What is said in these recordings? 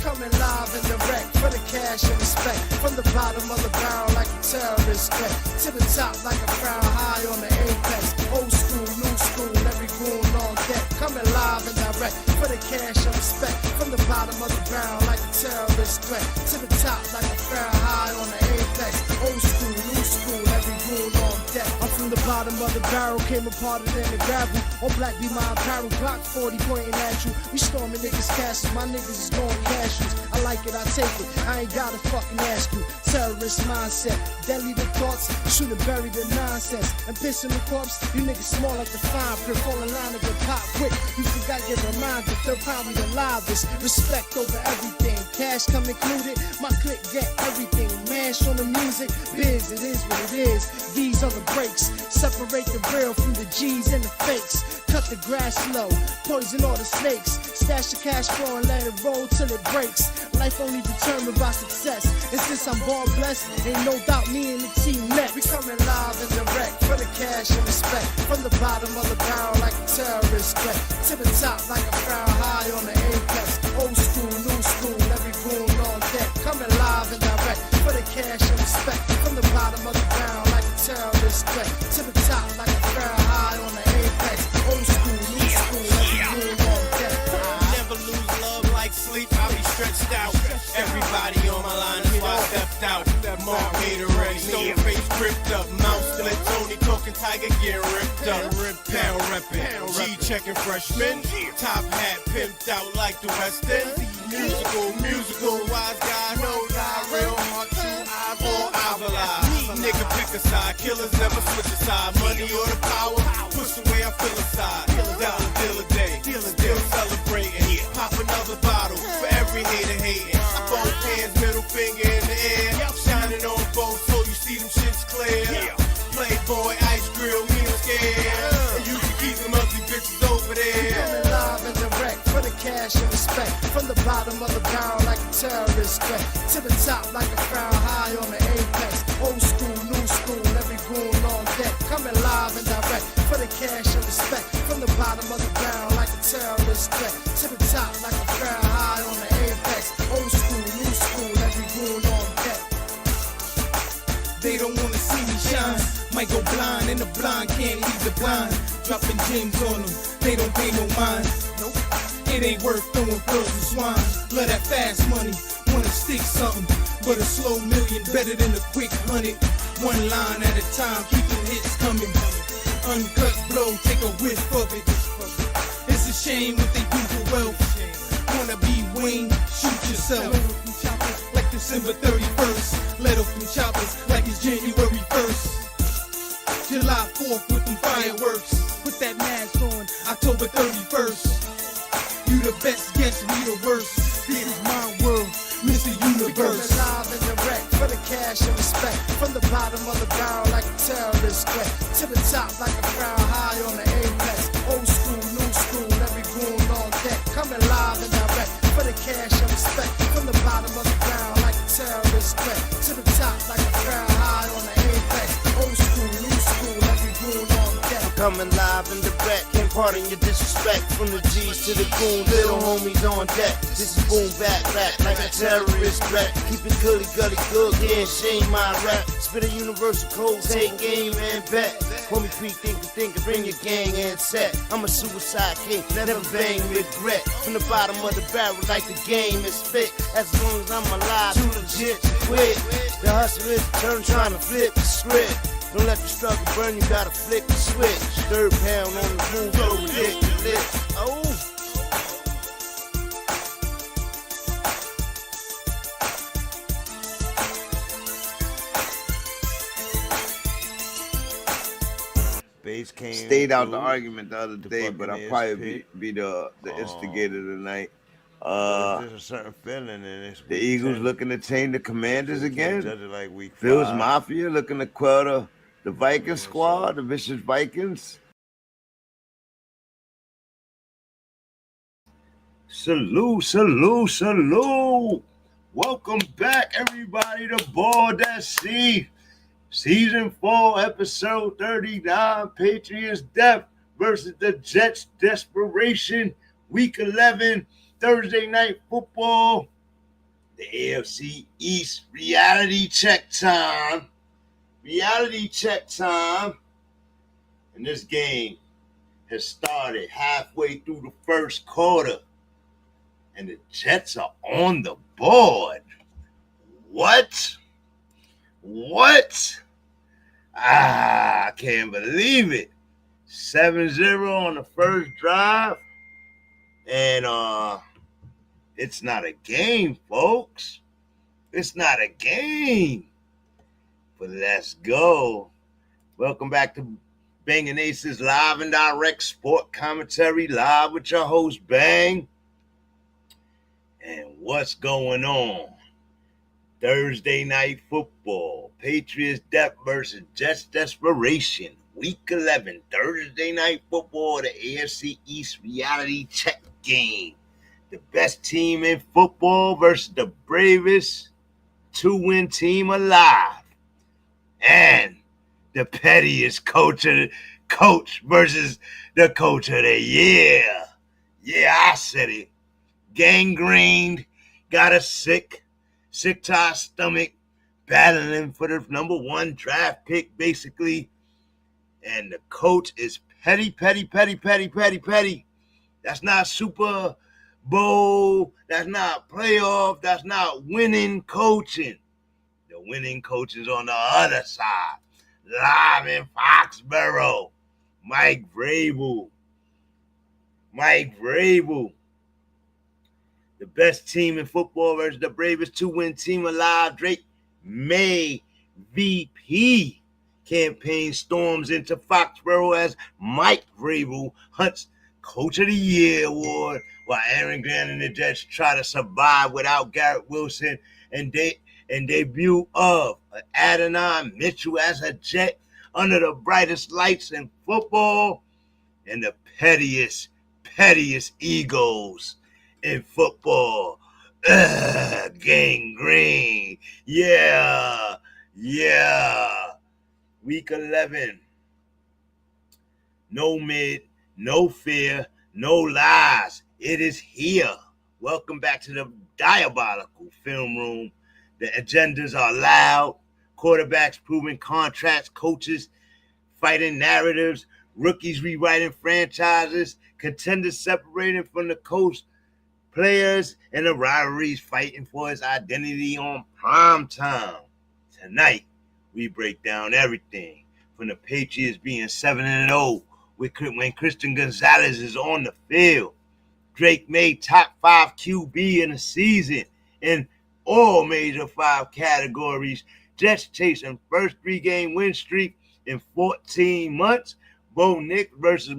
coming live and direct for the cash and respect. From the bottom of the barrel like a terrorist threat, to the top like a frown high on the apex. Old school, new school, every goon on deck. Coming live and direct for the cash and respect. From the bottom of the barrel like a terrorist threat, to the top like a frown high on the apex. Old school, new school, every goon on deck. I'm from the bottom of the barrel, came apart it in the gravel. All black be my apparel, Glock 40 pointing at you. We storming niggas' castles, my niggas is going cashews. I like it, I take it, I ain't gotta fucking ask you. Terrorist mindset, deadly the thoughts, shoot and bury the nonsense. And pissing the corpse, you niggas small like the fine print. Fall in line to get pop quick, you forgot your reminder. Third pound we the livest, respect over everything. Cash come included, my clique get everything. Mash on the music, biz, it is what it is. These are the breaks, separate the real from the G's and the fakes. Cut the grass slow, poison all the snakes. Stash the cash flow and let it roll till it breaks. Life only determined by success. And since I'm born blessed, ain't no doubt me and the team next. We coming live and direct for the cash and respect. From the bottom of the barrel like a terrorist threat, to the top like a frown high on the apex. Old school, new school, every goon on deck. Coming live and direct for the cash and respect. From the bottom of the barrel like a terrorist threat, to the top like a frown high on the apex. Old school, new school, every goon on deck. Never lose love like sleep, I'll be stretched out. Everybody on my line, that's why I stepped out. Mark hater ready, stone face gripped up. Mouth split, Tony talking, Tiger getting ripped up. Pound reppin', G checking freshman. Top hat pimped out like the West End. Musical, wise guy, no lie. Real heart, true eyeball, eyeball. Nigga pick a side, killers never switch a side. Money or the power, push away, I feel aside. Dollar deal a day, still celebrating. Pop another bottle for every hater hating. Both hands, middle finger in the air. Shining on both so you see them shits clear. Playboy, ice grill, me no scared. And you can keep them ugly bitches over there. Coming live and direct for the cash and respect. From the bottom of the barrel like a terrorist threat, to the top like a frown high on the apex. Old school, new school, every goon on deck. Coming live and direct for the cash and respect. From the bottom of the barrel like a terrorist threat, to the top like a frown high on the apex. Old school, new school, every goon on deck. They don't wanna see me shine. Might go blind, and the blind can't leave the blind. Dropping gems on them, they don't pay no mind. Nope. It ain't worth throwing pearls and swine. Love that fast money, wanna stick something. But a slow million better than a quick 100. One line at a time, keep the hits coming. Uncut blow, take a whiff of it. It's a shame what they do for wealth. Wanna be Wayne, shoot yourself. Like December 31st, let off them choppers like it's January 1st. July 4th with them fireworks. Put that mask on, October 31st. You the best, guess we the worst. This is my world, Mr. Universe. Coming live and direct for the cash and respect. From the bottom of the barrel like a terrorist threat, to the top like a frown high on the apex. Old school, new school, every goon on deck. Coming live and direct for the cash and respect. From the bottom of the barrel like a terrorist threat, to the top like a frown high on the apex. Old school, new school, every goon on deck. Coming live and direct, can't pardon your disrespect. From the G's to the goon, little homies on deck. This is boom back like a terrorist threat. Keep it gully good, can't shame my rap. Spit a universal code, take game and bet. Homie pre-think, bring your gang and set. I'm a suicide king, never bang regret. From the bottom of the barrel like the game is fit. As long as I'm alive, too legit to quit. The hustle is the turn, trying to flip the script. Don't let the struggle burn, you gotta flick the switch. Third pound on the room, so ridiculous. Oh. Stayed out the argument the other day, but I'll probably be the instigator tonight. There's a certain feeling in this. The Eagles looking to change the Commanders again. Like week Phil's 5. Mafia looking to quell the Vikings squad, the vicious Vikings. Salute. Welcome back, everybody, to BALDSC. Season 4, episode 39, Patriots Death versus the Jets Desperation, Week 11, Thursday Night Football. the AFC East reality check time. Reality check time. And this game has started halfway through the first quarter. And the Jets are on the board. What? I can't believe it. 7-0 on the first drive. And it's not a game, folks. It's not a game. But let's go. Welcome back to Bangin' Aces Live and Direct Sport Commentary, live with your host, Bang. And what's going on? Thursday night football. Patriots depth versus Jets desperation. Week 11, Thursday night football, the AFC East reality check game. The best team in football versus the bravest 2-win team alive. And the pettiest coach versus the coach of the year. Yeah, I said it. Gangrened, got a sick to our stomach, battling for the number 1 draft pick, basically. And the coach is petty. That's not Super Bowl. That's not playoff. That's not winning coaching. The winning coach is on the other side. Live in Foxboro. Mike Vrabel. The best team in football versus the bravest 2-win team alive. Drake MAYE-V-P campaign storms into Foxboro as Mike Vrabel hunts Coach of the Year award, while Aaron Glenn and the Jets try to survive without Garrett Wilson and debut of Adonai Mitchell as a Jet under the brightest lights in football, and the pettiest egos in football. Gangrene. Yeah. Week 11. No mid, no fear, no lies. It is here. Welcome back to the diabolical film room. The agendas are loud. Quarterbacks proving contracts, coaches fighting narratives, rookies rewriting franchises, contenders separating from the coach, players and the rivalries fighting for his identity on prime time. Tonight, we break down everything from the Patriots being 7-0 when Christian Gonzalez is on the field. Drake made top 5 QB in the season in all major 5 categories. Jets chasing first 3-game win streak in 14 months. Bo Nix versus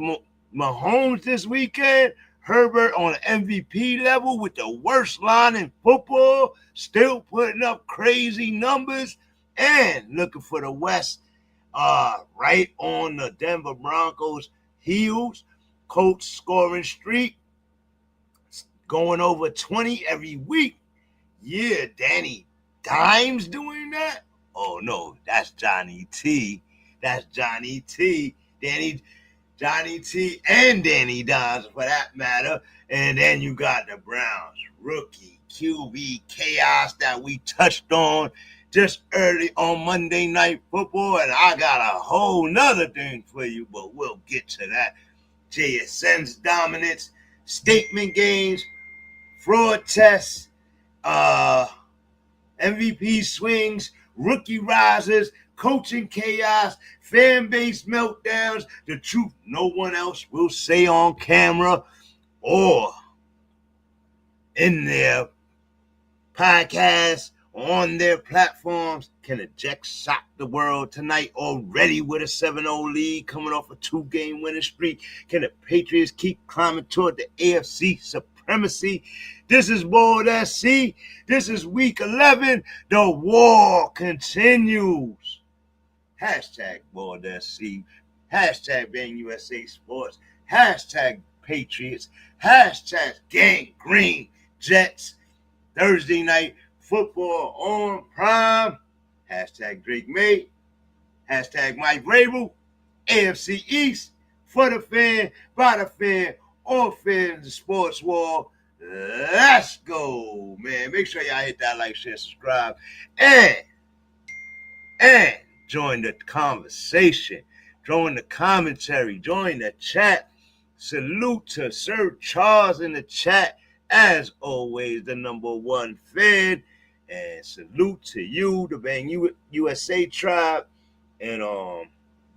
Mahomes this weekend. Herbert on MVP level with the worst line in football, still putting up crazy numbers, and looking for the West, right on the Denver Broncos' heels. Colts scoring streak, going over 20 every week. Yeah, Danny Dimes doing that? Oh, no, that's Johnny T. Johnny T and Danny Dimes, for that matter. And then you got the Browns rookie QB chaos that we touched on just early on Monday Night Football. And I got a whole nother thing for you, but we'll get to that. JSN's dominance, statement games, fraud tests, MVP swings, rookie rises, coaching chaos, fan base meltdowns, the truth no one else will say on camera or in their podcasts or on their platforms. Can the Jets shock the world tonight already with a 7-0 lead coming off a 2-game winning streak? Can the Patriots keep climbing toward the AFC supremacy? This is BALDSC. This is week 11. The war continues. Hashtag BALDSC. Hashtag BangUSA Sports. Hashtag Patriots. Hashtag Gangrene Jets. Thursday night football on Prime. Hashtag Drake May. Hashtag Mike Vrabel. AFC East. For the fan, by the fan, all fans, the sports wall. Let's go, man. Make sure y'all hit that like, share, subscribe, and join the conversation, join the commentary, join the chat. Salute to Sir Charles in the chat. As always, the number one fan. And salute to you, the Bang USA tribe. And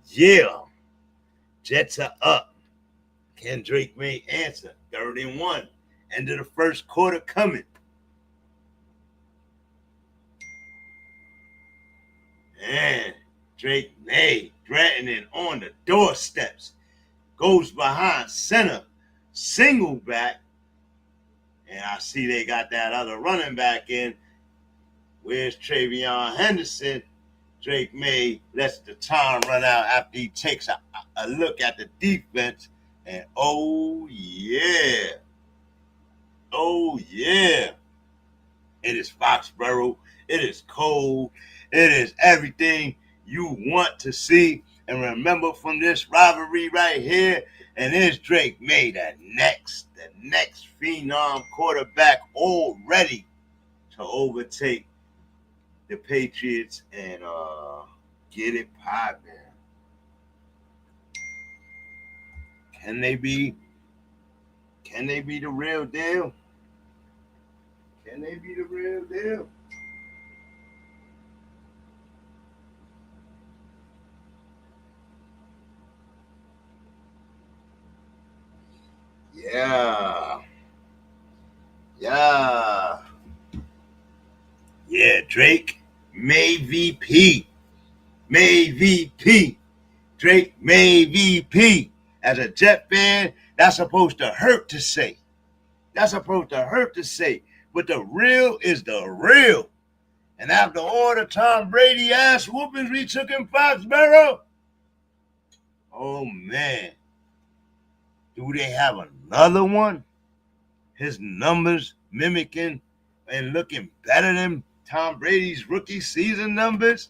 yeah, Jets are up. Can Drake May answer? 31. End of the first quarter coming. And Drake May threatening on the doorsteps. Goes behind center. Single back. And I see they got that other running back in. Where's Travion Henderson? Drake May lets the time run out after he takes a look at the defense. And oh yeah. It is Foxboro. It is cold. It is everything you want to see. And remember, from this rivalry right here, and there's Drake May, the next phenom quarterback, all ready to overtake the Patriots and get it popping. Can they be the real deal? Can they be the real deal? Yeah, Drake MAYE-V-P. MAYE-V-P. Drake MAYE-V-P. As a Jet fan, that's supposed to hurt to say. But the real is the real. And after all the Tom Brady ass whoopings we took in Foxboro, oh man, do they have another one? His numbers mimicking and looking better than Tom Brady's rookie season numbers.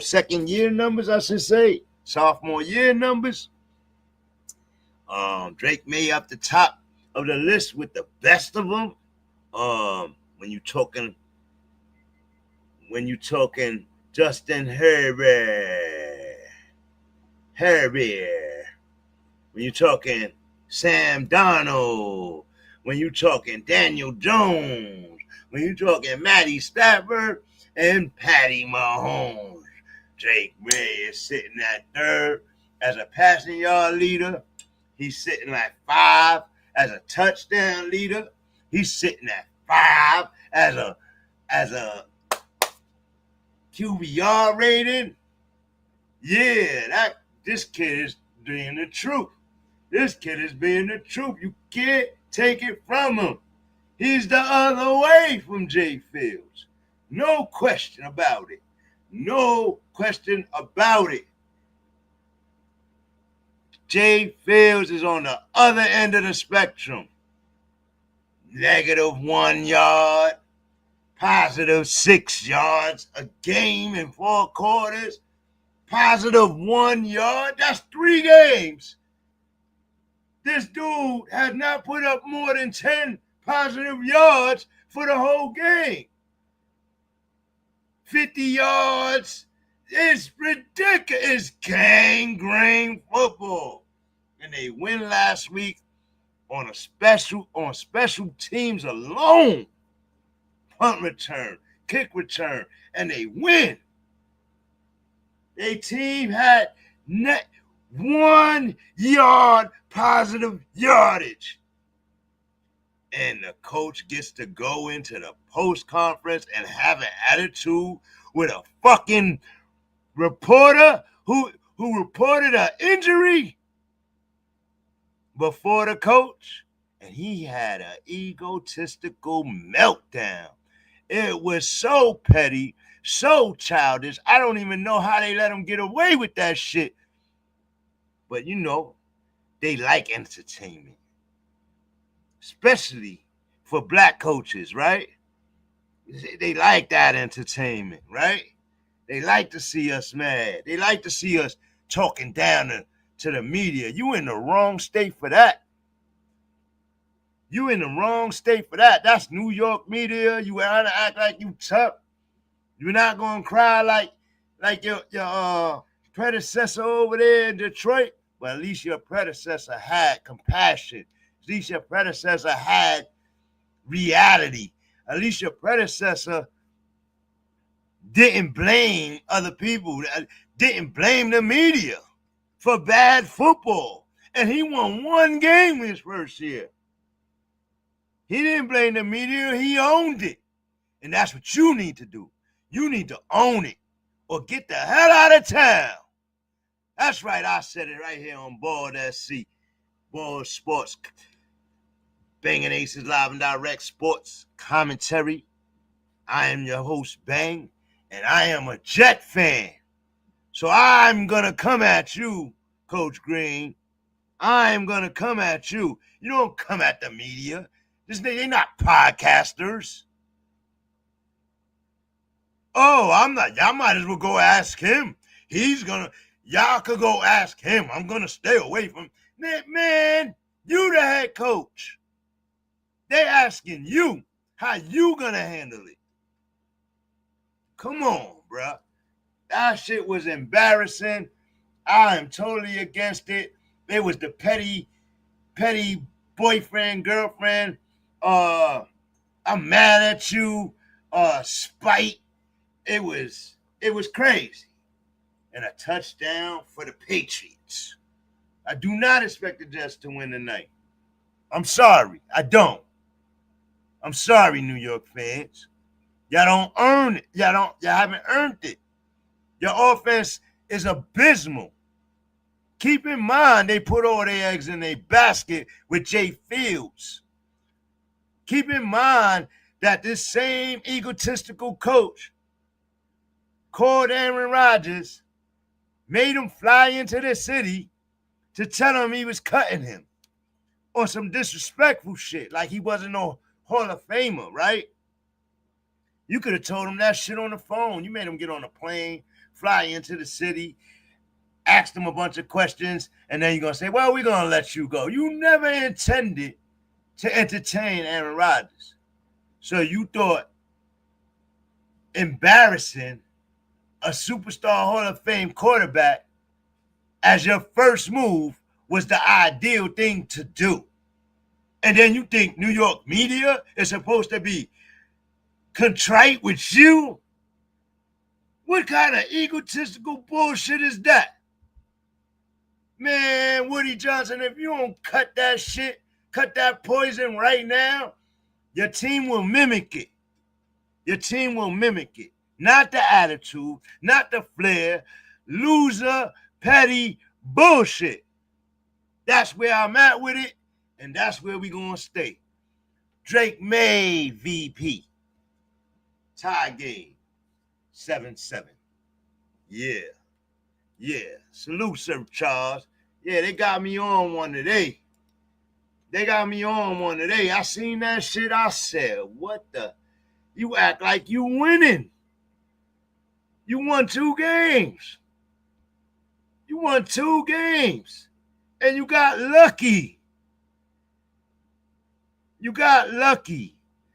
Second year numbers, I should say. Sophomore year numbers. Drake May up the top of the list with the best of them. When you talking Justin Herbert. When you talking Sam Darnold. When you talking Daniel Jones. When you talking Matty Stafford and Patty Mahomes. Drake May is sitting at third as a passing yard leader. He's sitting at 5 as a touchdown leader. He's sitting at 5 as a QBR rating. Yeah, this kid is being the truth. You can't take it from him. He's the other way from Jay Fields. No question about it. Jay Fields is on the other end of the spectrum. -1 yard, +6 yards a game in 4 quarters, +1 yard. That's 3 games. This dude has not put up more than 10 positive yards for the whole game. 50 yards. It's ridiculous. It's gangrene football. And they win last week on special teams alone. Punt return, kick return, and they win. Their team had 1 yard positive yardage. And the coach gets to go into the post conference and have an attitude with a fucking reporter who reported an injury before the coach, and he had an egotistical meltdown. It was so petty, so childish. I don't even know how they let him get away with that shit. But they like entertainment, especially for black coaches, right? They like that entertainment, right? They like to see us mad. They like to see us talking down to the media. You in the wrong state for that. You in the wrong state for that. That's New York media. You want to act like you tough. You're not gonna cry like your predecessor over there in Detroit. But at least your predecessor had compassion. At least your predecessor had reality. At least your predecessor didn't blame other people, didn't blame the media for bad football. And he won one game his first year. He didn't blame the media, he owned it. And that's what you need to do. You need to own it or get the hell out of town. That's right, I said it right here on BALDSC, Bald Sports, Banging Aces Live and Direct Sports Commentary. I am your host, Bang, and I am a Jet fan. So I'm going to come at you, Coach Green. I'm going to come at you. You don't come at the media. They're not podcasters. Oh, I'm not. Y'all might as well go ask him. Y'all could go ask him. I'm going to stay away from man, you the head coach. They asking you how you going to handle it. Come on, bruh. That shit was embarrassing. I am totally against it. It was the petty boyfriend, girlfriend. I'm mad at you. Spite. It was crazy. And a touchdown for the Patriots. I do not expect the Jets to win tonight. I'm sorry. I don't. I'm sorry, New York fans. Y'all don't earn it. Y'all haven't earned it. Your offense is abysmal. Keep in mind, they put all their eggs in their basket with Jay Fields. Keep in mind that this same egotistical coach called Aaron Rodgers, made him fly into the city to tell him he was cutting him on some disrespectful shit, like he wasn't no Hall of Famer, right? You could have told him that shit on the phone. You made him get on a plane, fly into the city, asked him a bunch of questions, and then you're going to say, well, we're going to let you go. You never intended to entertain Aaron Rodgers. So you thought embarrassing a superstar Hall of Fame quarterback as your first move was the ideal thing to do. And then you think New York media is supposed to be contrite with you? What kind of egotistical bullshit is that? Man, Woody Johnson, if you don't cut that shit, cut that poison right now, your team will mimic it. Your team will mimic it. Not the attitude, not the flair, loser, petty bullshit. That's where I'm at with it, and that's where we gonna stay. Drake MAYE-V-P. Tie game. 7-7. Yeah. Salute, Sir Charles. Yeah, they got me on one today. I seen that shit. I said, what the? You act like you winning. You won 2 games. And you got lucky.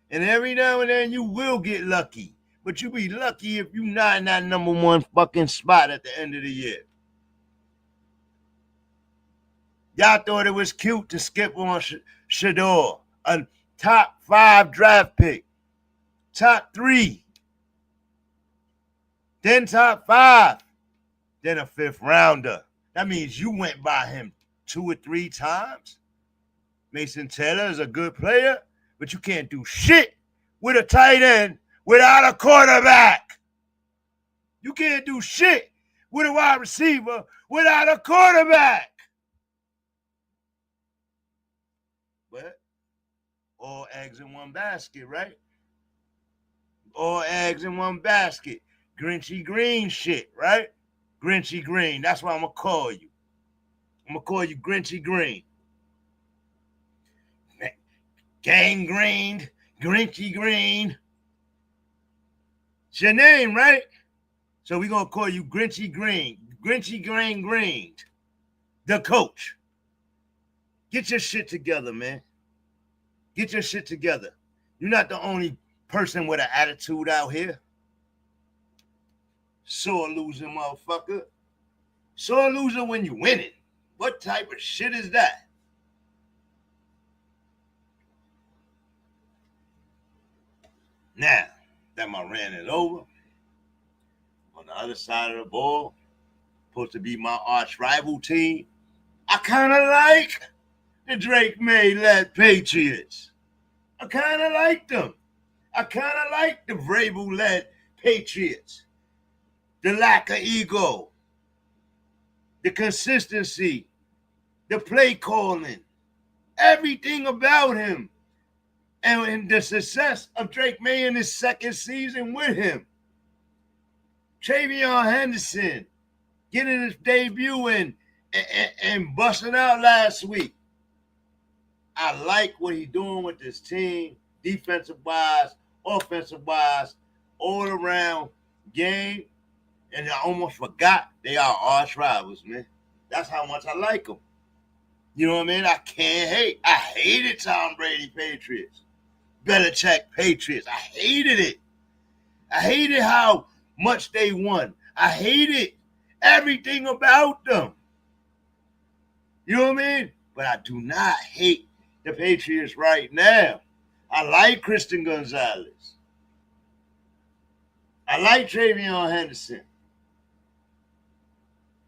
And every now and then you will get lucky. But you be lucky if you not in that number 1 fucking spot at the end of the year. Y'all thought it was cute to skip on Shador, a top 5 draft pick, top 3, then top 5, then a 5th rounder. That means you went by him 2 or 3 times. Mason Taylor is a good player, but you can't do shit with a tight end without a quarterback. You can't do shit with a wide receiver without a quarterback. But all eggs in one basket, right? All eggs in one basket. Grinchy Green shit, right? Grinchy Green. That's what I'm going to call you. I'm going to call you Grinchy Green. Gangrened, Grinchy Green. It's your name, right? So we're going to call you Grinchy Green. Grinchy Green, the coach. Get your shit together, man. Get your shit together. You're not the only person with an attitude out here. Sore loser, motherfucker. Sore loser when you winning. What type of shit is that? Now that my rant is over, on the other side of the ball, supposed to be my arch rival team, I kind of like the Drake May-led Patriots. I kind of like them. I kind of like the Vrabel-led Patriots. The lack of ego, the consistency, the play calling, everything about him, and the success of Drake May in his second season with him. Travion Henderson getting his debut and busting out last week. I like what he's doing with this team, defensive-wise, offensive-wise, all around game. And I almost forgot they are arch rivals, man. That's how much I like them. You know what I mean? I can't hate. I hated Tom Brady Patriots. Belichick Patriots. I hated it. I hated how much they won. I hated everything about them. You know what I mean? But I do not hate the Patriots right now. I like Christian Gonzalez. I like Travion Henderson.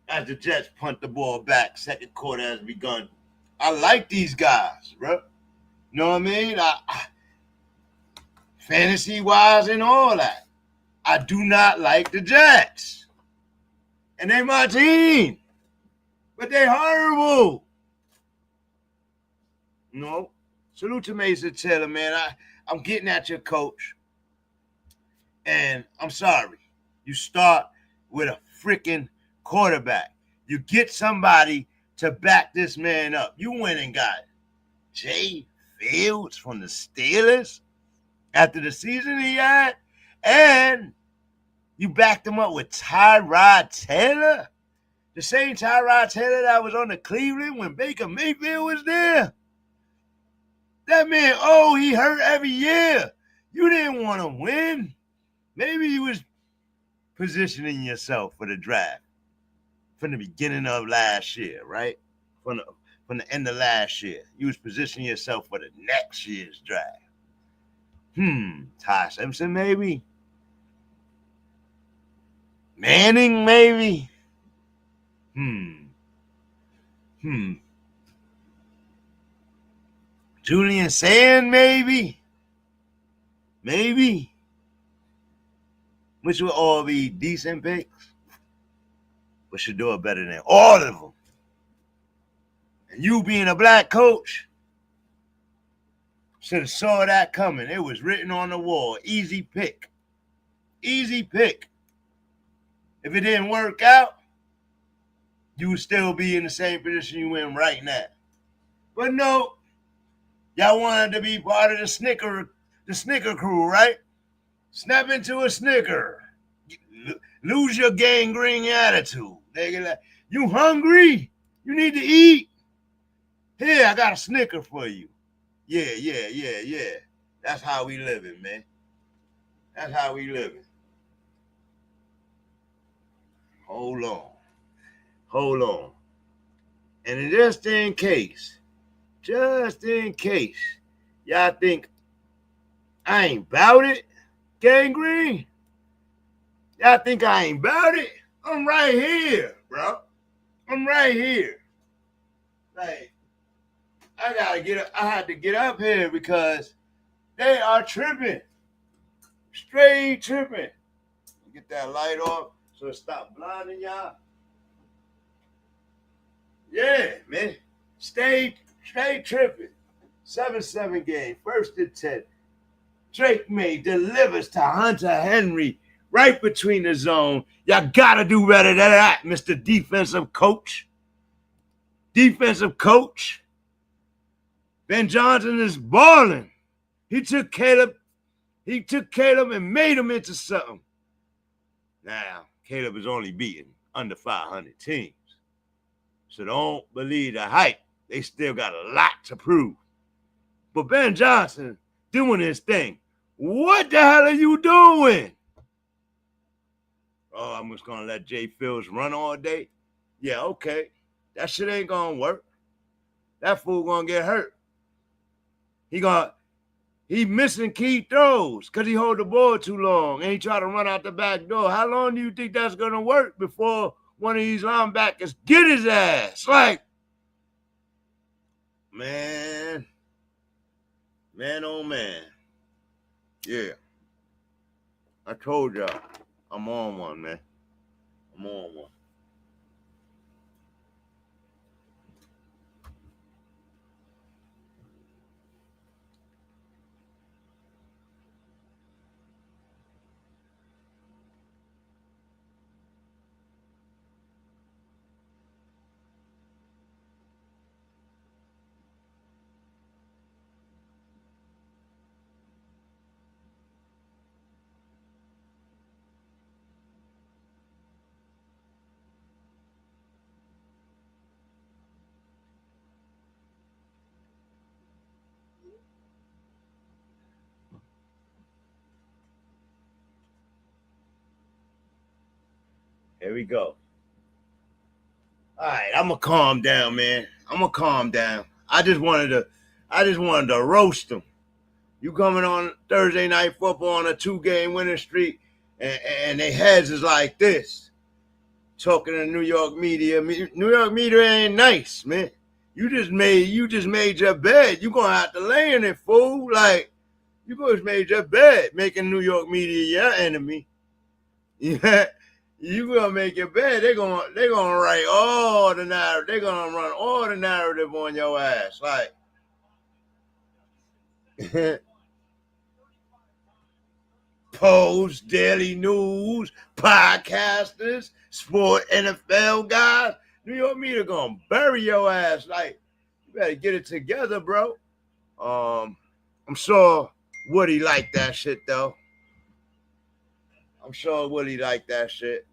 As the Jets punt the ball back, second quarter has begun. I like these guys, bro. You know what I mean? Fantasy-wise and all that. I do not like the Jets. And they my team. But they horrible. You know? Salute to Mason Taylor, man. I'm getting at your coach. And I'm sorry. You start with a freaking quarterback. You get somebody to back this man up. You went and got Jay Fields from the Steelers after the season he had, and you backed him up with Tyrod Taylor, the same Tyrod Taylor that was on the Cleveland when Baker Mayfield was there. That man, he hurt every year. You didn't want to win. Maybe you was positioning yourself for the draft from the beginning of last year, right? From the end of last year. You was positioning yourself for the next year's draft. Ty Simpson, maybe? Manning, maybe? Julian Sand, maybe? Maybe? Which would all be decent picks. But should do it better than all of them. And you being a black coach, should have saw that coming. It was written on the wall. Easy pick. Easy pick. If it didn't work out, you would still be in the same position you in right now. But no, y'all wanted to be part of the Snicker crew, right? Snap into a Snicker. Lose your gangrene attitude. Nigga, you hungry? You need to eat? Here, I got a Snicker for you. Yeah. That's how we living, man. That's how we living. Hold on. And just in case, y'all think I ain't about it, gangrene? Y'all think I ain't about it? I'm right here, bro. I'm right here. Like, I had to get up here because they are tripping. Straight tripping. Get that light off so it stop blinding y'all. Yeah, man. Stay tripping. 7-7 game. 1st and 10. Drake May delivers to Hunter Henry right between the zone. Y'all gotta do better than that, Mr. Defensive Coach. Defensive coach. Ben Johnson is balling. He took Caleb and made him into something. Now, Caleb is only beating under 500 teams. So don't believe the hype. They still got a lot to prove. But Ben Johnson doing his thing. What the hell are you doing? Oh, I'm just gonna let Jay Fields run all day? Yeah, okay. That shit ain't gonna work. That fool gonna get hurt. He missing key throws because he hold the ball too long and he try to run out the back door. How long do you think that's gonna work before one of these linebackers get his ass? Like, man, oh man. Yeah. I told y'all, I'm on one, man. I'm on one. Here we go. All right, I'm gonna calm down, man. I'm gonna calm down. I just wanted to roast them. You coming on Thursday Night Football on a 2-game winning streak, and their heads is like this. Talking to New York media. New York media ain't nice, man. You just made your bed. You gonna have to lay in it, fool. Like, you just made your bed, making New York media your enemy. Yeah. You gonna make your bed, they're gonna write all the narrative, they're gonna run all the narrative on your ass. Like, Post, Daily News, podcasters, sport NFL guys, New York media gonna bury your ass. Like, you better get it together, bro. I'm sure Woody liked that shit though. I'm sure Woody liked that shit.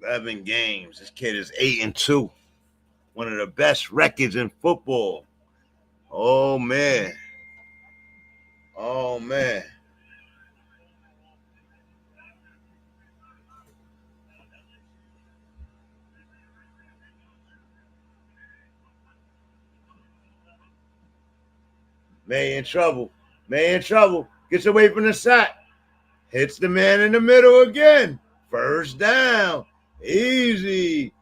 $11 games. This kid is 8-2. One of the best records in football. Oh man. Oh man. May in trouble. Gets away from the sack. Hits the man in the middle again. First down. Easy.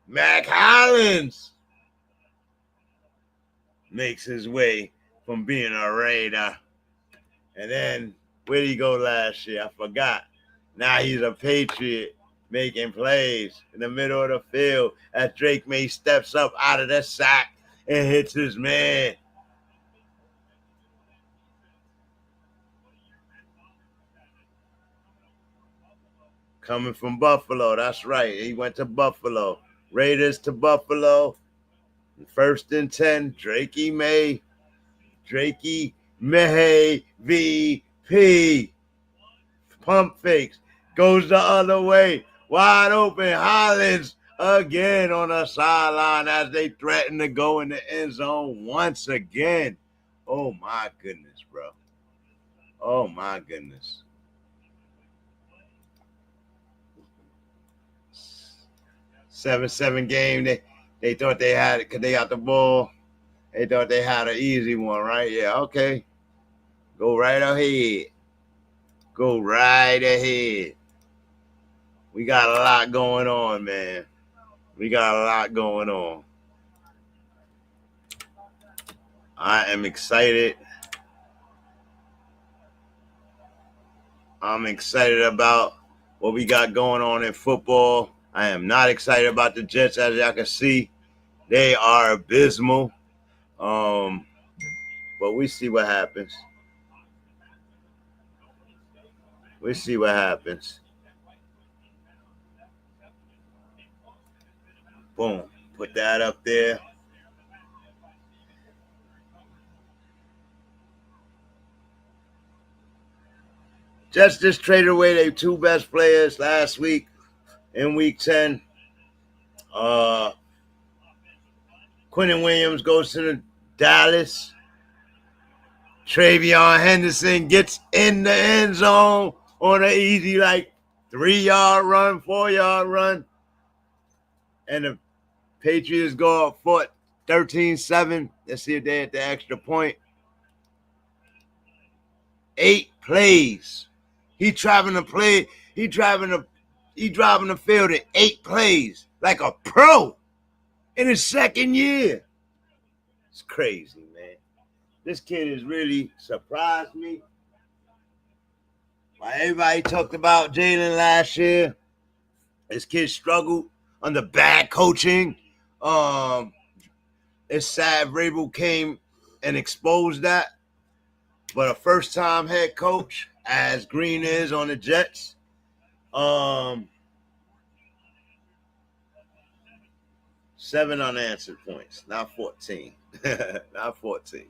Mac Hollins makes his way from being a Raider. And then, where did he go last year? I forgot. Now he's a Patriot making plays in the middle of the field as Drake May steps up out of the sack and hits his man. Coming from Buffalo, that's right. He went to Buffalo. Raiders to Buffalo. 1st and 10, Drakey May-V-P. Pump fakes. Goes the other way. Wide open. Hollins again on the sideline as they threaten to go in the end zone once again. Oh, my goodness, bro. Oh, my goodness. 7-7 game. They thought they had it because they got the ball. They thought they had an easy one, right? Yeah, okay. Go right ahead. We got a lot going on, man. I am excited. I'm excited about what we got going on in football. I am not excited about the Jets, as y'all can see. They are abysmal. But we see what happens. Boom. Put that up there. Jets just traded away their 2 best players last week in week 10. Quentin Williams goes to the Dallas. Travion Henderson gets in the end zone on an easy, 3-yard run, 4-yard run. And the Patriots go up 13-7. Let's see if they hit the extra point. 8 plays. He driving the field in 8 plays like a pro in his second year. It's crazy, man. This kid has really surprised me. While everybody talked about Jalen last year, this kid struggled under bad coaching. It's sad Vrabel came and exposed that. But a first-time head coach, as Green is on the Jets, 7 unanswered points, not 14. Not 14.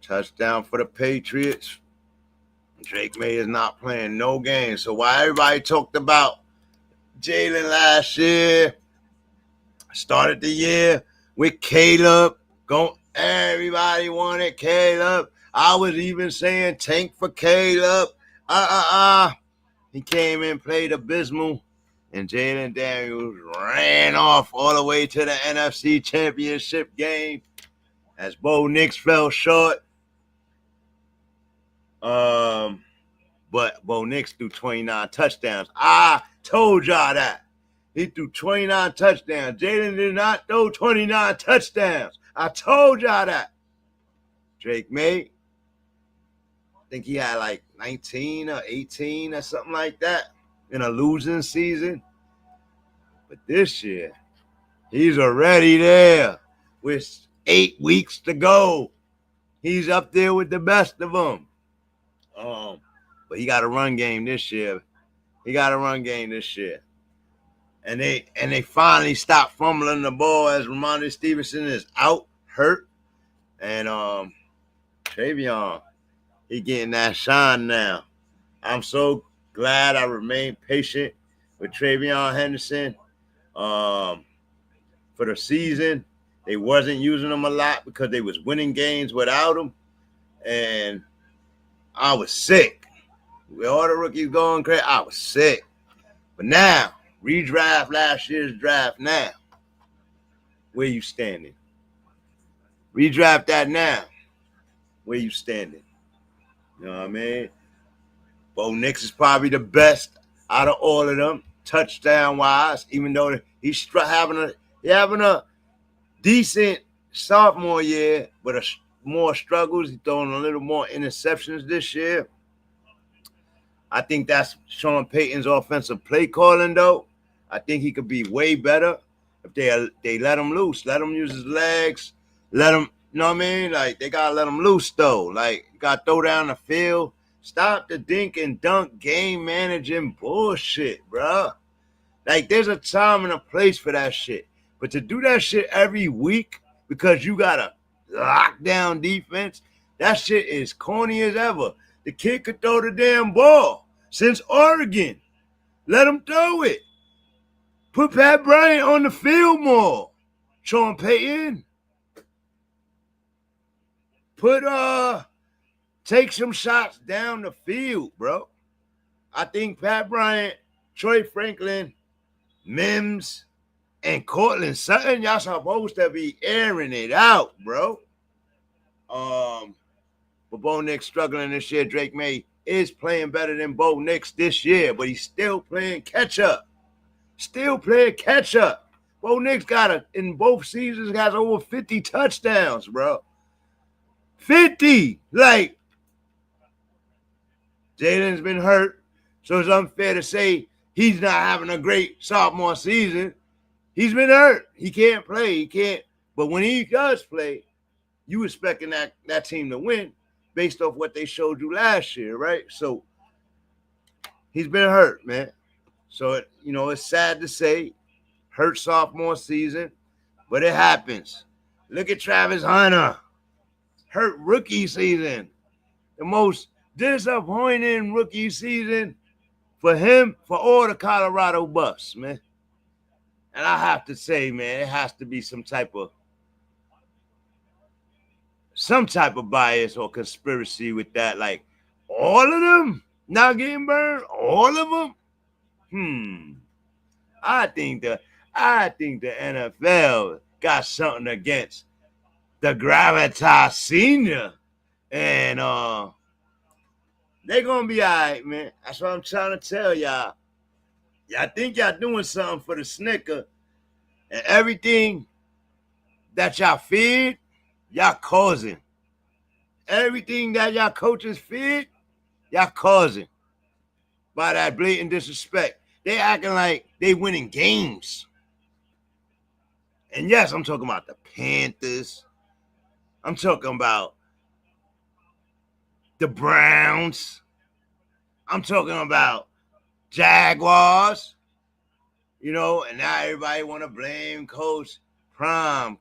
Touchdown for the Patriots. Drake May is not playing no games. So while everybody talked about Jalen last year, started the year with Caleb. Everybody wanted Caleb. I was even saying tank for Caleb. He came in, played abysmal, and Jalen Daniels ran off all the way to the NFC Championship game as Bo Nix fell short. But Bo Nix threw 29 touchdowns. I told y'all that. He threw 29 touchdowns. Jalen did not throw 29 touchdowns. I told y'all that. Drake May, I think he had 19 or 18 or something like that in a losing season. But this year, he's already there with 8 weeks to go. He's up there with the best of them. But he got a run game this year. And they finally stopped fumbling the ball as Ramondre Stevenson is out, hurt. And Travion, he getting that shine now. I'm so glad I remained patient with Travion Henderson. For the season, they wasn't using him a lot because they was winning games without him. And I was sick. With all the rookies going crazy, I was sick. But now, redraft last year's draft now. Where you standing? Redraft that now. Where you standing? You know what I mean? Bo Nix is probably the best out of all of them, touchdown-wise, even though he's having a decent sophomore year, but more struggles. He's throwing a little more interceptions this year. I think that's Sean Payton's offensive play calling, though. I think he could be way better if they let him loose. Let him use his legs. Let him, you know what I mean? They got to let him loose, though. You got to throw down the field. Stop the dink and dunk game managing bullshit, bro. There's a time and a place for that shit. But to do that shit every week because you got a lockdown defense, that shit is corny as ever. The kid could throw the damn ball since Oregon. Let him throw it. Put Pat Bryant on the field more. Sean Payton. Take some shots down the field, bro. I think Pat Bryant, Troy Franklin, Mims, and Cortland Sutton, y'all supposed to be airing it out, bro. But Bo Nix struggling this year. Drake May is playing better than Bo Nix this year, but he's still playing catch-up. Bo Nix in both seasons, has over 50 touchdowns, bro. 50! Jalen's been hurt, so it's unfair to say he's not having a great sophomore season. He's been hurt. He can't play. But when he does play, you expecting that team to win based off what they showed you last year, right? So he's been hurt, man. So, it's sad to say, hurt sophomore season, but it happens. Look at Travis Hunter. Hurt rookie season. The most disappointing rookie season for him, for all the Colorado Buffs, man. And I have to say, man, it has to be some type of bias or conspiracy with that. Like, all of them not getting burned? All of them? I think the NFL got something against the Gravitas Senior. And they're gonna be all right, man. That's what I'm trying to tell y'all. Y'all think y'all doing something for the Snicker, and everything that y'all feed, y'all causing. Everything that y'all coaches feed, y'all causing by that blatant disrespect. They acting like they winning games. And yes, I'm talking about the Panthers. I'm talking about the Browns. I'm talking about Jaguars. You know, and now everybody want to blame Coach Prime.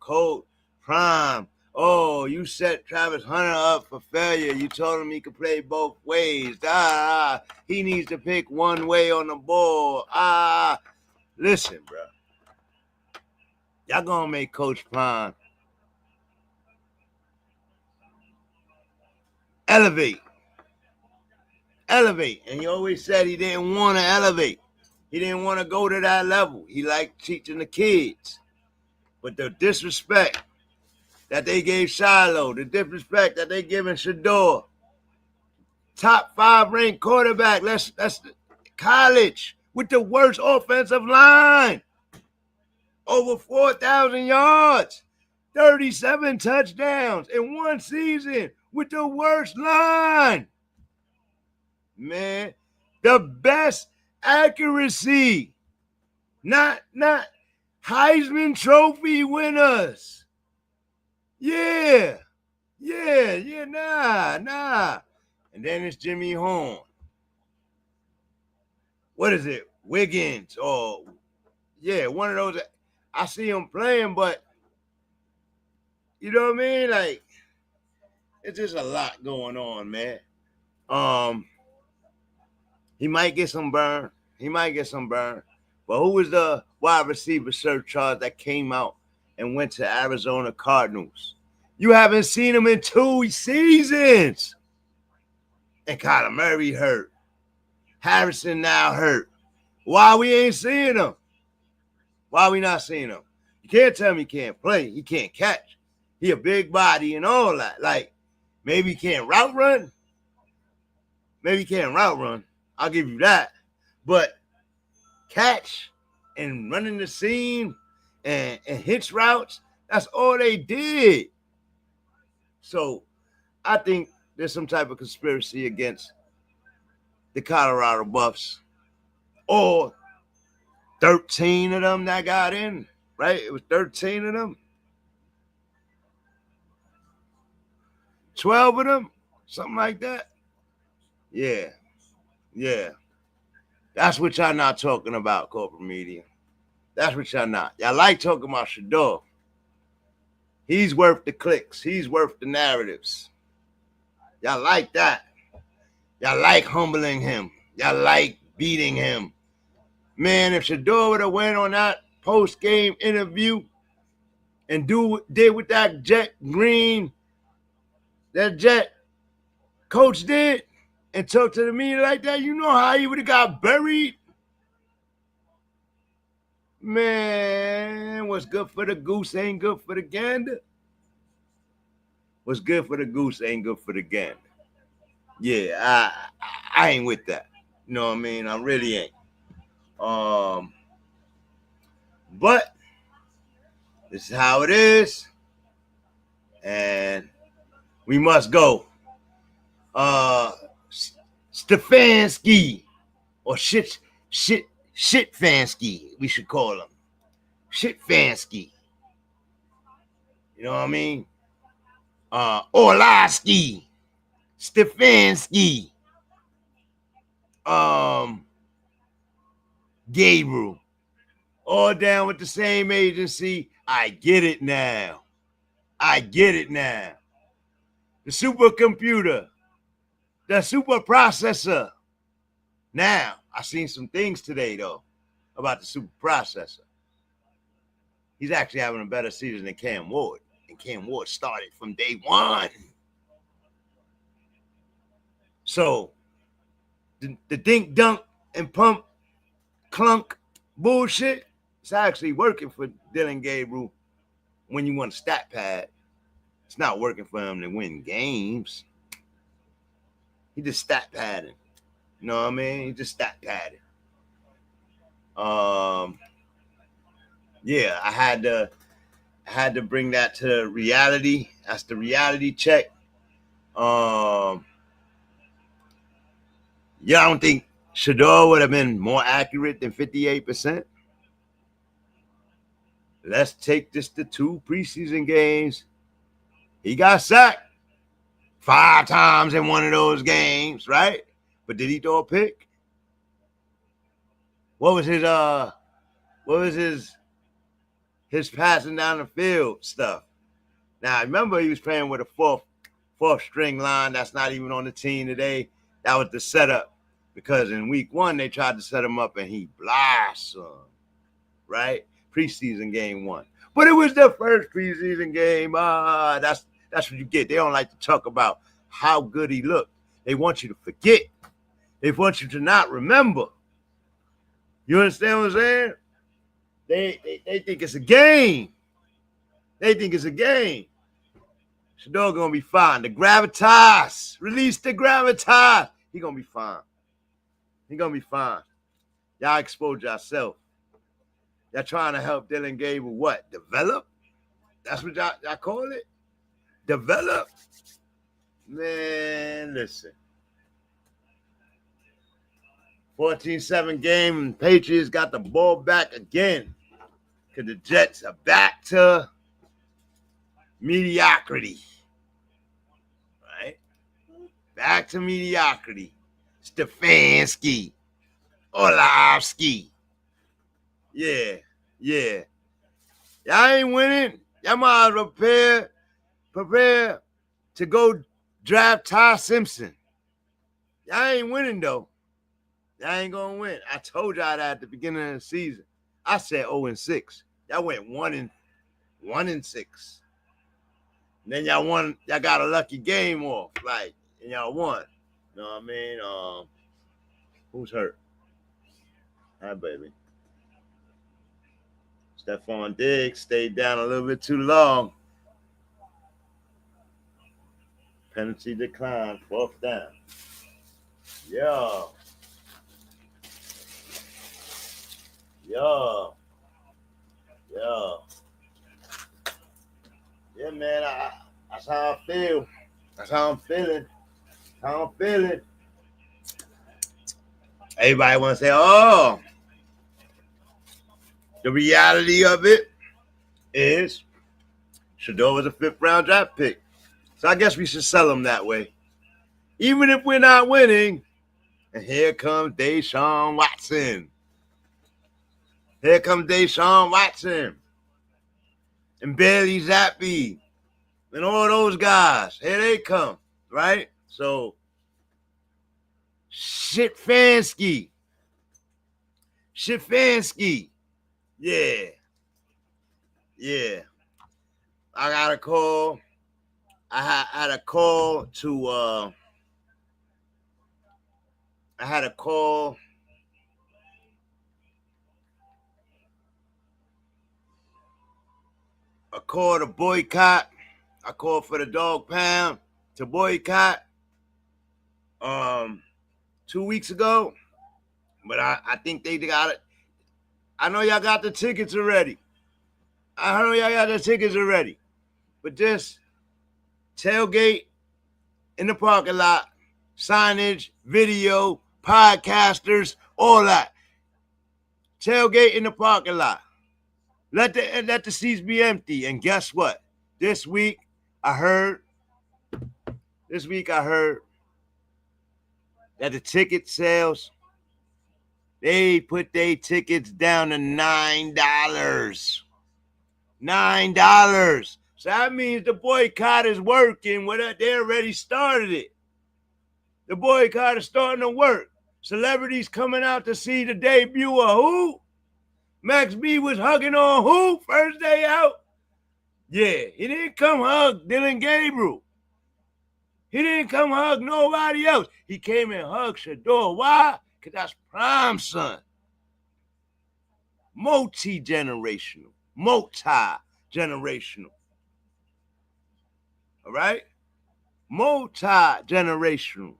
Oh, you set Travis Hunter up for failure. You told him he could play both ways. He needs to pick one way on the ball. Listen, bro. Y'all gonna make Coach Prime elevate. And he always said he didn't want to elevate. He didn't want to go to that level. He liked teaching the kids. But the disrespect that they gave Shiloh, the disrespect that they giving Shador, top 5 ranked quarterback, that's college with the worst offensive line. Over 4,000 yards, 37 touchdowns in one season with the worst line. Man, the best accuracy, not Heisman Trophy winners. Yeah, nah. And then it's Jimmy Horn. What is it? Wiggins or one of those. I see him playing, but you know what I mean? Like, it's just a lot going on, man. He might get some burn. But who was the wide receiver surcharge that came out and went to Arizona Cardinals? You haven't seen him in 2 seasons. And Kyler Murray hurt. Harrison now hurt. Why we ain't seeing him? Why we not seeing him? You can't tell me he can't play. He can't catch. He a big body and all that. Like, maybe he can't route run. I'll give you that. But catch and running the seam and hitch routes, that's all they did. So I think there's some type of conspiracy against the Colorado Buffs. Or 13 of them that got in, right? It was 13 of them. 12 of them, something like that. Yeah. That's what y'all not talking about, corporate media. That's what y'all not. Y'all like talking about Shador. He's worth the clicks. He's worth the narratives. Y'all like that. Y'all like humbling him. Y'all like beating him. Man, if Shador would have went on that post-game interview and did what that Jet coach did, and talked to the media like that, you know how he would have got buried? Man, what's good for the goose ain't good for the gander. What's good for the goose ain't good for the gander. Yeah, I ain't with that. You know what I mean? I really ain't. But this is how it is. And we must go. Stefanski, or Shitfansky, we should call him. Shitfansky. You know what I mean? Orlowski, Stefanski, Gabriel, all down with the same agency. I get it now. I get it now. The supercomputer, the super processor. Now, I seen some things today, though, about the super processor. He's actually having a better season than Cam Ward. And Cam Ward started from day one. So, the dink, dunk, and pump, clunk bullshit, it's actually working for Dylan Gabriel when you want a stat pad. It's not working for him to win games. He just stat padding. You know what I mean? He just stat padding. Yeah, I had to bring that to reality. That's the reality check. Yeah, I don't think Shador would have been more accurate than 58%. Let's take this to 2 preseason games. He got sacked 5 times in one of those games, right? But did he throw a pick? What was his passing down the field stuff? Now, I remember he was playing with a fourth string line that's not even on the team today. That was the setup, because in week 1 they tried to set him up and he blossomed, right? Preseason game 1. But it was the first preseason game. That's what you get. They don't like to talk about how good he looked. They want you to forget. They want you to not remember. You understand what I'm saying? They think it's a game. They think it's a game. Shador gonna be fine. The gravitas. Release the gravitas. He gonna be fine. He gonna be fine. Y'all expose yourself. Y'all trying to help Dylan Gabriel what? Develop? That's what y'all call it? Develop? Man, listen. 14-7 game, and Patriots got the ball back again. Because the Jets are back to mediocrity. Right? Back to mediocrity. Stefanski. Orlovsky. Yeah. Y'all ain't winning. Y'all might as well prepare to go draft Ty Simpson. Y'all ain't winning, though. Y'all ain't gonna win. I told y'all that at the beginning of the season. I said 0-6. Y'all went 1-6. And then y'all won. Y'all got a lucky game off, like, and y'all won. You know what I mean? Who's hurt? Hi, baby. Stephon Diggs stayed down a little bit too long. Penalty decline, 4th down. Yeah, man, that's how I feel. That's how I'm feeling. Everybody want to say, oh, the reality of it is Shador was a 5th round draft pick. So I guess we should sell him that way. Even if we're not winning. And here comes Deshaun Watson. And Bailey Zappi. And all those guys. Here they come. Right? So, Shitfansky. Yeah. I got a call. I had a call to boycott. I called for the dog pound to boycott 2 weeks ago. But I think they got it. I know y'all got the tickets already. But just tailgate in the parking lot, signage, video, podcasters, all that. Tailgate in the parking lot. Let the seats be empty. And guess what? This week I heard that the ticket sales, they put their tickets down to $9. $9. So that means the boycott is working. They already started it. The boycott is starting to work. Celebrities coming out to see the debut of who? Max B was hugging on who? First day out? Yeah, he didn't come hug Dylan Gabriel. He didn't come hug nobody else. He came and hugged Shador. Why? Because that's Prime Son. Multi-generational. Multi-generational. All right? Multi-generational.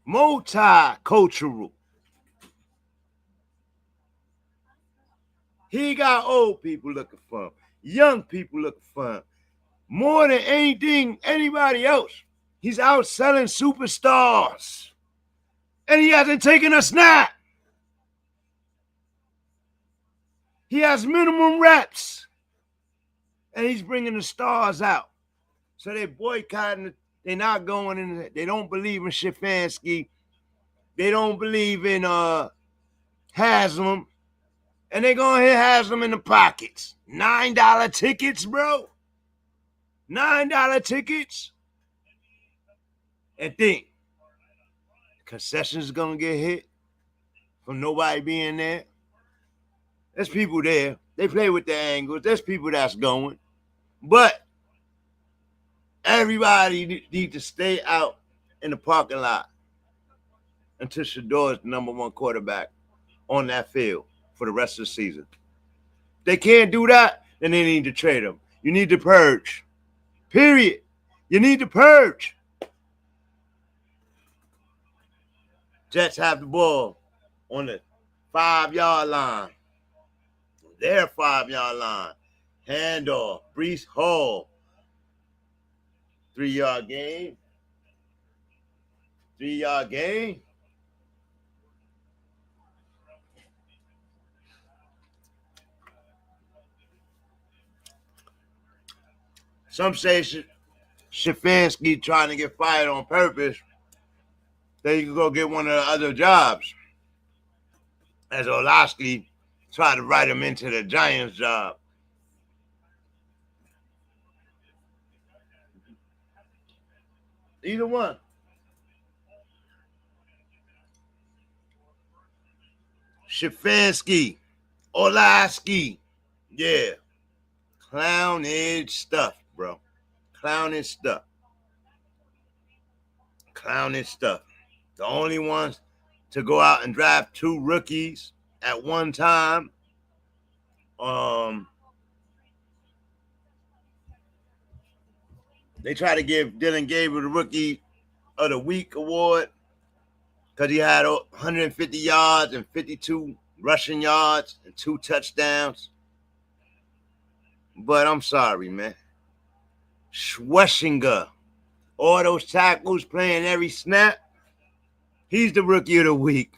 Multicultural. He got old people looking for him, young people looking for him. More than anything, anybody else. He's outselling superstars. And he hasn't taken a snap. He has minimum reps. And he's bringing the stars out. So they're boycotting it. They're not going in it. They don't believe in Stefanski. They don't believe in Haslam. And they're going to hit Haslam in the pockets. $9 tickets, bro. $9 tickets. And think, concessions going to get hit from nobody being there. There's people there. They play with the angles. There's people that's going. But everybody needs to stay out in the parking lot until Shador is the #1 quarterback on that field for the rest of the season. If they can't do that, then they need to trade him. You need to purge. Period. You need to purge. Jets have the ball on the 5-yard line. Their 5-yard line. Handoff. Breece Hall. 3-yard gain. 3-yard gain. Some say Stefanski trying to get fired on purpose. Then you can go get one of the other jobs. As Orlovsky tried to write him into the Giants job. Either one. Stefanski, Orlovsky, yeah. Clownish stuff, bro. Clownish stuff. Clownish stuff. The only ones to go out and draft 2 rookies at one time. They try to give Dylan Gabriel the Rookie of the Week award because he had 150 yards and 52 rushing yards and 2 touchdowns. But I'm sorry, man. Schweschinger, all those tackles playing every snap, he's the Rookie of the Week.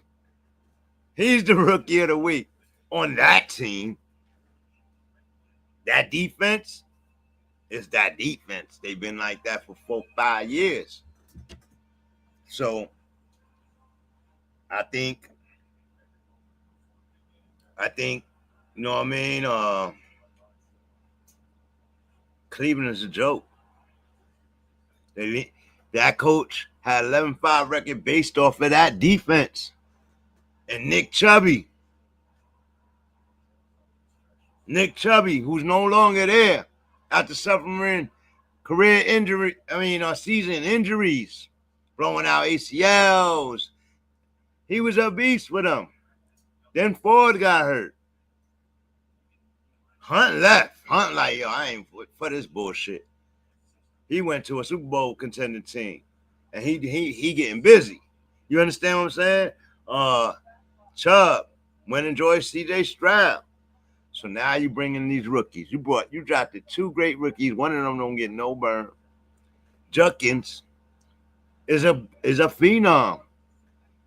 He's the Rookie of the Week on that team. That defense is that defense. They've been like that for 4-5 years. So I think, you know what I mean? Cleveland is a joke. That coach had 11-5 record based off of that defense. And Nick Chubb, who's no longer there after suffering season injuries, blowing out ACLs. He was a beast with them. Then Ford got hurt. Hunt left. Hunt like, yo, I ain't for this bullshit. He went to a Super Bowl contending team. And he getting busy. You understand what I'm saying? Chubb went and joined C.J. Stroud. So now you bring in these rookies. You drafted 2 great rookies. One of them don't get no burn. Judkins is a phenom.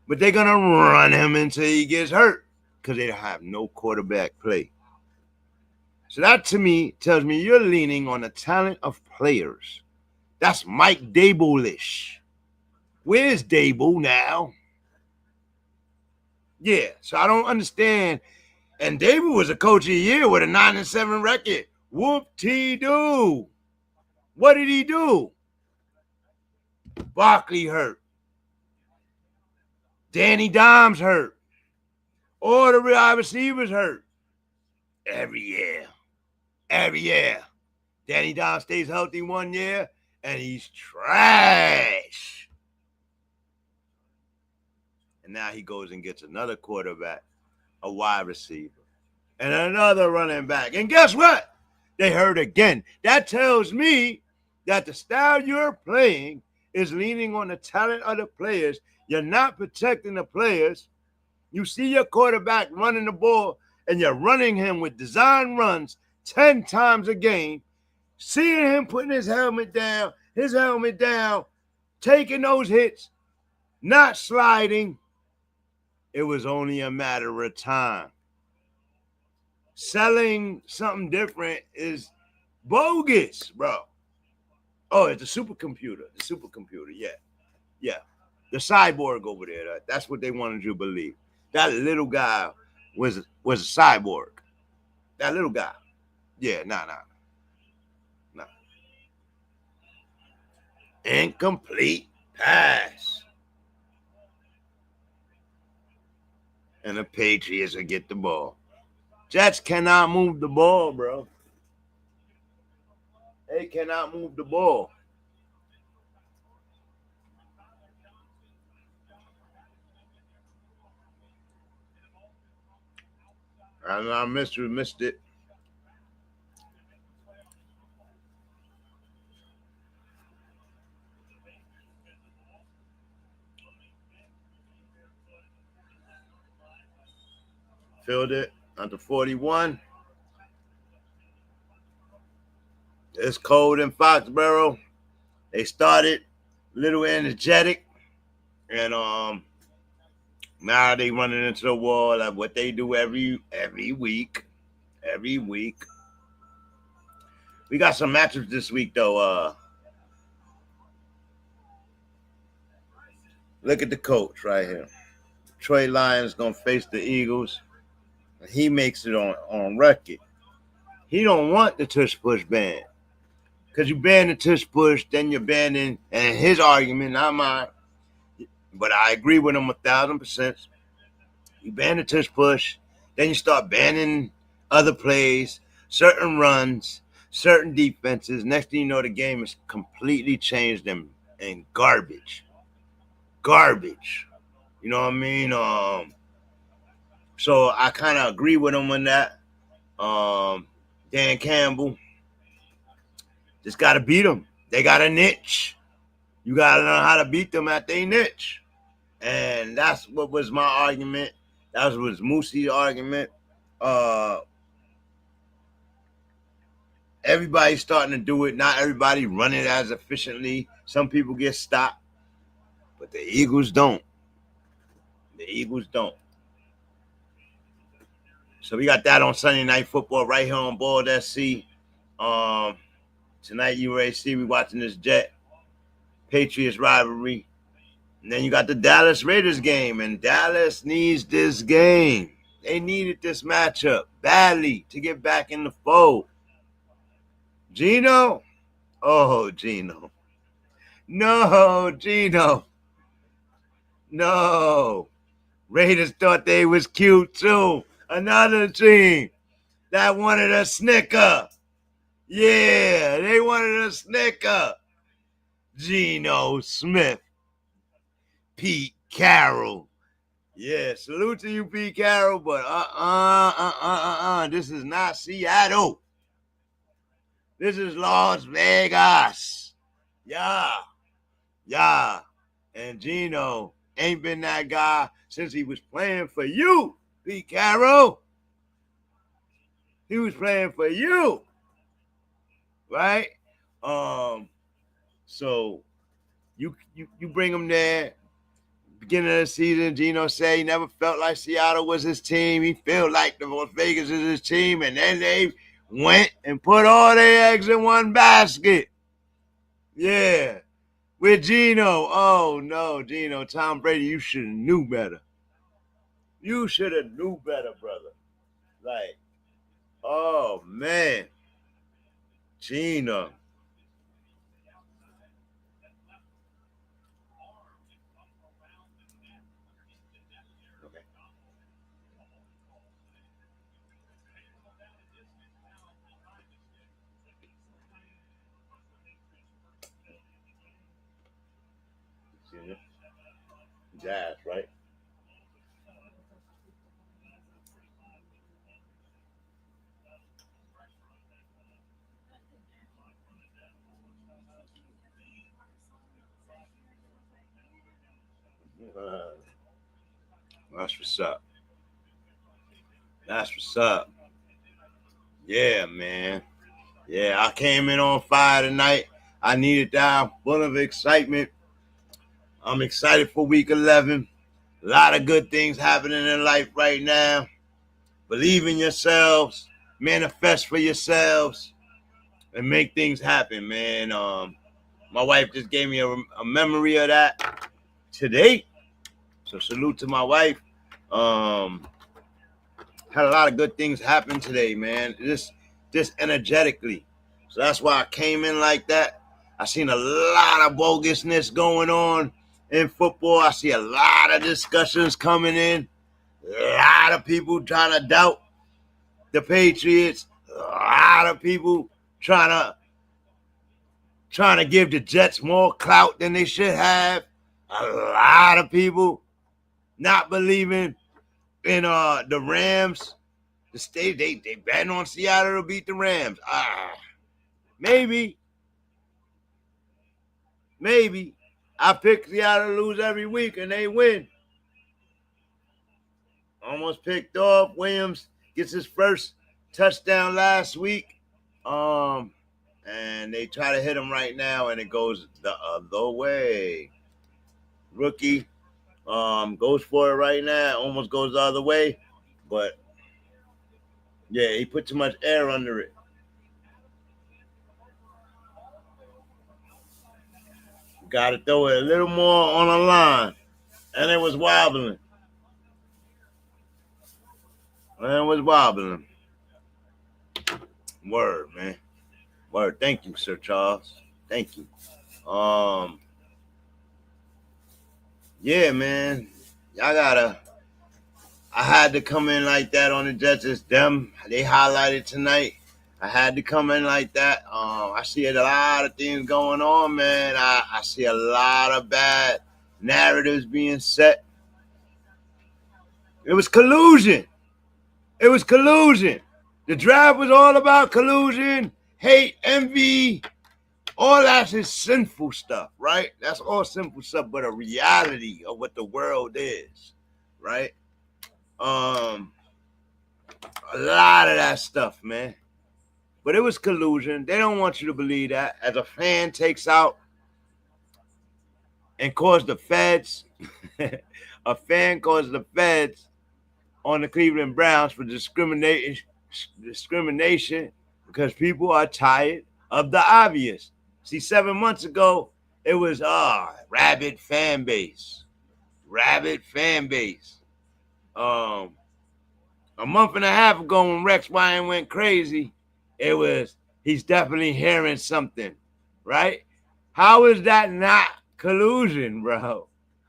But they're going to run him until he gets hurt because they have no quarterback play. So that to me tells me you're leaning on the talent of players. That's Mike Vrabel-ish. Where's Vrabel now? Yeah, so I don't understand And David was a coach of the year with a 9-7 record. Whoop-tee-doo. What did he do? Barkley hurt. Danny Dimes hurt. All the wide receivers hurt. Every year. Danny Dimes stays healthy 1 year, and he's trash. And now he goes and gets another quarterback, a wide receiver, and another running back. And guess what? They hurt again. That tells me that the style you're playing is leaning on the talent of the players. You're not protecting the players. You see your quarterback running the ball, and you're running him with design runs 10 times a game, seeing him putting his helmet down, taking those hits, not sliding. It was only a matter of time. Selling something different is bogus, bro. Oh, it's a supercomputer. Yeah. The cyborg over there. That's what they wanted you to believe. That little guy was a cyborg. That little guy. Yeah, nah. Incomplete pass. And the Patriots will get the ball. Jets cannot move the ball, bro. They cannot move the ball. I missed it. Filled it under 41. It's cold in Foxboro. They started a little energetic, and now they running into the wall like what they do every week. We got some matchups this week though. Look at the coach right here. Troy Lions gonna face the Eagles. He makes it on record. He don't want the tush push ban. Because you ban the tush push, then you're banning, and his argument, not mine, but I agree with him 1,000%. You ban the tush push, then you start banning other plays, certain runs, certain defenses. Next thing you know, the game is completely changed and garbage. You know what I mean? So I kind of agree with him on that. Dan Campbell, just got to beat them. They got a niche. You got to learn how to beat them at their niche. And that's what was my argument. That was Moosey's argument. Everybody's starting to do it. Not everybody run it as efficiently. Some people get stopped. But the Eagles don't. So we got that on Sunday Night Football right here on BALDSC. Tonight you already see we watching this Jet Patriots rivalry. And then you got the Dallas Raiders game, and Dallas needs this game. They needed this matchup badly to get back in the fold. Gino? Oh, Gino. No, Gino. No. Raiders thought they was cute too. Another team that wanted a snicker. Yeah, they wanted a snicker. Geno Smith. Pete Carroll. Yeah, salute to you, Pete Carroll, but this is not Seattle. This is Las Vegas. Yeah. And Geno ain't been that guy since he was playing for you, Pete Carroll. He was playing for you. Right? So you bring him there. Beginning of the season, Geno said he never felt like Seattle was his team. He felt like the Las Vegas is his team, and then they went and put all their eggs in one basket. Yeah. With Geno. Oh, no, Geno. Tom Brady, you should have knew better. You should have knew better, brother. Like, oh man, Gina. Okay. Gina. Jazz, right? That's what's up. That's what's up. Yeah, man. Yeah, I came in on fire tonight. I needed that. Full of excitement. I'm excited for week 11. A lot of good things happening in life right now. Believe in yourselves. Manifest for yourselves. And make things happen, man. My wife just gave me a memory of that today. So salute to my wife. Had a lot of good things happen today, man. Just energetically. So that's why I came in like that. I seen a lot of bogusness going on in football. I see a lot of discussions coming in. A lot of people trying to doubt the Patriots. A lot of people trying to give the Jets more clout than they should have. A lot of people not believing in the Rams. The state they betting on Seattle to beat the Rams. Maybe. I pick Seattle to lose every week and they win. Almost picked off. Williams gets his first touchdown last week. And they try to hit him right now and it goes the other way. Rookie goes for it right now. Almost goes the other way. But yeah, he put too much air under it. Got to throw it a little more on the line. And it was wobbling. Word, man. Word. Thank you, Sir Charles. Thank you. Yeah, man. I had to come in like that on the Jets. It's them. They highlighted tonight. I had to come in like that. I see a lot of things going on, man. I see a lot of bad narratives being set. It was collusion. The draft was all about collusion, hate, envy. All that's is sinful stuff, right? That's all sinful stuff, but a reality of what the world is, right? A lot of that stuff, man. But it was collusion. They don't want you to believe that. As a fan takes out and calls the feds, a fan calls the feds on the Cleveland Browns for discrimination because people are tired of the obvious. See, 7 months ago, it was rabid fan base. A month and a half ago when Rex Ryan went crazy, it was he's definitely hearing something, right? How is that not collusion, bro?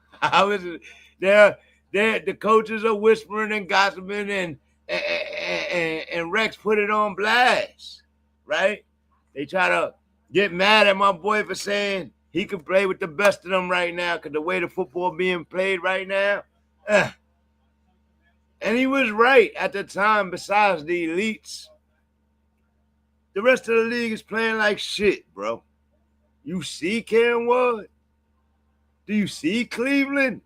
How is it? The coaches are whispering and gossiping, and Rex put it on blast, right? They try to get mad at my boy for saying he could play with the best of them right now because the way the football being played right now. And he was right at the time. Besides the elites, the rest of the league is playing like shit, bro. You see Kenwood? Do you see Cleveland?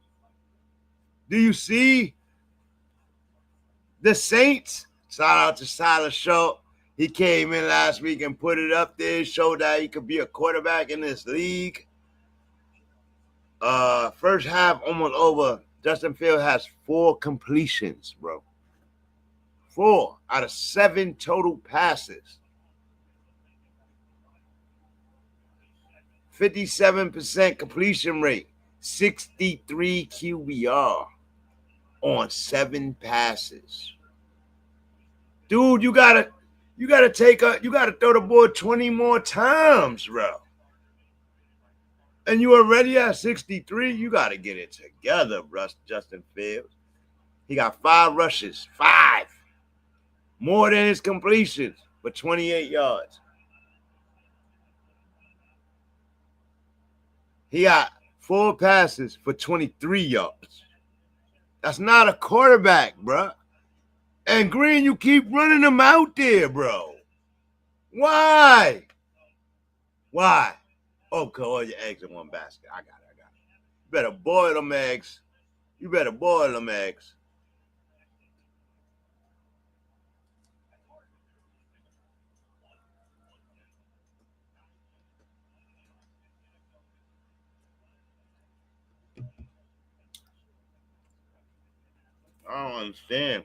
Do you see the Saints? Shout out to Silas Shaw. He came in last week and put it up there, showed that he could be a quarterback in this league. First half almost over. Justin Fields has 4 completions, bro. 4 out of 7 total passes. 57% completion rate. 63 QBR on 7 passes. Dude, you gotta throw the ball 20 more times, bro. And you already at 63. You gotta get it together, bro. Justin Fields. He got 5 rushes. 5. More than his completions for 28 yards. He got 4 passes for 23 yards. That's not a quarterback, bro. And Green, you keep running him out there, bro. Why? Why? Oh, cause all your eggs in one basket. I got it. You better boil them eggs. I don't understand.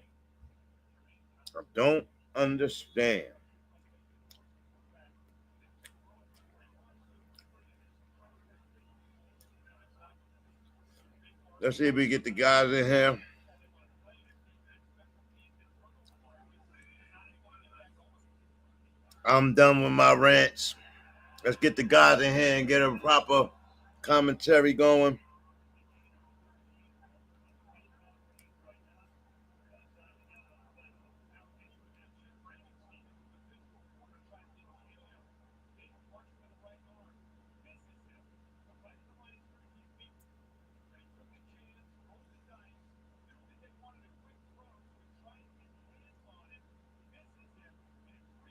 I don't understand. Let's see if we get the guys in here. I'm done with my rants. Let's get the guys in here and get a proper commentary going.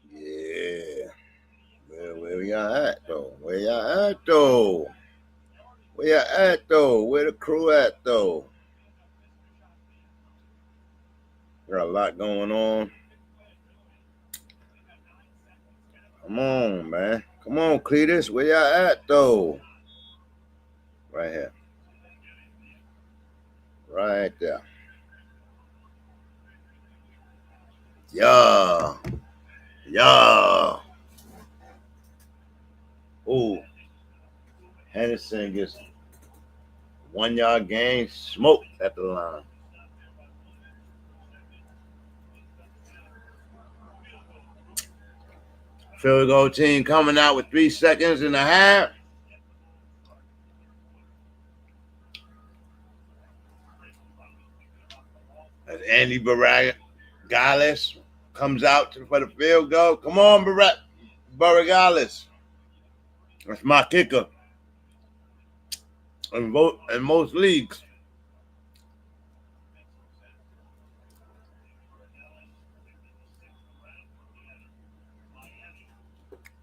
Yeah. Where y'all at, though? Where the crew at, though? Got a lot going on. Come on, man. Come on, Cletus. Where y'all at, though? Right here. Right there. Yeah. Ooh. Henderson gets 1 yard gain, smoked at the line. Field goal team coming out with 3 seconds and a half. As Andy Barragales comes out for the field goal. Come on, Barragales. That's my kicker in most leagues.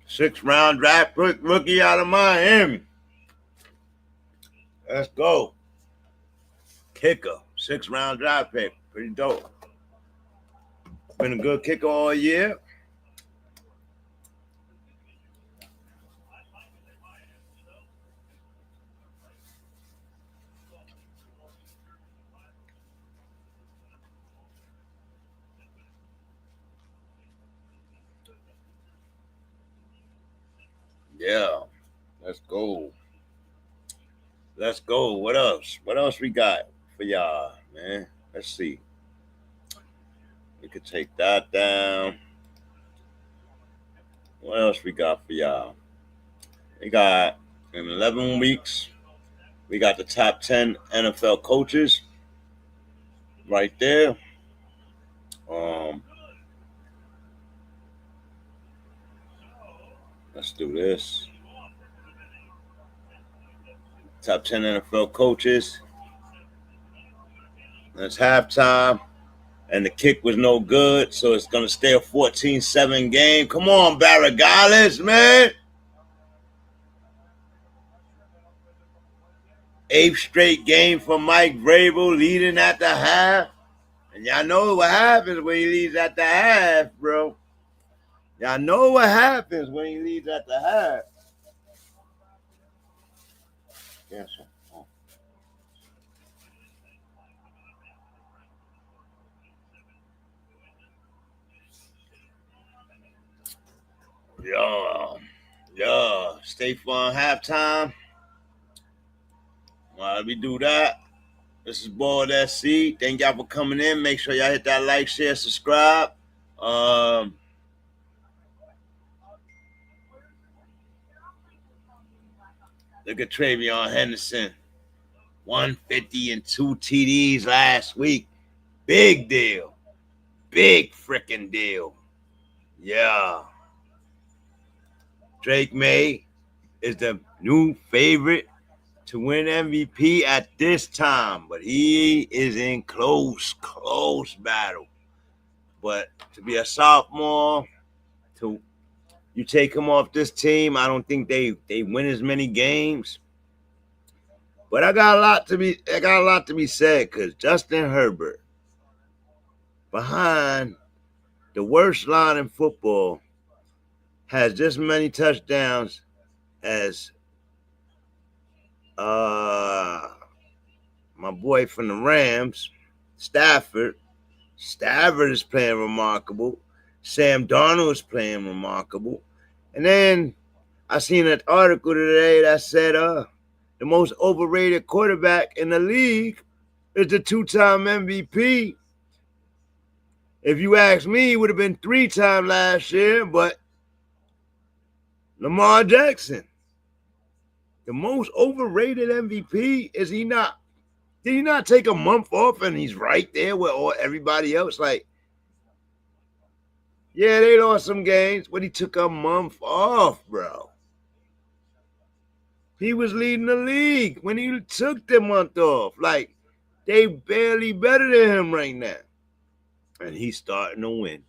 Sixth-round draft pick rookie out of Miami. Let's go. Kicker. 6th-round draft pick. Pretty dope. Been a good kicker all year. Yeah. Let's go. What else? What else we got for y'all, man? Let's see. We could take that down. What else we got for y'all? We got in 11 weeks, we got the top 10 NFL coaches right there. Let's do this. Top 10 NFL coaches. That's halftime. And the kick was no good, so it's going to stay a 14-7 game. Come on, Barragales, man. 8th straight game for Mike Vrabel, leading at the half. And y'all know what happens when he leads at the half, bro. Y'all know what happens when he leads at the half. Yes, sir. Oh. Yeah. Stay fun halftime. While we do that, this is BALDSC. Thank y'all for coming in. Make sure y'all hit that like, share, subscribe. Look at Travion Henderson. 150 and 2 TDs last week. Big deal. Big freaking deal. Yeah. Drake May is the new favorite to win MVP at this time, but he is in close battle. But to be a sophomore, you take him off this team, I don't think they win as many games. But I got a lot to be said, because Justin Herbert, behind the worst line in football, has just as many touchdowns as my boy from the Rams, Stafford. Stafford is playing remarkable. Sam Darnold is playing remarkable. And then I seen an article today that said the most overrated quarterback in the league is the 2-time MVP. If you ask me, he would have been 3-time last year, but Lamar Jackson, the most overrated MVP, is he not? Did he not take a month off and he's right there with everybody else? Like, yeah, they lost some games, but he took a month off, bro. He was leading the league when he took the month off. Like, they barely better than him right now. And he's starting to win.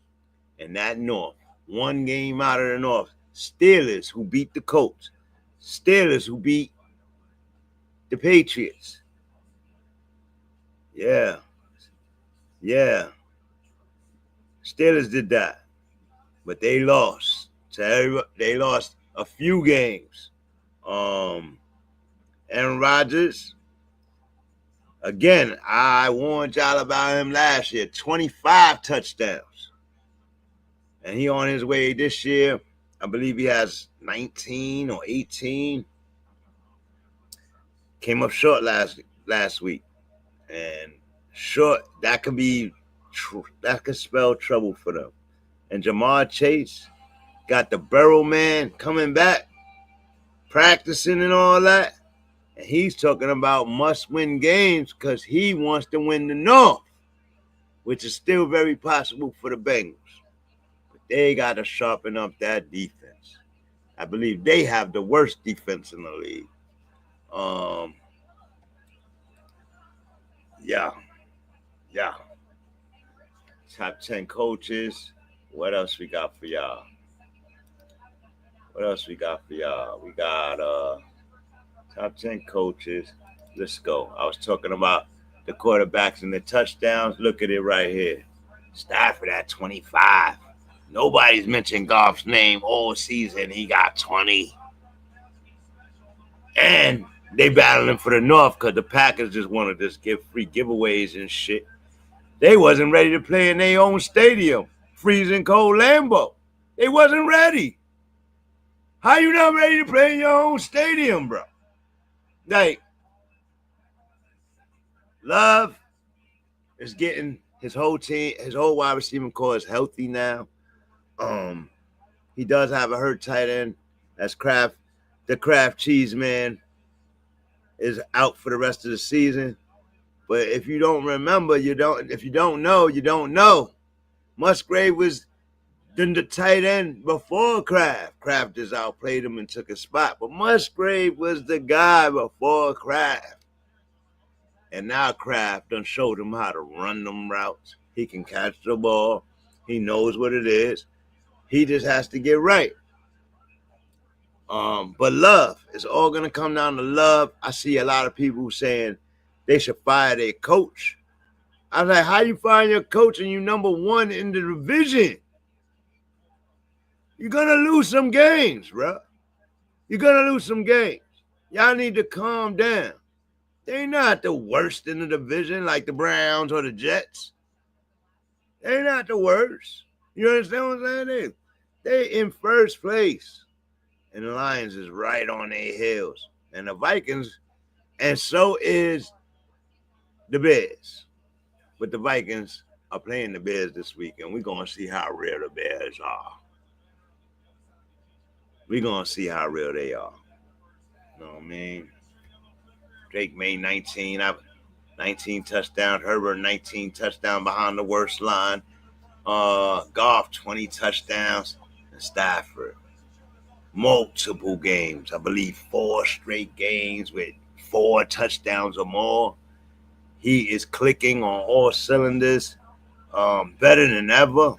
And that North, one game out of the North, Steelers, who beat the Colts. Steelers, who beat the Patriots. Yeah. Steelers did that. But they lost. They lost a few games. Aaron Rodgers, again, I warned y'all about him last year. 25 touchdowns. And he on his way this year. I believe he has 19 or 18. Came up short last week. And short, that could spell trouble for them. And Jamar Chase got the Burrow man coming back, practicing and all that. And he's talking about must-win games because he wants to win the North, which is still very possible for the Bengals. But they got to sharpen up that defense. I believe they have the worst defense in the league. Yeah. Top 10 coaches. What else we got for y'all? We got top 10 coaches. Let's go. I was talking about the quarterbacks and the touchdowns. Look at it right here. Stafford at 25. Nobody's mentioned Goff's name all season. He got 20. And they battling for the North because the Packers just want to just give free giveaways and shit. They wasn't ready to play in their own stadium. Freezing cold Lambeau. They wasn't ready. How you not ready to play in your own stadium, bro? Like, Love is getting his whole team, his whole wide receiving core is healthy now. He does have a hurt tight end. That's Kraft. The Kraft cheese man is out for the rest of the season. But if you don't remember, you don't. If you don't know, you don't know. Musgrave was the tight end before Kraft. Kraft just outplayed him and took his spot. But Musgrave was the guy before Kraft. And now Kraft done showed him how to run them routes. He can catch the ball. He knows what it is. He just has to get right. But Love, it's all going to come down to Love. I see a lot of people saying they should fire their coach. I was like, how you fire your coach and you number one in the division? You're going to lose some games, bro. You're going to lose some games. Y'all need to calm down. They're not the worst in the division like the Browns or the Jets. They're not the worst. You understand what I'm saying? They in first place. And the Lions is right on their heels. And the Vikings, and so is the Bears. But the Vikings are playing the Bears this week, and we're going to see how real the Bears are. We're going to see how real they are. You know what I mean? Drake made 19 touchdowns. Herbert, 19 touchdowns behind the worst line. Goff, 20 touchdowns. And Stafford, multiple games. I believe 4 straight games with 4 touchdowns or more. He is clicking on all cylinders. Better than ever.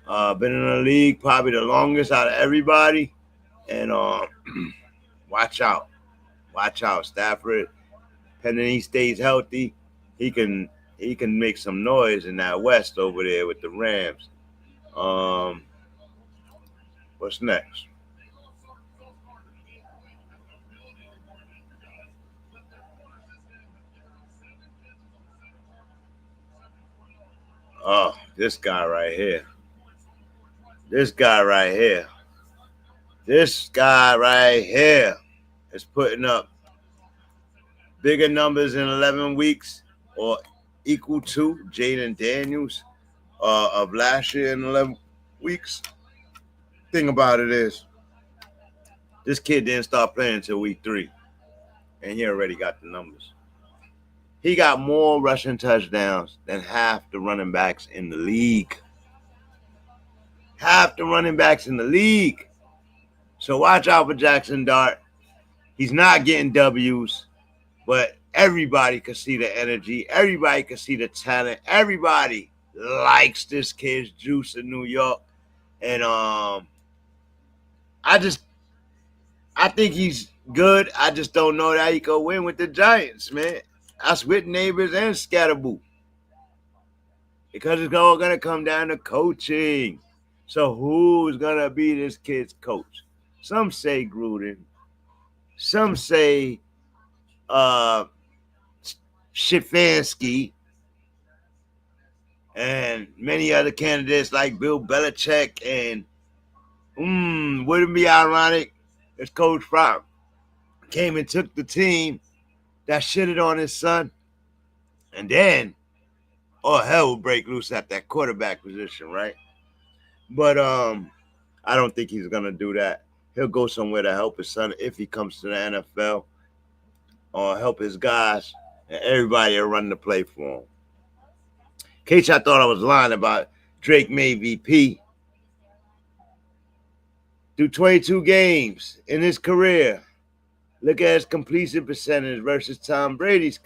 Been in the league probably the longest out of everybody. And watch out. Watch out, Stafford. Pending he stays healthy, he can make some noise in that West over there with the Rams. What's next? Oh, this guy right here. This guy right here. This guy right here is putting up bigger numbers in 11 weeks or equal to Jaden Daniels of last year in 11 weeks. Thing about it is, this kid didn't start playing until week 3, and he already got the numbers. He got more rushing touchdowns than half the running backs in the league. Half the running backs in the league. So watch out for Jackson Dart. He's not getting W's, but everybody can see the energy. Everybody can see the talent. Everybody likes this kid's juice in New York. And I think he's good. I just don't know that he could win with the Giants, man. That's with Neighbors and Scatterboo. Because it's all going to come down to coaching. So who's going to be this kid's coach? Some say Gruden. Some say Stefanski. And many other candidates like Bill Belichick. And wouldn't it be ironic if Coach Frog came and took the team that shitted on his son, and then hell will break loose at that quarterback position, right? But I don't think he's gonna do that. He'll go somewhere to help his son if he comes to the NFL, or help his guys, and everybody will run the play for him. In case I thought I was lying about Drake MAYE-V-P, through 22 games in his career, look at his completion percentage versus Tom Brady's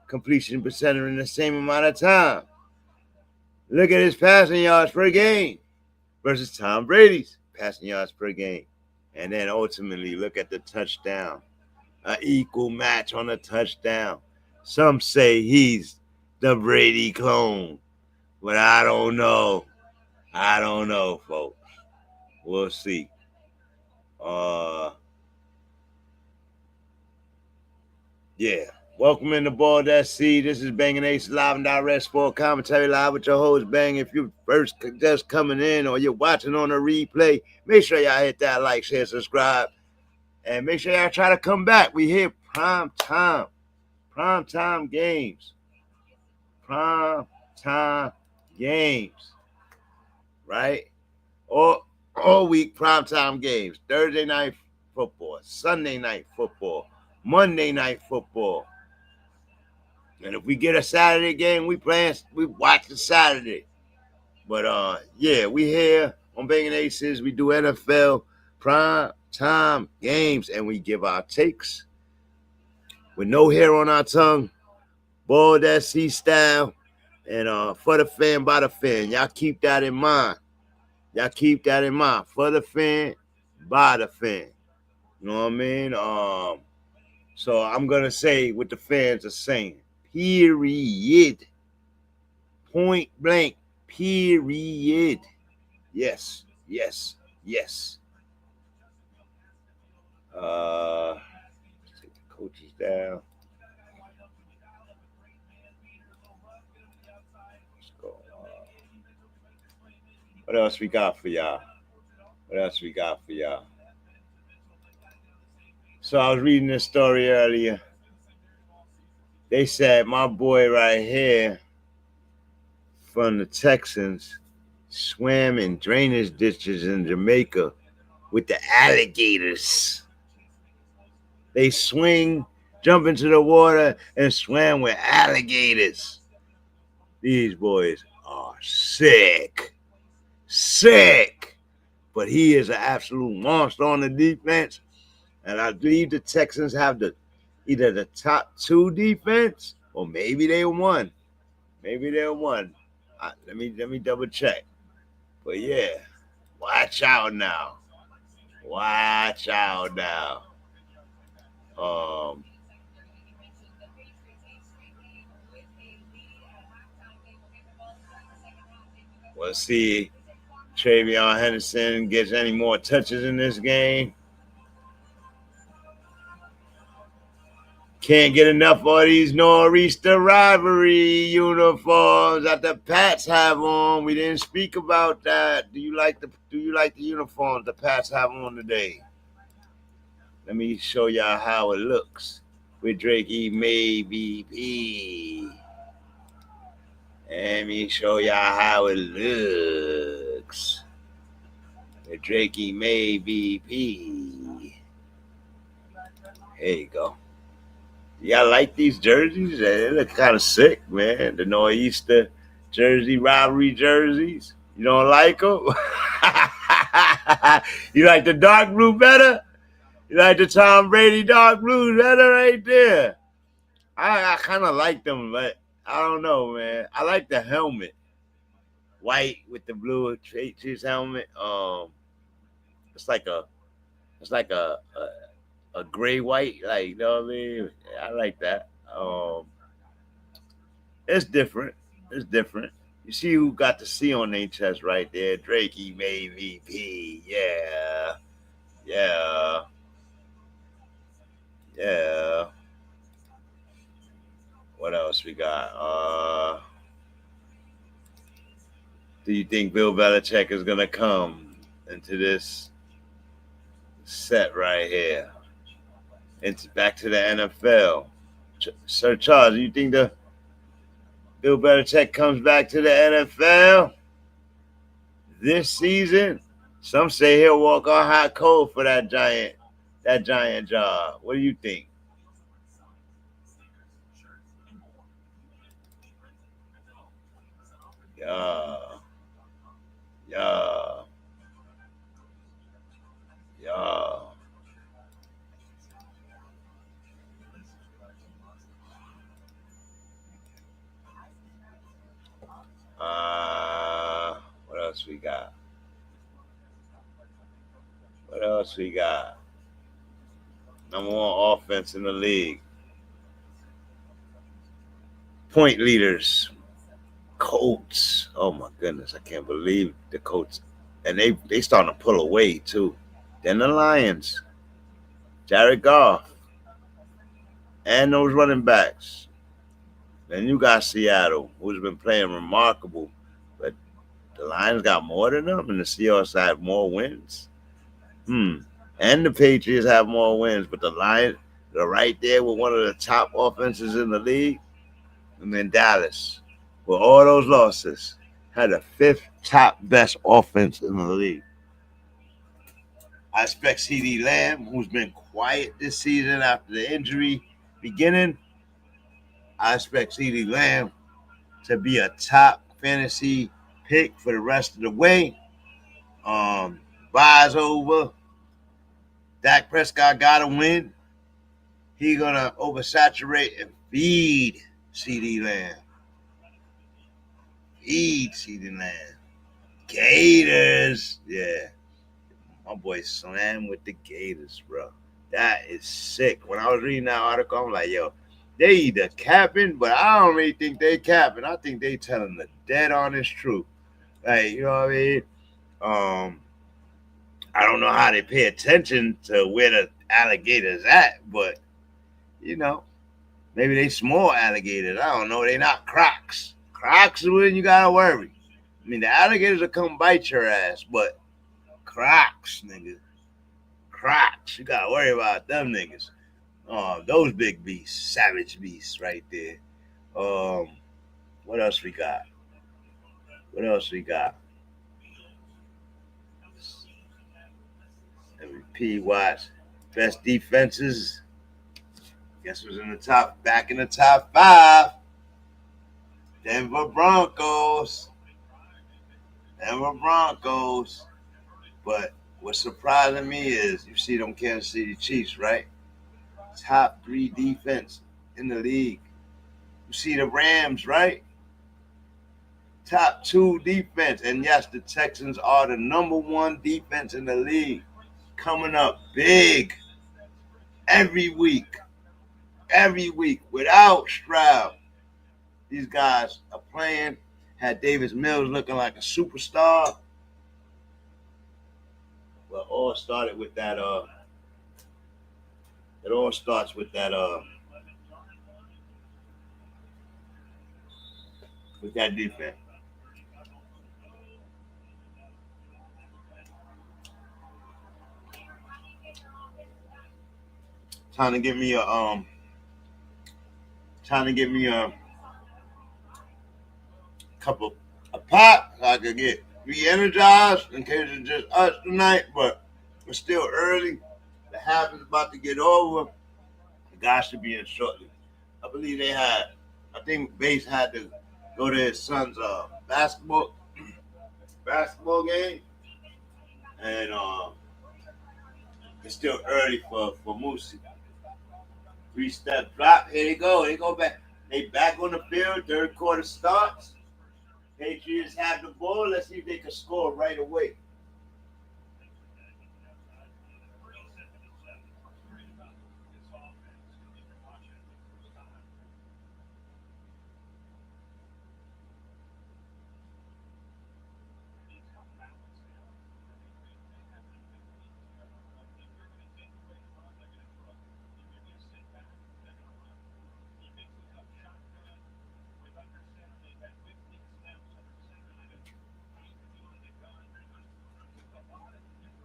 completion percentage in the same amount of time. Look at his passing yards per game versus Tom Brady's passing yards per game. And then ultimately look at the touchdown. An equal match on the touchdown. Some say he's the Brady clone, but I don't know. I don't know, folks. We'll see. Yeah. Welcome into BALDSC. This is Banging Ace live and direct sport commentary live with your host Bang. If you're first just coming in or you're watching on a replay, make sure y'all hit that like, share, subscribe, and make sure y'all try to come back. We hit prime time games, right? All week primetime games. Thursday night football, Sunday night football, Monday night football. And if we get a Saturday game, we watch the Saturday. But yeah, we here on Banging Aces. We do NFL prime time games, and we give our takes with no hair on our tongue, BALDSC style, and for the fan, by the fan. Y'all keep that in mind. Y'all keep that in mind. For the fan, by the fan. You know what I mean? So I'm going to say what the fans are saying. Period. Point blank. Period. Yes. Yes. Yes. Take the coaches down. Let's go. What else we got for y'all? So I was reading this story earlier. They said my boy right here from the Texans swam in drainage ditches in Jamaica with the alligators. They jump into the water, and swam with alligators. These boys are sick. Sick. But he is an absolute monster on the defense. And I believe the Texans have either the top 2 defense, or maybe they won. Maybe they'll won. Let me double check. But yeah, watch out now. Watch out now. We'll see if Travion Henderson gets any more touches in this game. Can't get enough of these nor'easter rivalry uniforms that the Pats have on. We didn't speak about that. Do you like the uniforms the Pats have on today? Let me show y'all how it looks with MAYE-V-P. Let me show y'all how it looks with MAYE-V-P. There you go. Y'all like these jerseys? They look kind of sick, man. The nor'easter jersey, rivalry jerseys. You don't like them? You like the dark blue better? You like the Tom Brady dark blue better right there? I kind of like them, but I don't know, man. I like the helmet. White with the blue Patriots helmet. It's like a gray white, like, you know what I mean? I like that. It's different. It's different. You see who got the C on their chest right there? MAYE-V-P. Yeah. Yeah. Yeah. What else we got? Do you think Bill Belichick is gonna come into this set right here? Back to the NFL. Sir Charles, you think the Bill Belichick comes back to the NFL this season? Some say he'll walk on hot coal for that giant job. What do you think? Yeah. What else we got? Number 1 offense in the league. Point leaders. Colts. Oh my goodness, I can't believe the Colts. And they starting to pull away too. Then the Lions. Jared Goff. And those running backs. Then you got Seattle, who's been playing remarkable. But the Lions got more than them, and the Seahawks have more wins. And the Patriots have more wins, but the Lions are right there with one of the top offenses in the league. And then Dallas, with all those losses, had the 5th top best offense in the league. I expect CeeDee Lamb, who's been quiet this season after the injury beginning, I expect CeeDee Lamb to be a top fantasy pick for the rest of the way. Buys over. Dak Prescott got to win. He's going to oversaturate and feed CeeDee Lamb. Gators. Yeah. My boy slammed with the Gators, bro. That is sick. When I was reading that article, I'm like, yo, they either capping, but I don't really think they capping. I think they telling the dead honest truth. Like, you know what I mean? I don't know how they pay attention to where the alligators at, but, you know, maybe they small alligators. I don't know. They not crocs. Crocs is when you got to worry. I mean, the alligators will come bite your ass, but crocs, nigga. Crocs. You got to worry about them niggas. Those big beasts, savage beasts right there. What else we got? What else we got? MVP watch. Best defenses. Guess who's in the top? Back in the top 5. Denver Broncos. Denver Broncos. But what's surprising me is you see them Kansas City Chiefs, right? Top 3 defense in the league. You see the Rams, right? Top 2 defense. And yes, the Texans are the number 1 defense in the league. Coming up big every week. Every week without Stroud. These guys are playing. Had Davis Mills looking like a superstar. Well, it all started with that. It all starts with that. With that defense. Trying to get me a couple of pop so I could get re-energized in case it's just us tonight, but it's still early. The half is about to get over. The guys should be in shortly. I believe I think Bass had to go to his son's basketball game, and it's still early for Moosey. 3-step drop. Here they go. They go back. They back on the field. Third quarter starts. Patriots have the ball. Let's see if they can score right away.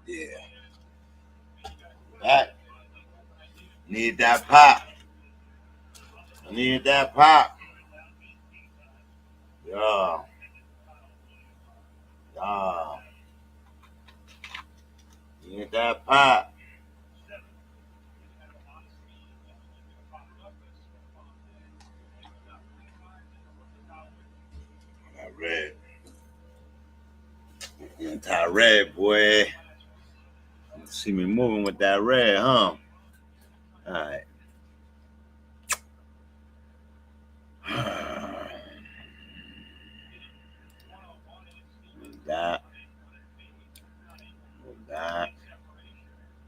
Yeah. That. Need that pop. I need that pop. Yeah. Yeah. Need that pop. That red. Anti-red, boy. See me moving with that red, huh? All right. That.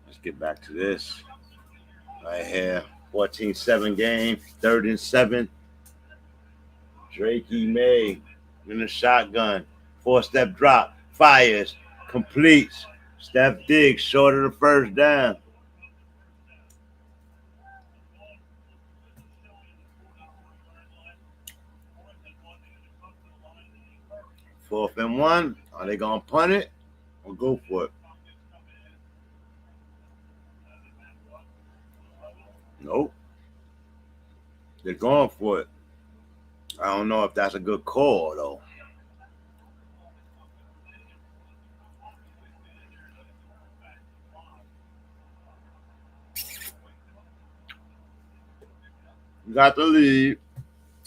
Let's get back to this. Right here. 14-7 game. 3rd and 7. Drakey May in the shotgun. 4-step drop. Fires. Completes. Steph Diggs short of the first down. Fourth and 1. Are they going to punt it or go for it? Nope. They're going for it. I don't know if that's a good call, though. You got the lead.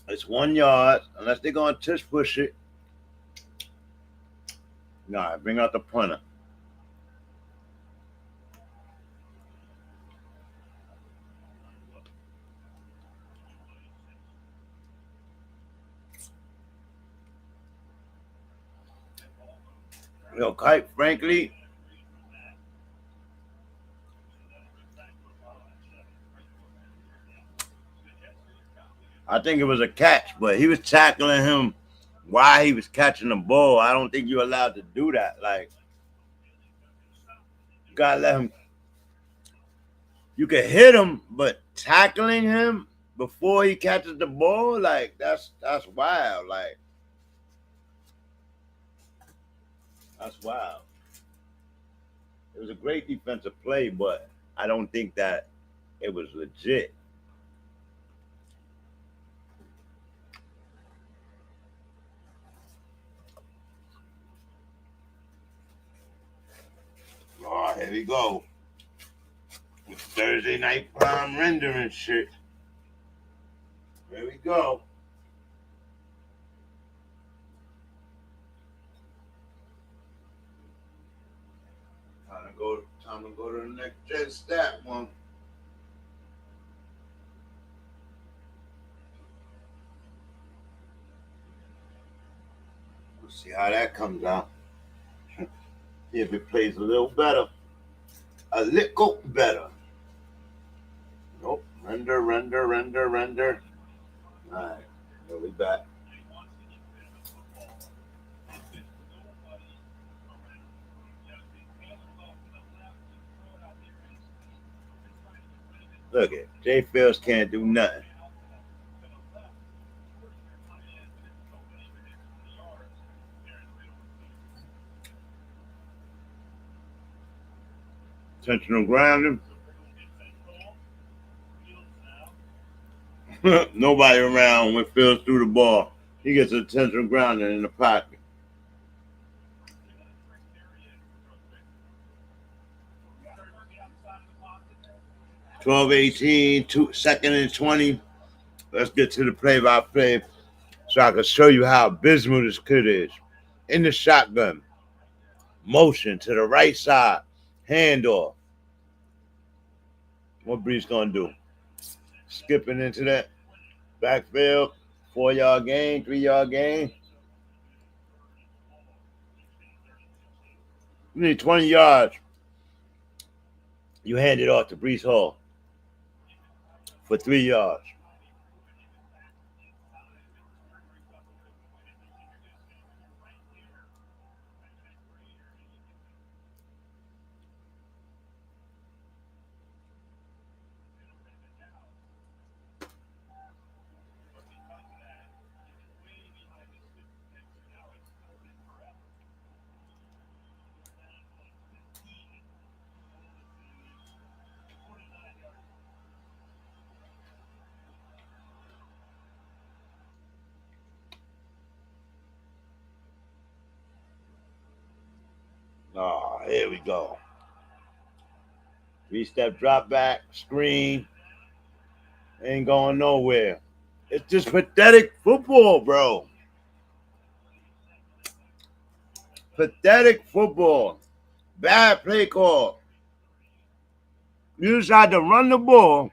It's 1 yard. Unless they're going to tush push it. Nah, bring out the punter. Yo, quite frankly, I think it was a catch, but he was tackling him while he was catching the ball. I don't think you're allowed to do that. Like, you gotta let him. You can hit him, but tackling him before he catches the ball, like that's wild. Like, that's wild. It was a great defensive play, but I don't think that it was legit. Here we go. It's Thursday night prime rendering shit. Here we go. Time to go to the next jet stat one. We'll see how that comes out. See if it plays a little better. A little better. Nope. Render. Alright. Here we back. Look at Jay Fields can't do nothing. Intentional grounding. Nobody around when Fields threw the ball. He gets intentional grounding in the pocket. $12-18, 2nd and 20. Let's get to the play-by-play so I can show you how abysmal this kid is. In the shotgun. Motion to the right side. Handoff. What Brees gonna do? Skipping into that backfield. 4-yard gain, 3-yard gain. You need 20 yards. You hand it off to Brees Hall for 3 yards. Oh, here we go. 3-step drop back, screen. Ain't going nowhere. It's just pathetic football, bro. Pathetic football. Bad play call. You decide to run the ball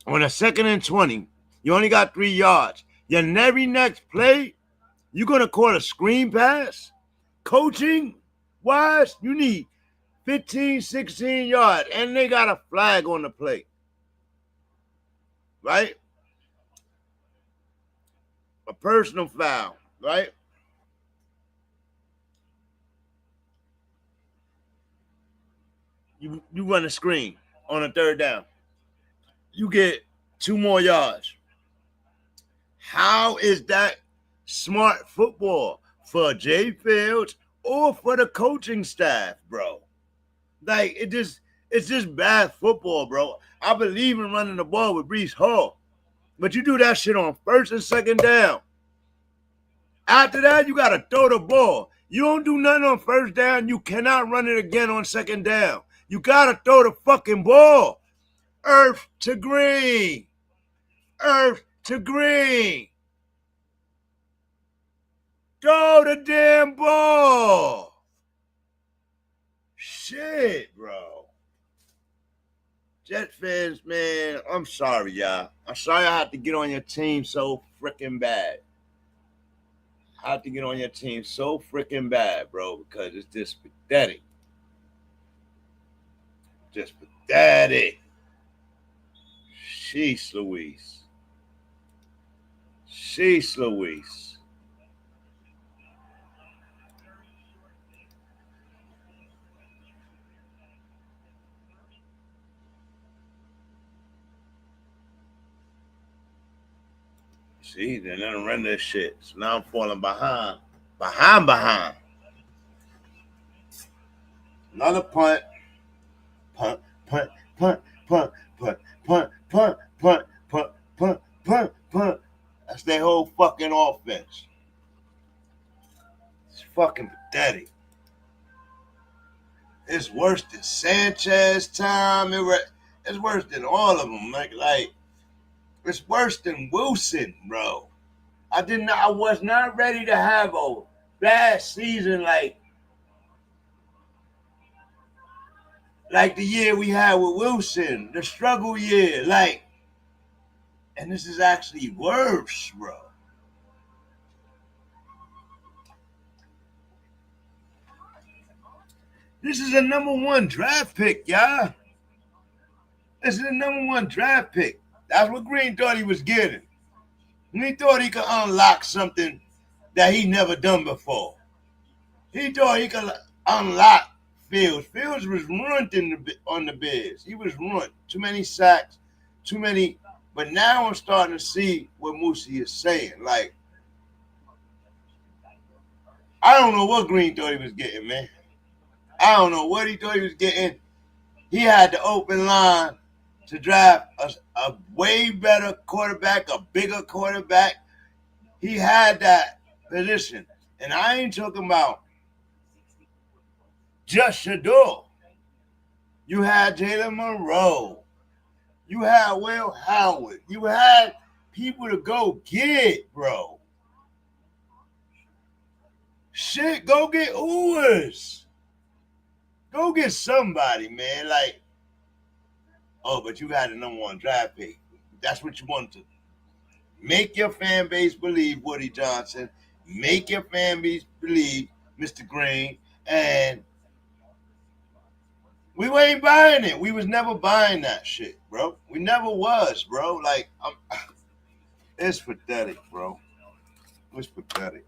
on a 2nd and 20. You only got 3 yards. Your very next play, you're going to call a screen pass? Coaching wise, you need 15, 16 yards, and they got a flag on the play. Right? A personal foul, right? You run a screen on a 3rd down. You get 2 more yards. How is that smart football for Jay Fields or for the coaching staff, bro? Like, it's just bad football, bro. I believe in running the ball with Brees Hall, but you do that shit on 1st and 2nd down. After that, you got to throw the ball. You don't do nothing on 1st down, you cannot run it again on 2nd down. You got to throw the fucking ball. Earth to green. Earth to green. Throw the damn ball. Shit, bro. Jet fans, man, I'm sorry, y'all. I'm sorry I have to get on your team so freaking bad. I have to get on your team so freaking bad, bro, because it's just pathetic. Just pathetic. Sheesh Louise. Sheesh Louise. See, they're gonna run this shit. So now I'm falling behind. Behind. Another punt. Punt. That's their whole fucking offense. It's fucking pathetic. It's worse than Sanchez time. It's worse than all of them. Like it's worse than Wilson, bro. I was not ready to have a bad season like the year we had with Wilson, the struggle year, and this is actually worse, bro. This is a #1 draft pick, y'all. This is a #1 draft pick. That's what Green thought he was getting. He thought he could unlock something that he never done before. He thought he could unlock Fields. Fields was ruined on the Bears. He was ruined. Too many sacks, too many. But now I'm starting to see what Moosey is saying. Like, I don't know what Green thought he was getting, man. I don't know what he thought he was getting. He had the open line to draft a way better quarterback, a bigger quarterback. He had that position. And I ain't talking about just Shador. You had Jalen Monroe. You had Will Howard. You had people to go get, bro. Shit, go get Ewers. Go get somebody, man. Like, oh, but you got a #1 draft pick. That's what you want to. Make your fan base believe Woody Johnson. Make your fan base believe Mr. Green. And we ain't buying it. We was never buying that shit, bro. We never was, bro. Like, it's pathetic, bro. It's pathetic.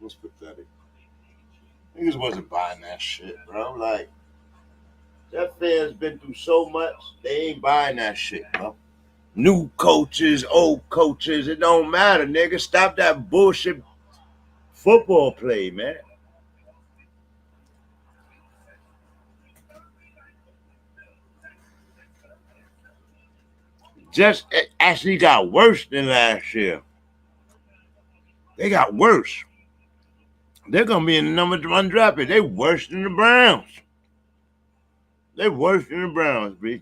It's pathetic. Niggas wasn't buying that shit, bro. Like, that fan's been through so much, they ain't buying that shit, bro. New coaches, old coaches, it don't matter, nigga. Stop that bullshit football play, man. It actually got worse than last year. They got worse. They're going to be in the #1 draft pick. They worse than the Browns. They worse than the Browns, B.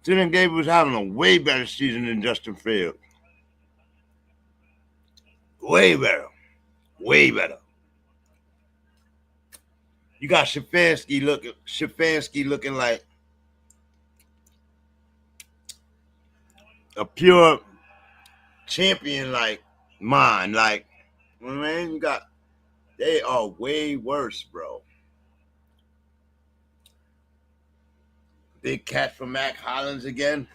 Dylan Gabriel was having a way better season than Justin Fields. Way better. Way better. You got Stefanski looking like a pure champion, like mine. Like, man, they are way worse, bro. Big catch for Mac Hollins again.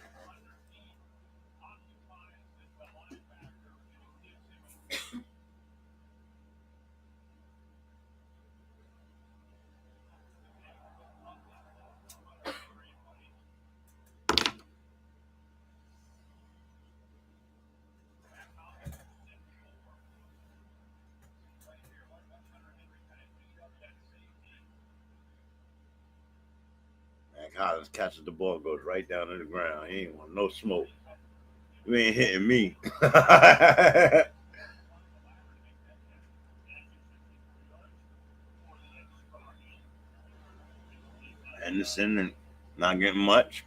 Hollins catches the ball, goes right down to the ground. He ain't want no smoke. You ain't hitting me. Henderson and not getting much.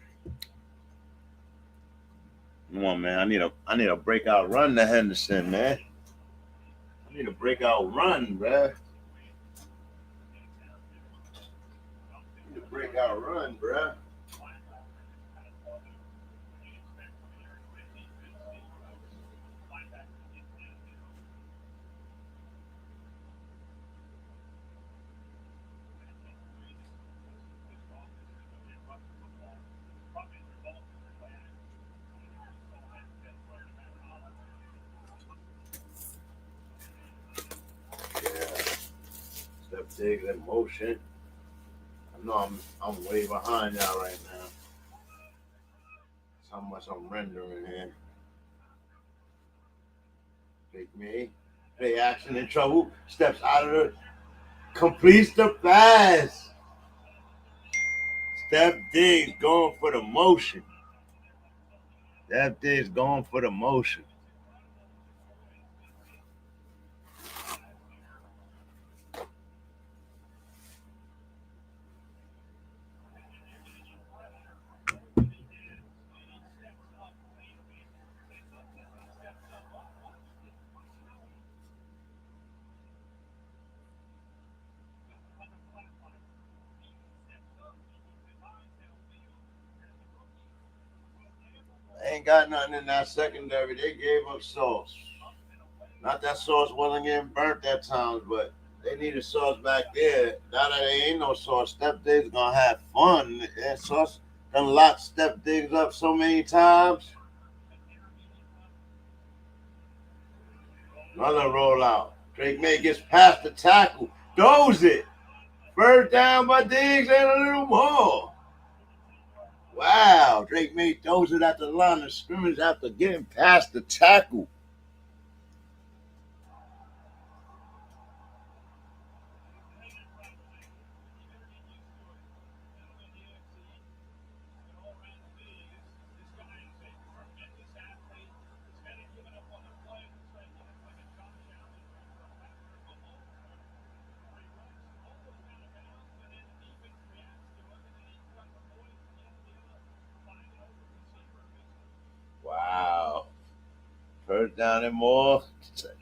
Come on, man. I need a breakout run to Henderson, man. I need a breakout run, bruh. Breakout run, bruh. Step Diggs in motion. I know I'm way behind y'all right now. That's how much I'm rendering here. Big me. Play action in trouble. Steps out of the. Completes the pass. Step Diggs going for the motion. Step Diggs going for the motion. ain't got nothing in that secondary. They gave up Sauce. Not that Sauce wasn't getting burnt at times, but they needed Sauce back there. Now that there ain't no Sauce, Step Diggs gonna have fun. And Sauce done locked Step Diggs up so many times. Another rollout. Drake May gets past the tackle. Throws it. First down by Diggs and a little more. Wow. Drake May throws it at the line of scrimmage after getting past the tackle. Wow. First down and more.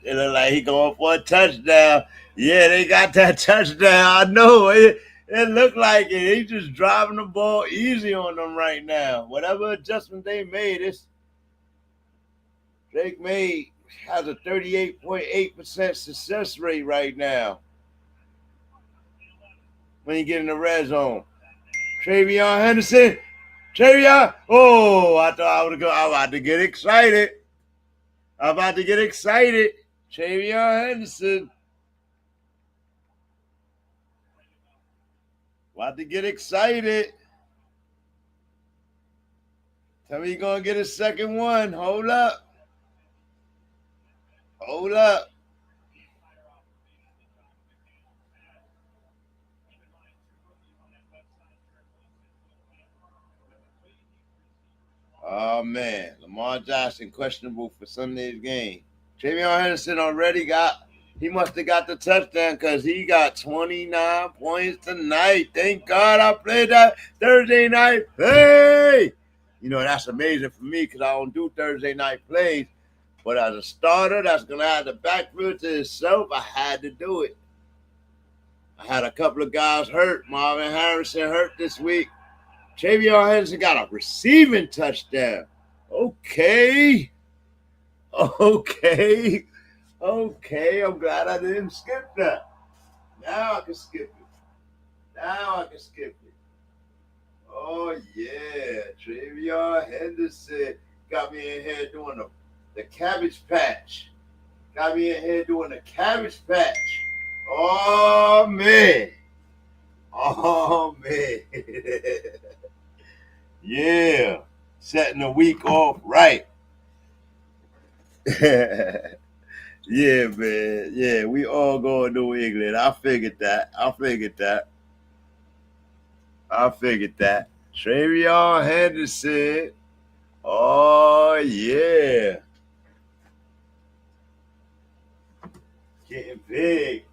It look like he going for a touchdown. Yeah, they got that touchdown. I know it. It looked like it. He just driving the ball easy on them right now. Whatever adjustment they made, it's Drake May has a 38.8% success rate right now when you get in the red zone. Travion Henderson. Travion. Oh, I thought I would go. I'm about to get excited. Travion Henderson. About to get excited. Tell me you're going to get a second one. Hold up. Oh, man. Lamar Jackson questionable for Sunday's game. Travion Henderson he must have got the touchdown because he got 29 points tonight. Thank God I played that Thursday night play. You know, that's amazing for me because I don't do Thursday night plays. But as a starter that's going to have the backfield to itself, I had to do it. I had a couple of guys hurt. Marvin Harrison hurt this week. Travion Henderson got a receiving touchdown. Okay. I'm glad I didn't skip that. Now I can skip it. Oh, yeah. Travion Henderson got me in here doing the cabbage patch. Oh, man. Yeah. Setting the week off right. Yeah, man. Yeah, we all going to New England. I figured that. Travion Henderson. Oh, yeah. Getting big.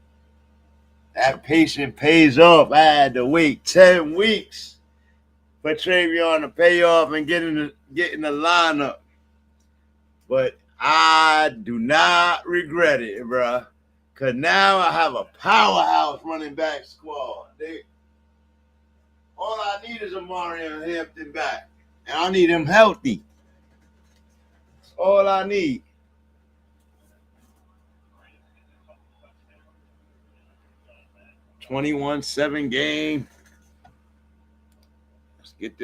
That patience pays off. I had to wait 10 weeks for Travion to pay off and get in the lineup. But I do not regret it, bro. Because now I have a powerhouse running back squad. All I need is a Mario Hampton back. And I need him healthy. That's all I need. $21-7 game. Let's get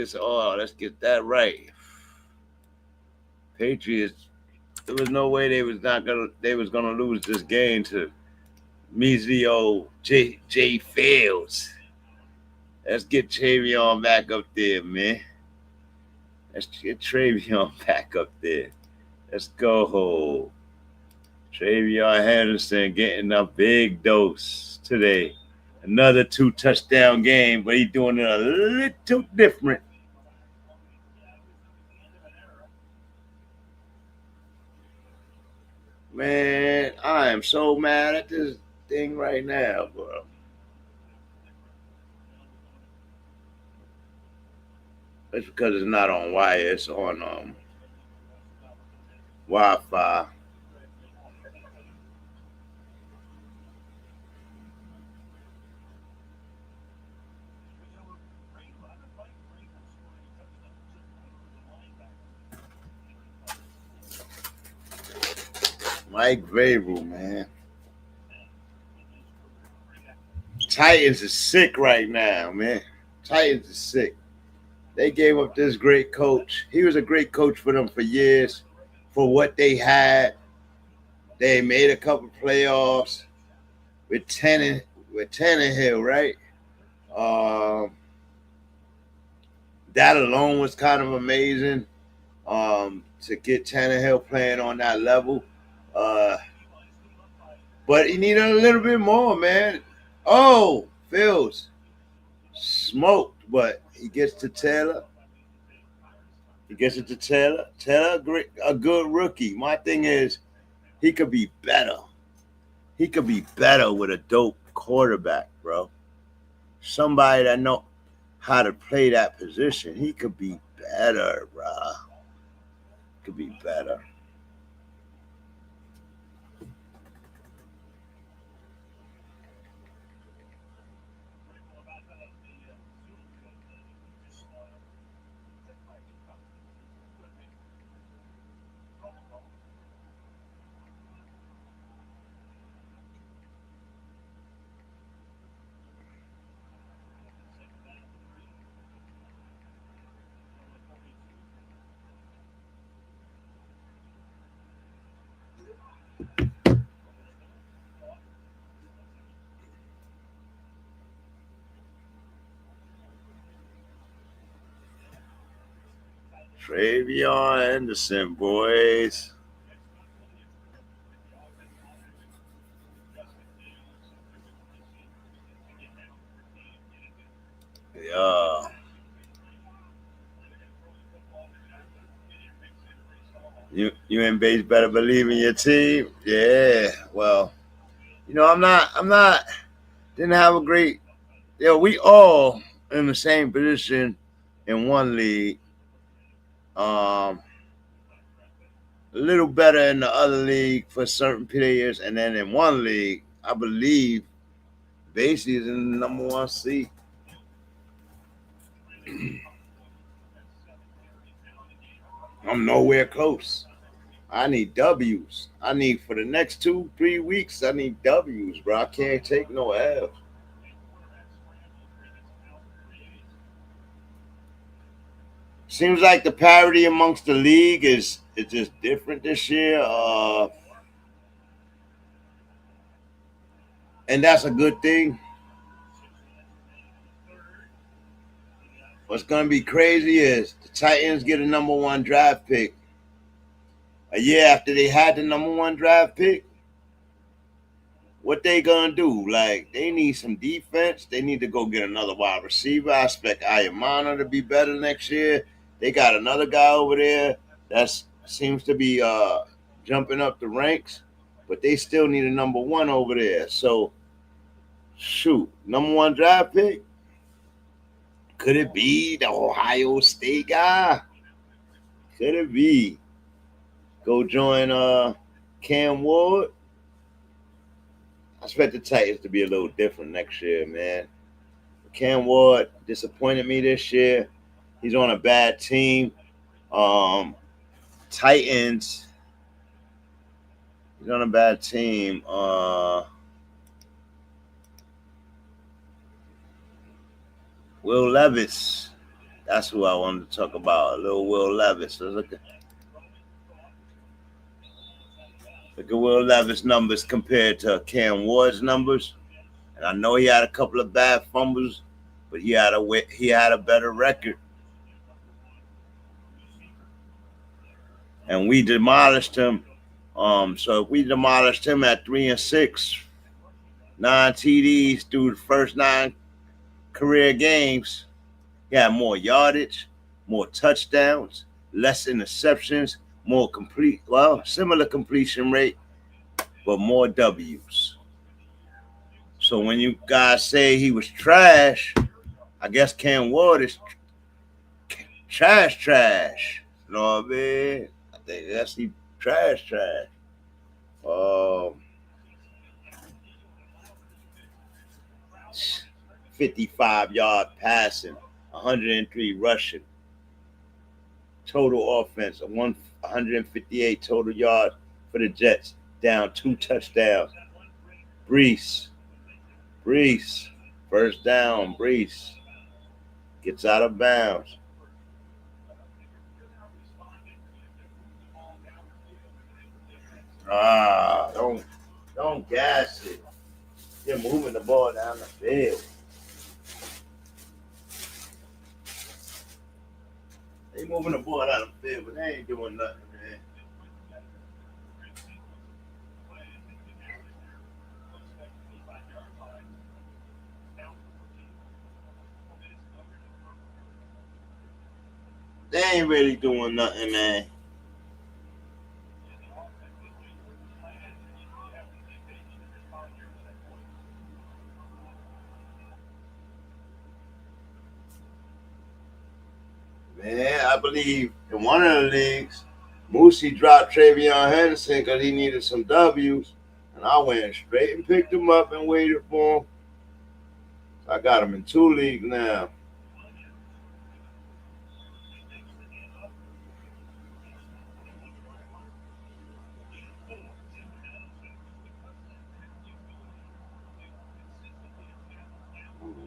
that right. Patriots. There was no way they was gonna lose this game to measly old J Fields. Let's get Travion back up there, man. Let's get Travion back up there. Let's go. Travion Henderson getting a big dose today. Another 2-touchdown game, but he's doing it a little different. Man, I am so mad at this thing right now, bro. It's because it's not on wire. It's on Wi-Fi. Mike Vrabel, man. Titans is sick right now, man. Titans is sick. They gave up this great coach. He was a great coach for them for years. For what they had, they made a couple playoffs with Tannehill, right? That alone was kind of amazing. To get Tannehill playing on that level. But he needed a little bit more, man. Oh, Fields smoked, but he gets to Taylor. Taylor, a good rookie. My thing is, he could be better. He could be better with a dope quarterback, bro. Somebody that know how to play that position. He could be better, bro. Could be better. Travion Anderson, boys. Yeah. You and Bates better believe in your team. Yeah. Well, I'm not didn't have a great we all in the same position in one league. A little better in the other league for certain players, and then in one league, I believe Basie is in the number one seed. I'm nowhere close. I need W's. I need for the next 2-3 weeks. I need W's, bro. I can't take no L's. Seems like the parity amongst the league is just different this year. And that's a good thing. What's going to be crazy is the Titans get a number one draft pick. A year after they had the number one draft pick, what they going to do? Like, they need some defense. They need to go get another wide receiver. I expect Ayamana to be better next year. They got another guy over there that seems to be jumping up the ranks, but they still need a number one over there. So, shoot, number one draft pick? Could it be the Ohio State guy? Could it be? Go join Cam Ward? I expect the Titans to be a little different next year, man. Cam Ward disappointed me this year. He's on a bad team. Titans. He's on a bad team. Will Levis. That's who I wanted to talk about. A little Will Levis. So look at Will Levis' numbers compared to Cam Ward's numbers. And I know he had a couple of bad fumbles, but he had a better record. And we demolished him. So if we demolished him at 3-6, 9 TDs through the first 9 career games, he had more yardage, more touchdowns, less interceptions, similar completion rate, but more W's. So when you guys say he was trash, I guess Cam Ward is trash. You know what I mean? I think that's he trash. 55-yard passing, 103 rushing. Total offense of 158 total yards for the Jets. down 2 touchdowns. Brees. First down, Brees. Gets out of bounds. Don't gas it. They're moving the ball down the field. They moving the ball down the field, but they ain't doing nothing, man. They ain't really doing nothing, man. Man, I believe in one of the leagues, Moosey dropped Travion Henderson because he needed some W's, and I went straight and picked him up and waited for him. So I got him in 2 leagues now.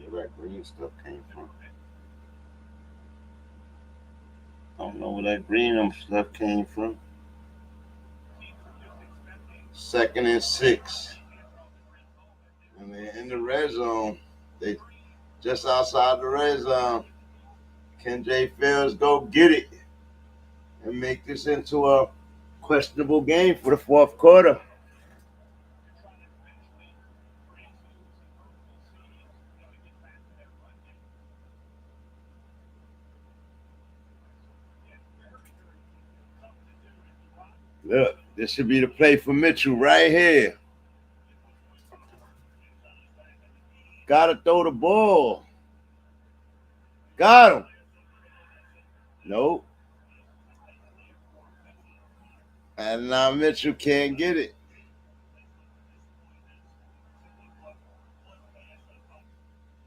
Where that green stuff came from. I don't know where that green stuff came from. 2nd and 6. And they're in the red zone. They just outside the red zone. Can Jay Fields go get it and make this into a questionable game for the 4th quarter? Look, this should be the play for Mitchell right here. Gotta throw the ball. Got him. Nope. And now Mitchell can't get it.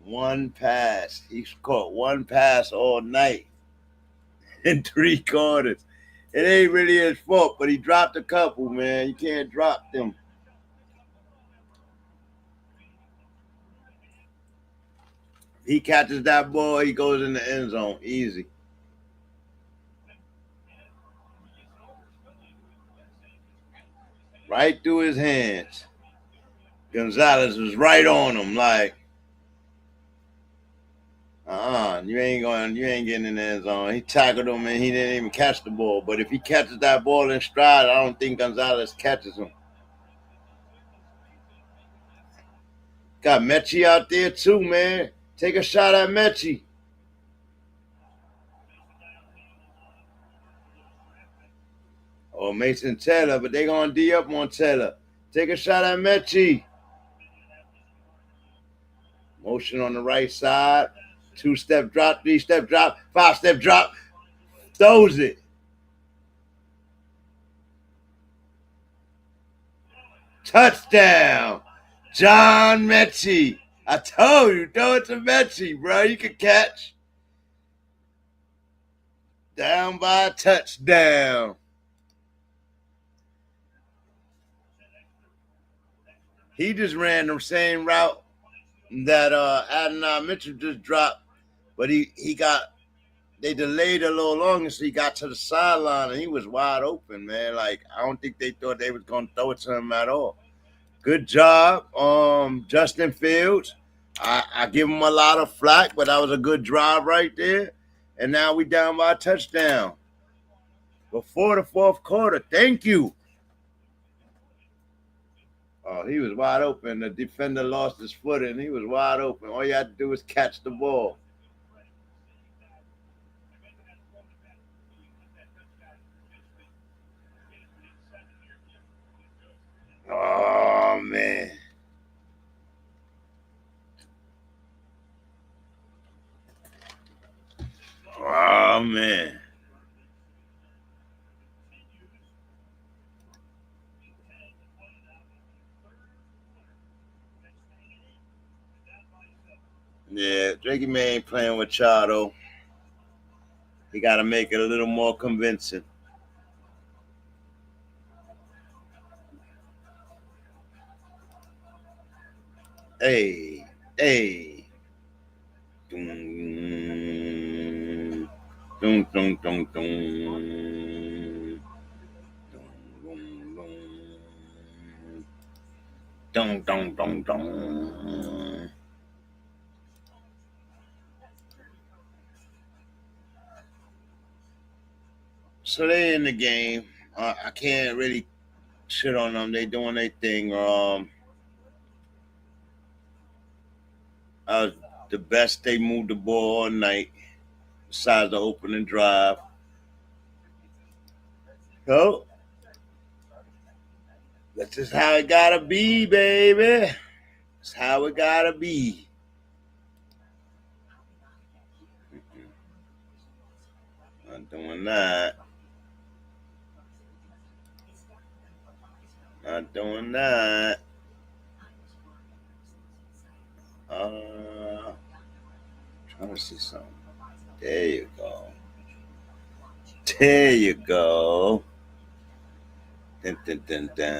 One pass. He's caught one pass all night in 3 quarters. It ain't really his fault, but he dropped a couple, man. You can't drop them. He catches that ball, he goes in the end zone. Easy. Right through his hands. Gonzalez was right on him, like, you ain't getting in the end zone. He tackled him and he didn't even catch the ball. But if he catches that ball in stride, I don't think Gonzalez catches him. Got Mechie out there too, man. Take a shot at Mechie. Or Mason Taylor, but they gonna D up on Taylor. Take a shot at Mechie. Motion on the right side. 2-step drop, 3-step drop, 5-step drop. Throws it. Touchdown. John Mechie. I told you, throw it to Mechie, bro. You can catch. Down by a touchdown. He just ran the same route that Adonai Mitchell just dropped, but they delayed a little longer, so he got to the sideline, and he was wide open, man. Like, I don't think they thought they was going to throw it to him at all. Good job, Justin Fields. I give him a lot of flack, but that was a good drive right there. And now we down by a touchdown. Before the 4th quarter, thank you. Oh, he was wide open. The defender lost his foot, and he was wide open. All you had to do was catch the ball. Oh, man. Oh, man. Yeah, Drakey Man ain't playing with y'all, though. He got to make it a little more convincing. Hey, hey. Dum, dum, dum, dum, dum. Dum, dum, dum, dum. So they in the game. I can't really shit on them. They doing their thing. The best they moved the ball all night, besides the opening drive. So that's just how it gotta be, baby. That's how it gotta be. Not doing that. Not doing that. Trying to see something. There you go. There you go. Dun, dun, dun, dun.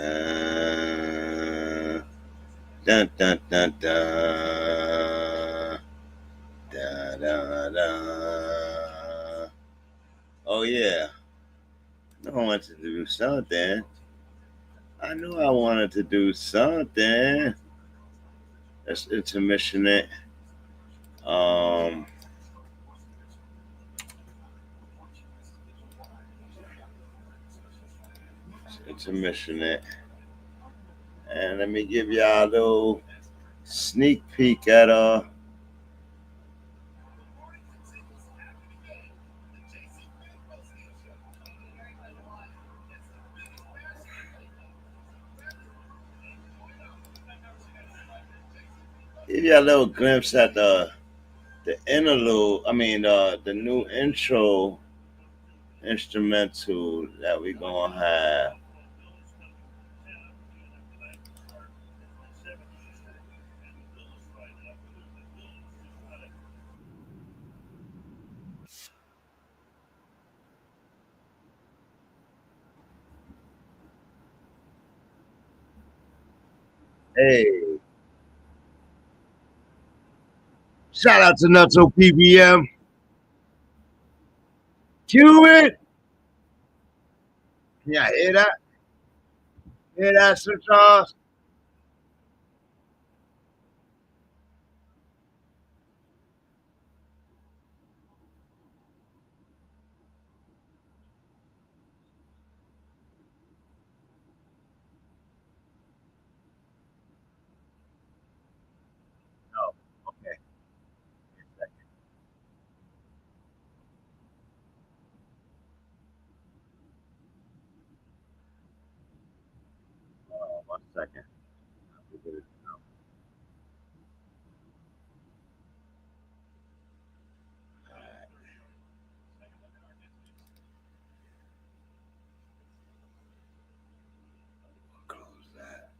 Dun, dun, dun, dun. Da, da, da. Oh, yeah. I wanted to do something. I knew I wanted to do something. Let's intermission it. Intermission it. And let me give y'all a little sneak peek at give you a little glimpse at the interlude. I mean, the new intro instrumental that we gonna have. Hey, shout out to Nutso PBM. Cue it. Can y'all hear that? Hear that, Sir Charles? No. Okay. One second. Close that.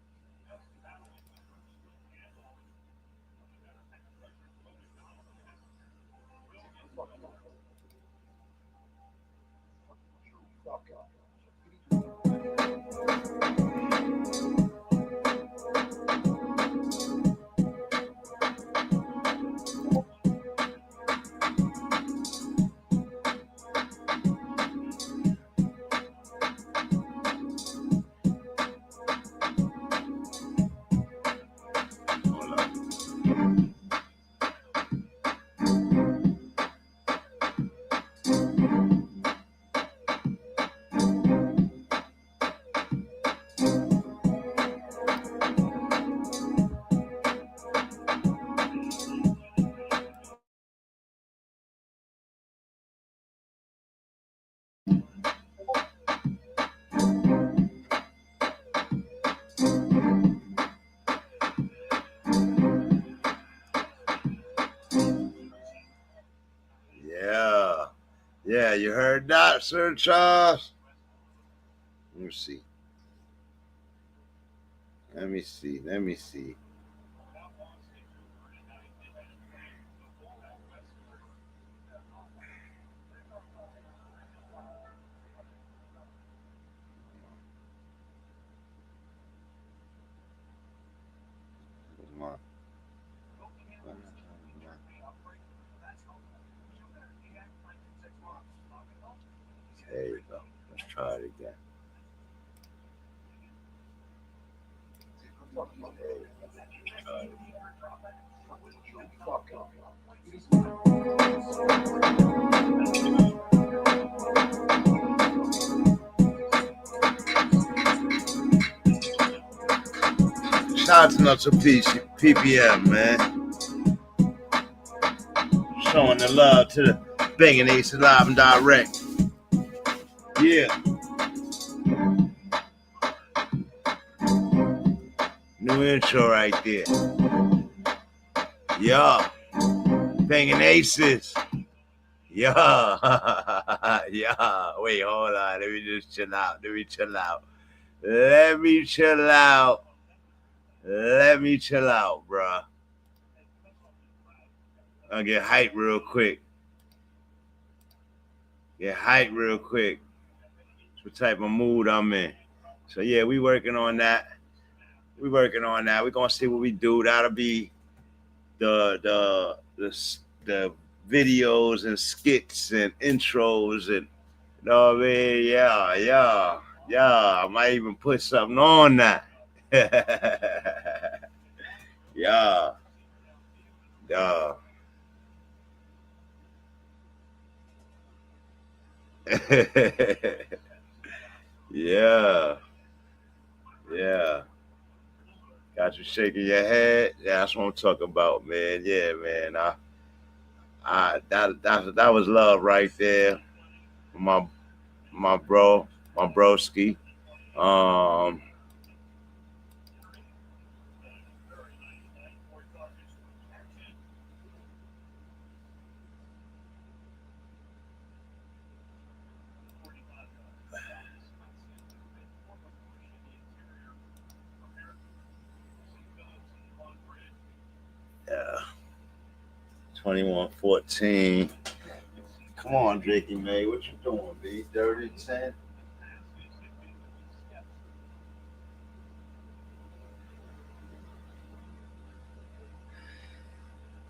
Hold up. Yeah. Yeah, you heard that, Sir Charles? Let me see. Let me see. Let me see. Come on. Try it again. Shout out to Nuts of PPM, man. Showing the love to the Banging Ace live and direct. Yeah. New intro right there. Yeah. Banging Aces. Yeah. Yeah. Wait, hold on. Let me just chill out. Let me chill out, bruh. I'll get hyped real quick. That's what type of mood I'm in. So yeah, we working on that. We're gonna see what we do. That'll be the videos and skits and intros and you know what I mean? Yeah. I might even put something on that. Yeah. Yeah. Got you shaking your head. Yeah, that's what I'm talking about, man. Yeah, man. That was love right there. My broski. Yeah. 21-14. Come on, Drakey May. What you doing, B? 30-10?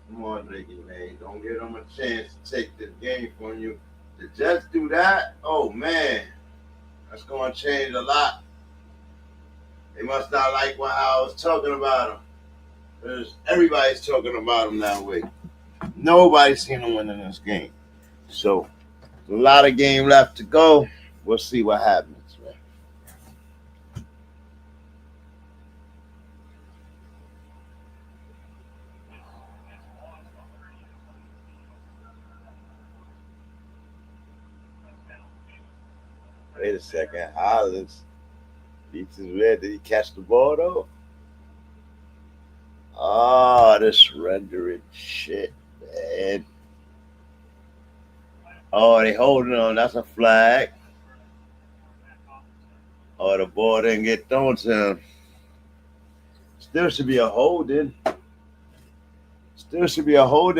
Come on, Drakey May. Don't give them a chance to take this game from you. To just do that, oh, man. That's going to change a lot. They must not like how I was talking about him. Because everybody's talking about him that way. Nobody's seen him winning this game. So, a lot of game left to go. We'll see what happens, man. Wait a second. Hollins beats his red. Did he catch the ball, though? Oh, this rendering shit, man. Oh, they holding on. That's a flag. Oh, the ball didn't get thrown to him. Still should be a holding.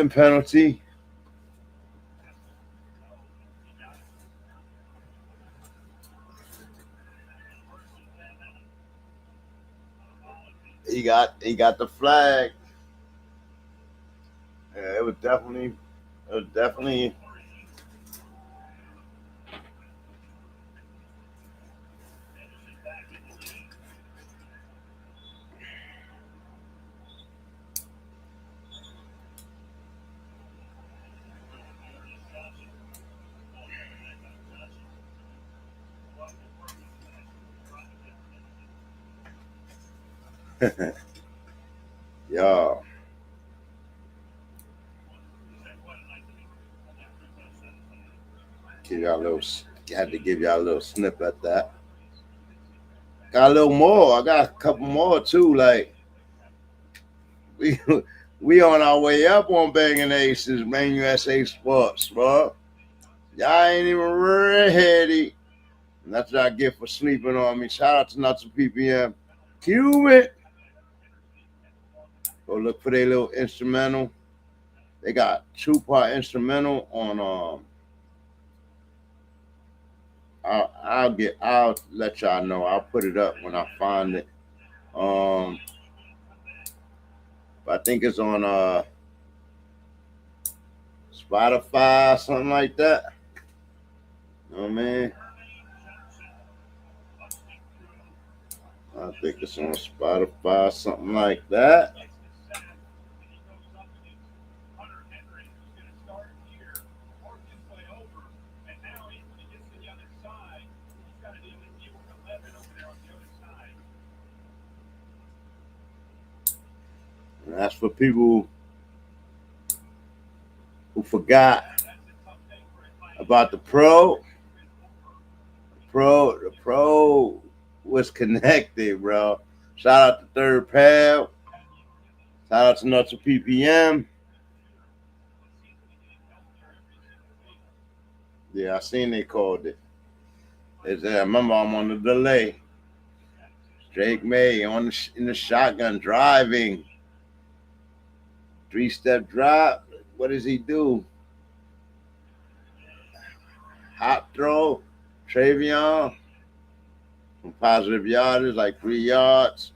Penalty. He got the flag. Yeah, it was definitely y'all. Had to give y'all a little snip at that. Got a little more. I got a couple more too. Like we on our way up on Banging Aces, Man USA Sports, bro. Y'all ain't even ready. And that's what I get for sleeping on me. Shout out to Nuts and PPM. Cue it. Go look for their little instrumental. They got 2-part instrumental on I'll let y'all know. I'll put it up when I find it. But I think it's on Spotify, something like that. You know what I mean? I think it's on Spotify, something like that. And that's for people who forgot about the pro. The pro was connected, bro. Shout out to Third Pal. Shout out to Nuts of PPM. Yeah, I seen they called it. I remember I'm on the delay. Drake May in the shotgun driving. 3-step drop. What does he do? Hop throw. Travion. Some positive yardage, like 3 yards.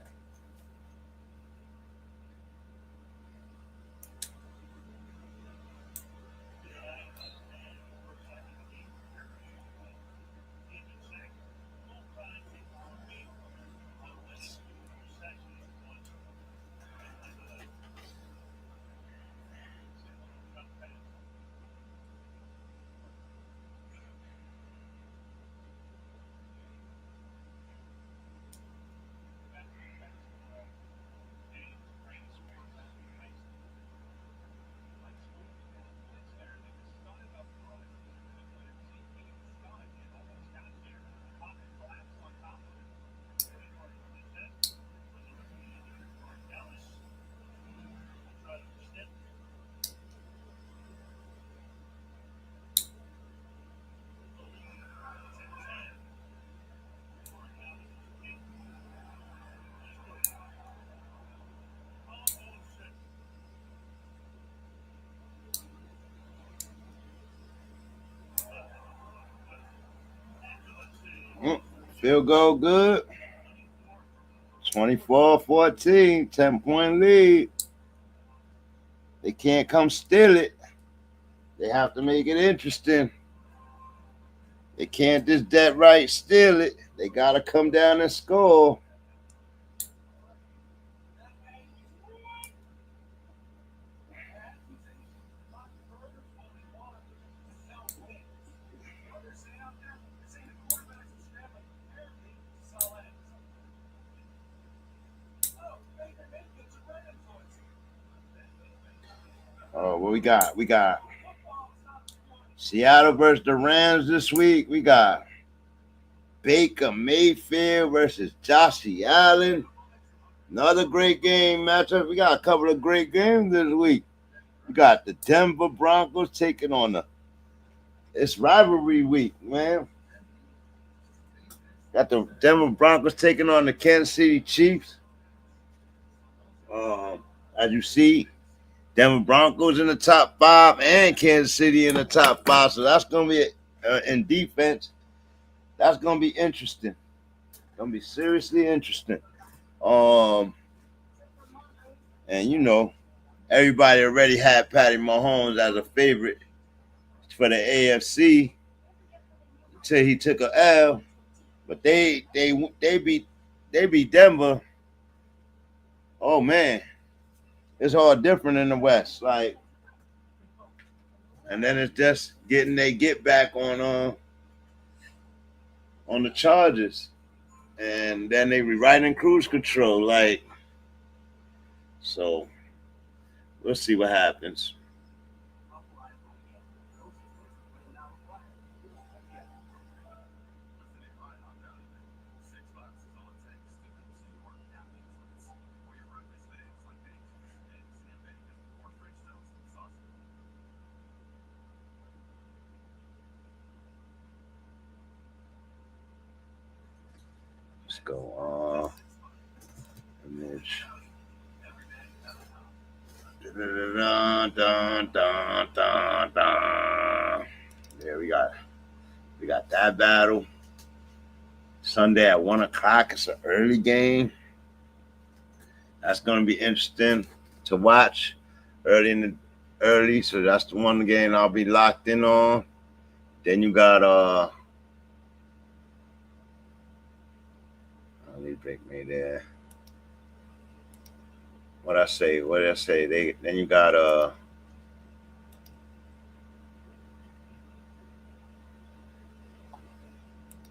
Field goal good. 24-14, 10-point lead. They can't come steal it. They have to make it interesting. They can't just dead right steal it. They got to come down and score. Oh, what we got? We got Seattle versus the Rams this week. We got Baker Mayfield versus Josh Allen. Another great game matchup. We got a couple of great games this week. We got the Denver Broncos taking on it's rivalry week, man. Got the Denver Broncos taking on the Kansas City Chiefs. As you see, Denver Broncos in the top 5 and Kansas City in the top 5. So that's going to be, in defense, that's going to be interesting. Going to be seriously interesting. And, you know, everybody already had Patty Mahomes as a favorite for the AFC until he took a L. But they beat Denver. Oh, man. It's all different in the West, like, and then it's just getting they get back on the Chargers, and then they right in cruise control, like. So we'll see what happens. Go on. Image. There we got that battle. Sunday at 1:00. It's an early game. That's gonna be interesting to watch early. So that's the one game I'll be locked in on. Then you got break me there. What did I say? Then you got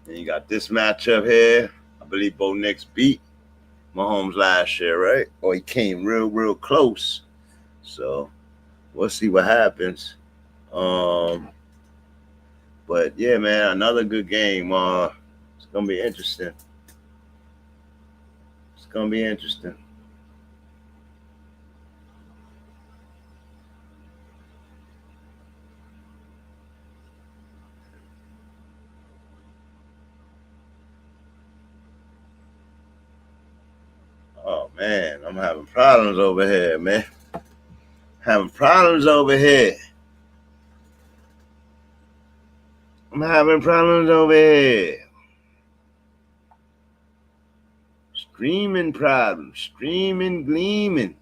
then you got this matchup here. I believe Bo Nix beat Mahomes last year, right? Or he came real close. So we'll see what happens. But yeah, man, another good game. It's gonna be interesting. It's gonna be interesting. Oh man, I'm having problems over here, man. I'm having problems over here. Streaming problems, streaming, gleaming.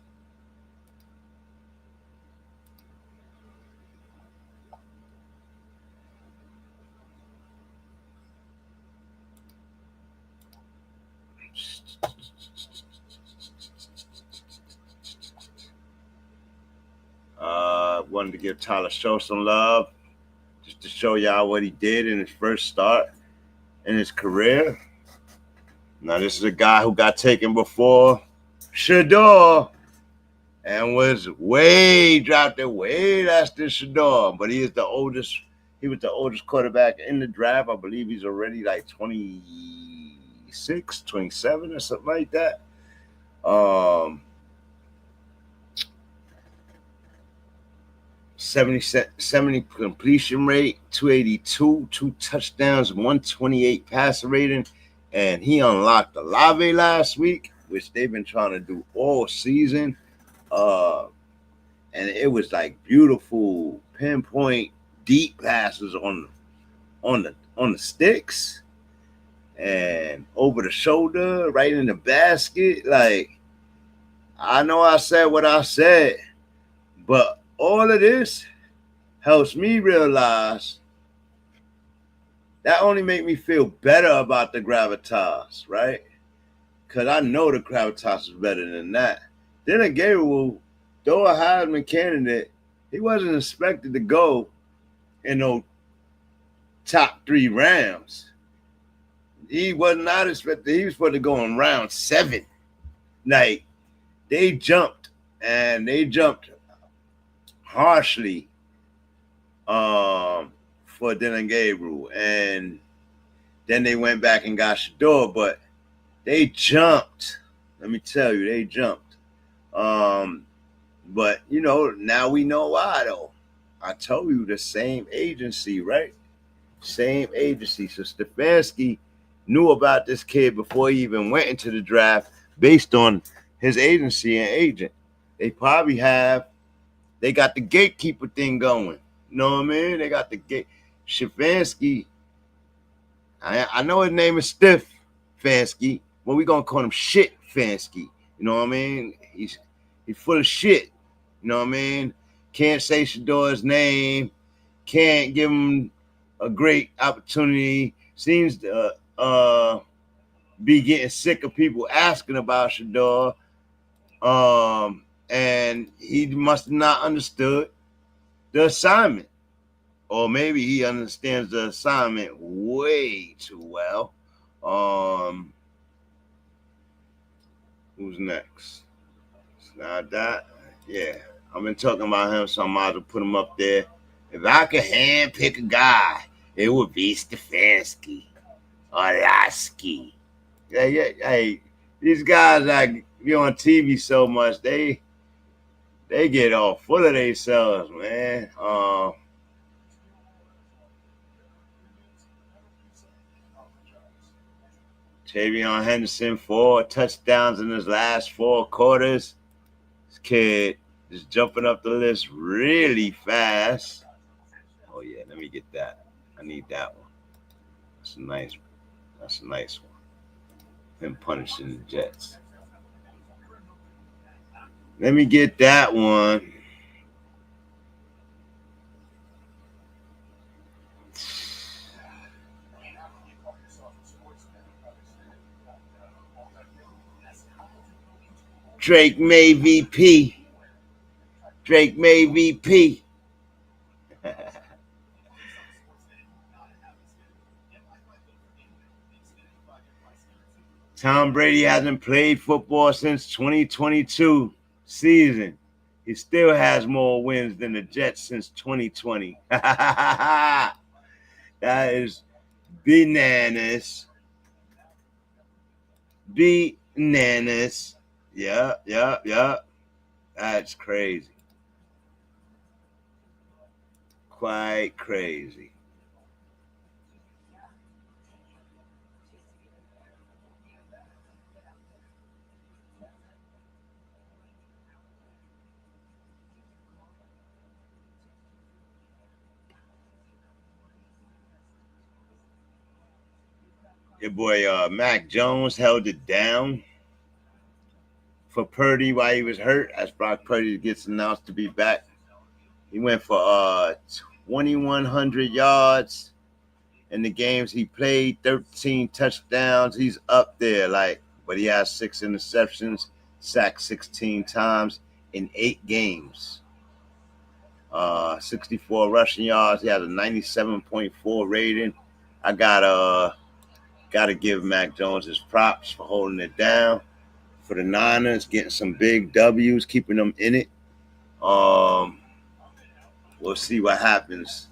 Wanted to give Tyler Show some love, just to show y'all what he did in his first start in his career. Now, this is a guy who got taken before Shador and was drafted way less than Shador, but he was the oldest quarterback in the draft. I believe he's already like 26, 27 or something like that. 70 completion rate, 282, 2 touchdowns, 128 passer rating, and he unlocked Olave last week, which they've been trying to do all season. And it was like beautiful pinpoint deep passes on the sticks and over the shoulder, right in the basket. Like, I know I said what I said, but all of this helps me realize that only make me feel better about the gravitas, right? Because I know the gravitas is better than that. Then Gabriel, though a Heisman candidate, he wasn't expected to go in no top 3 rounds. He was not expected. He was supposed to go in round 7. Like, they jumped, and they jumped harshly for Dylan Gabriel, and then they went back and got Shador, but they jumped. Let me tell you, they jumped. But you know, now we know why though. I told you, the same agency, right? Same agency. So Stefanski knew about this kid before he even went into the draft based on his agency and agent. They probably have. They got the gatekeeper thing going. You know what I mean? They got the gate. Stefanski. I know his name is Stiff Fansky, but we're gonna call him Shit Fansky. You know what I mean? He's full of shit. You know what I mean? Can't say Shador's name. Can't give him a great opportunity. Seems to be getting sick of people asking about Shador. And he must have not understood the assignment. Or maybe he understands the assignment way too well. Who's next? It's not that. Yeah. I've been talking about him, so I might as well put him up there. If I could hand pick a guy, it would be Stefanski or Lasky. Yeah. Hey, these guys like be on TV so much, they get all full of themselves, man. Tavion Henderson, 4 touchdowns in his last 4 quarters. This kid is jumping up the list really fast. Oh yeah, let me get that. I need that one. That's a nice one. Him punishing the Jets. Let me get that one. Drake MAYE-V-P. Drake MAYE-V-P. Tom Brady hasn't played football since 2022 season. He still has more wins than the Jets since 2020. That is bananas. Bananas. Yeah. That's crazy. Quite crazy. Your boy Mac Jones held it down for Purdy while he was hurt, as Brock Purdy gets announced to be back. He went for 2,100 yards in the games he played, 13 touchdowns. He's up there, but he has 6 interceptions, sacked 16 times in 8 games. 64 rushing yards. He has a 97.4 rating. I gotta give Mac Jones his props for holding it down for the Niners, getting some big W's, keeping them in it. We'll see what happens.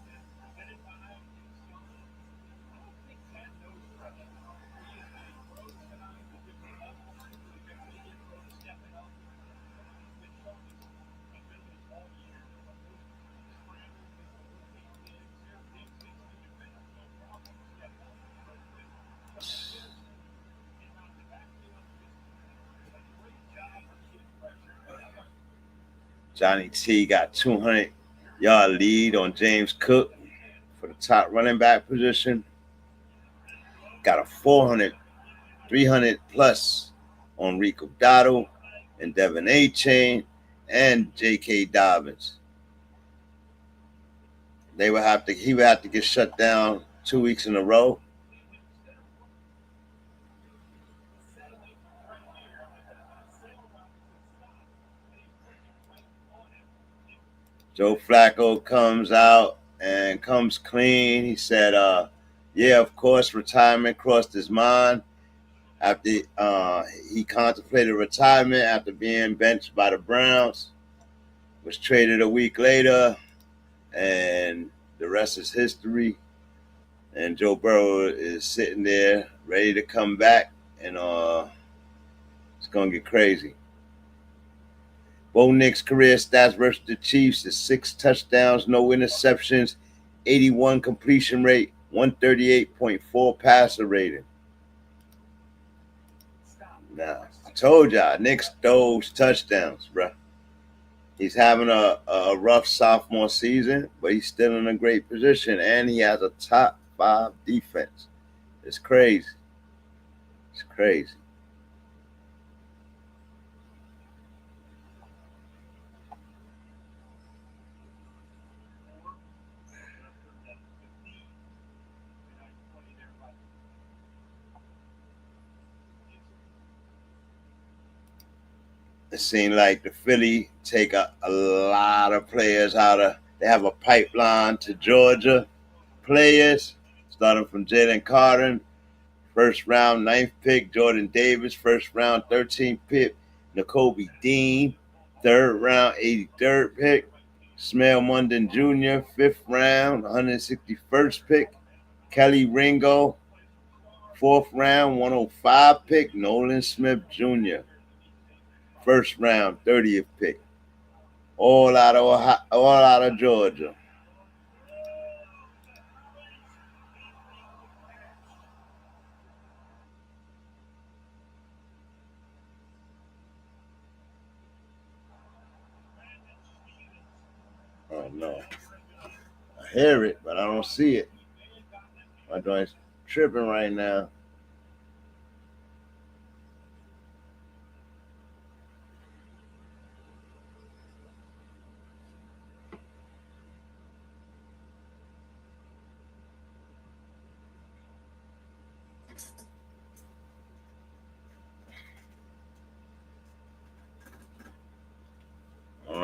Johnny T got 200-yard lead on James Cook for the top running back position. Got a 300 plus on Rico Dotto and Devin A-Chain and J.K. Dobbins. He would have to get shut down 2 weeks in a row. Joe Flacco comes out and comes clean. He said, yeah, of course, retirement crossed his mind after he contemplated retirement after being benched by the Browns, was traded a week later, and the rest is history. And Joe Burrow is sitting there ready to come back, and it's going to get crazy. Bo Nix's career stats versus the Chiefs is 6 touchdowns, no interceptions, 81 completion rate, 138.4 passer rating. Now, I told y'all, Nick throws touchdowns, bro. He's having a rough sophomore season, but he's still in a great position, and he has a top 5 defense. It's crazy. It's crazy. It seemed like the Philly take a lot of players they have a pipeline to Georgia players, starting from Jalen Carter, first round 9th pick, Jordan Davis, first round 13th pick, Nakobe Dean, 3rd round 83rd pick, Smell Munden Jr., 5th round 161st pick, Kelly Ringo, 4th round 105 pick, Nolan Smith Jr., 1st round 30th pick, all out of Georgia. Oh no, I hear it, but I don't see it. My joint's tripping right now.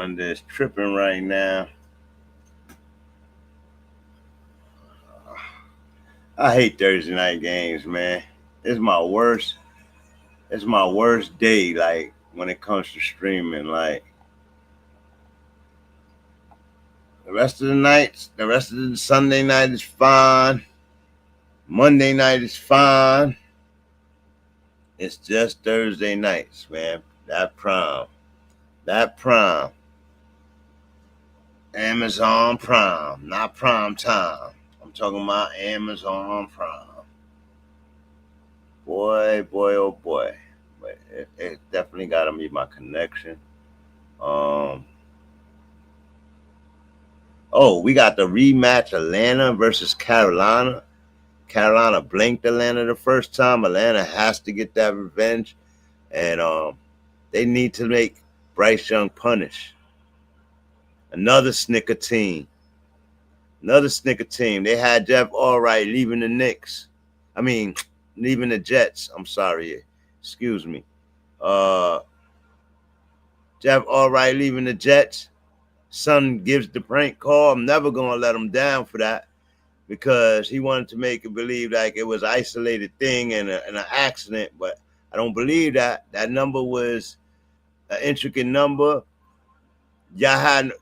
calendar is tripping right now. I hate Thursday night games, man. It's my worst day, like, when it comes to streaming. Like, the rest of the Sunday night is fine. Monday night is fine. It's just Thursday nights, man. That prime. Amazon Prime, not prime time. I'm talking about Amazon Prime. Boy, oh boy. But it definitely got to be my connection. Oh, we got the rematch, Atlanta versus Carolina. Carolina blanked Atlanta the first time. Atlanta has to get that revenge. And they need to make Bryce Young punish. Another snicker team. They had Jeff Allwright leaving the Knicks. Leaving the Jets. I'm sorry. Excuse me. Jeff Allwright leaving the Jets. Son gives the prank call. I'm never going to let him down for that, because he wanted to make it believe like it was an isolated thing and an accident. But I don't believe that. That number was an intricate number. Y'all had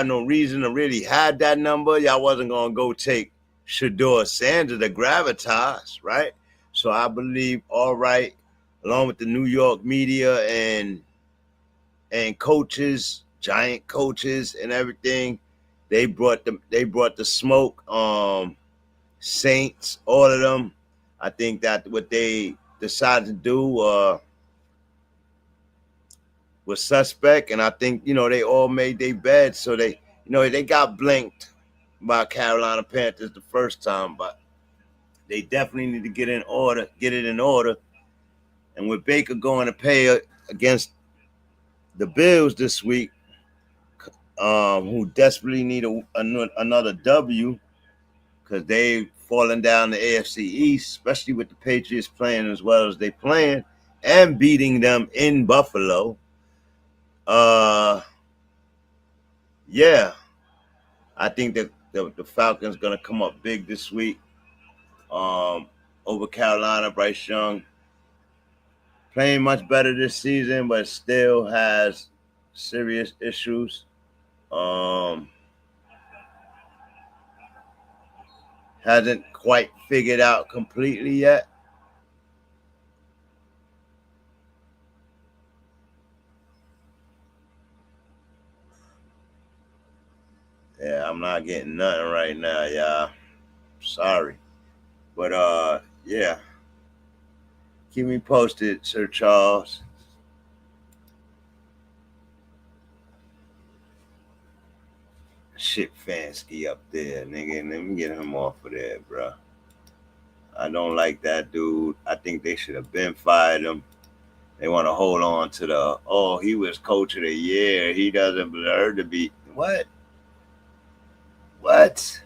no reason to really have that number. Y'all wasn't going to go take Shedeur Sanders, the gravitas, right? So I believe Allwright, along with the New York media and coaches, giant coaches and everything, they brought the smoke. Saints, all of them. I think that what they decided to do was suspect, and I think, they all made their bed, so they got blinked by Carolina Panthers the first time, but they definitely need to get it in order. And with Baker going to pay against the Bills this week, who desperately need another W, because they've fallen down the AFC East, especially with the Patriots playing as well as they playing and beating them in Buffalo. Yeah, I think that the Falcons gonna come up big this week over Carolina. Bryce Young playing much better this season, but still has serious issues. Hasn't quite figured out completely yet. Yeah, I'm not getting nothing right now, y'all. Sorry. But yeah. Keep me posted, Sir Charles. Shit Fansky up there, nigga. Let me get him off of there, bro. I don't like that dude. I think they should have been fired him. They want to hold on to he was coach of the year. He doesn't deserve to be. What? That's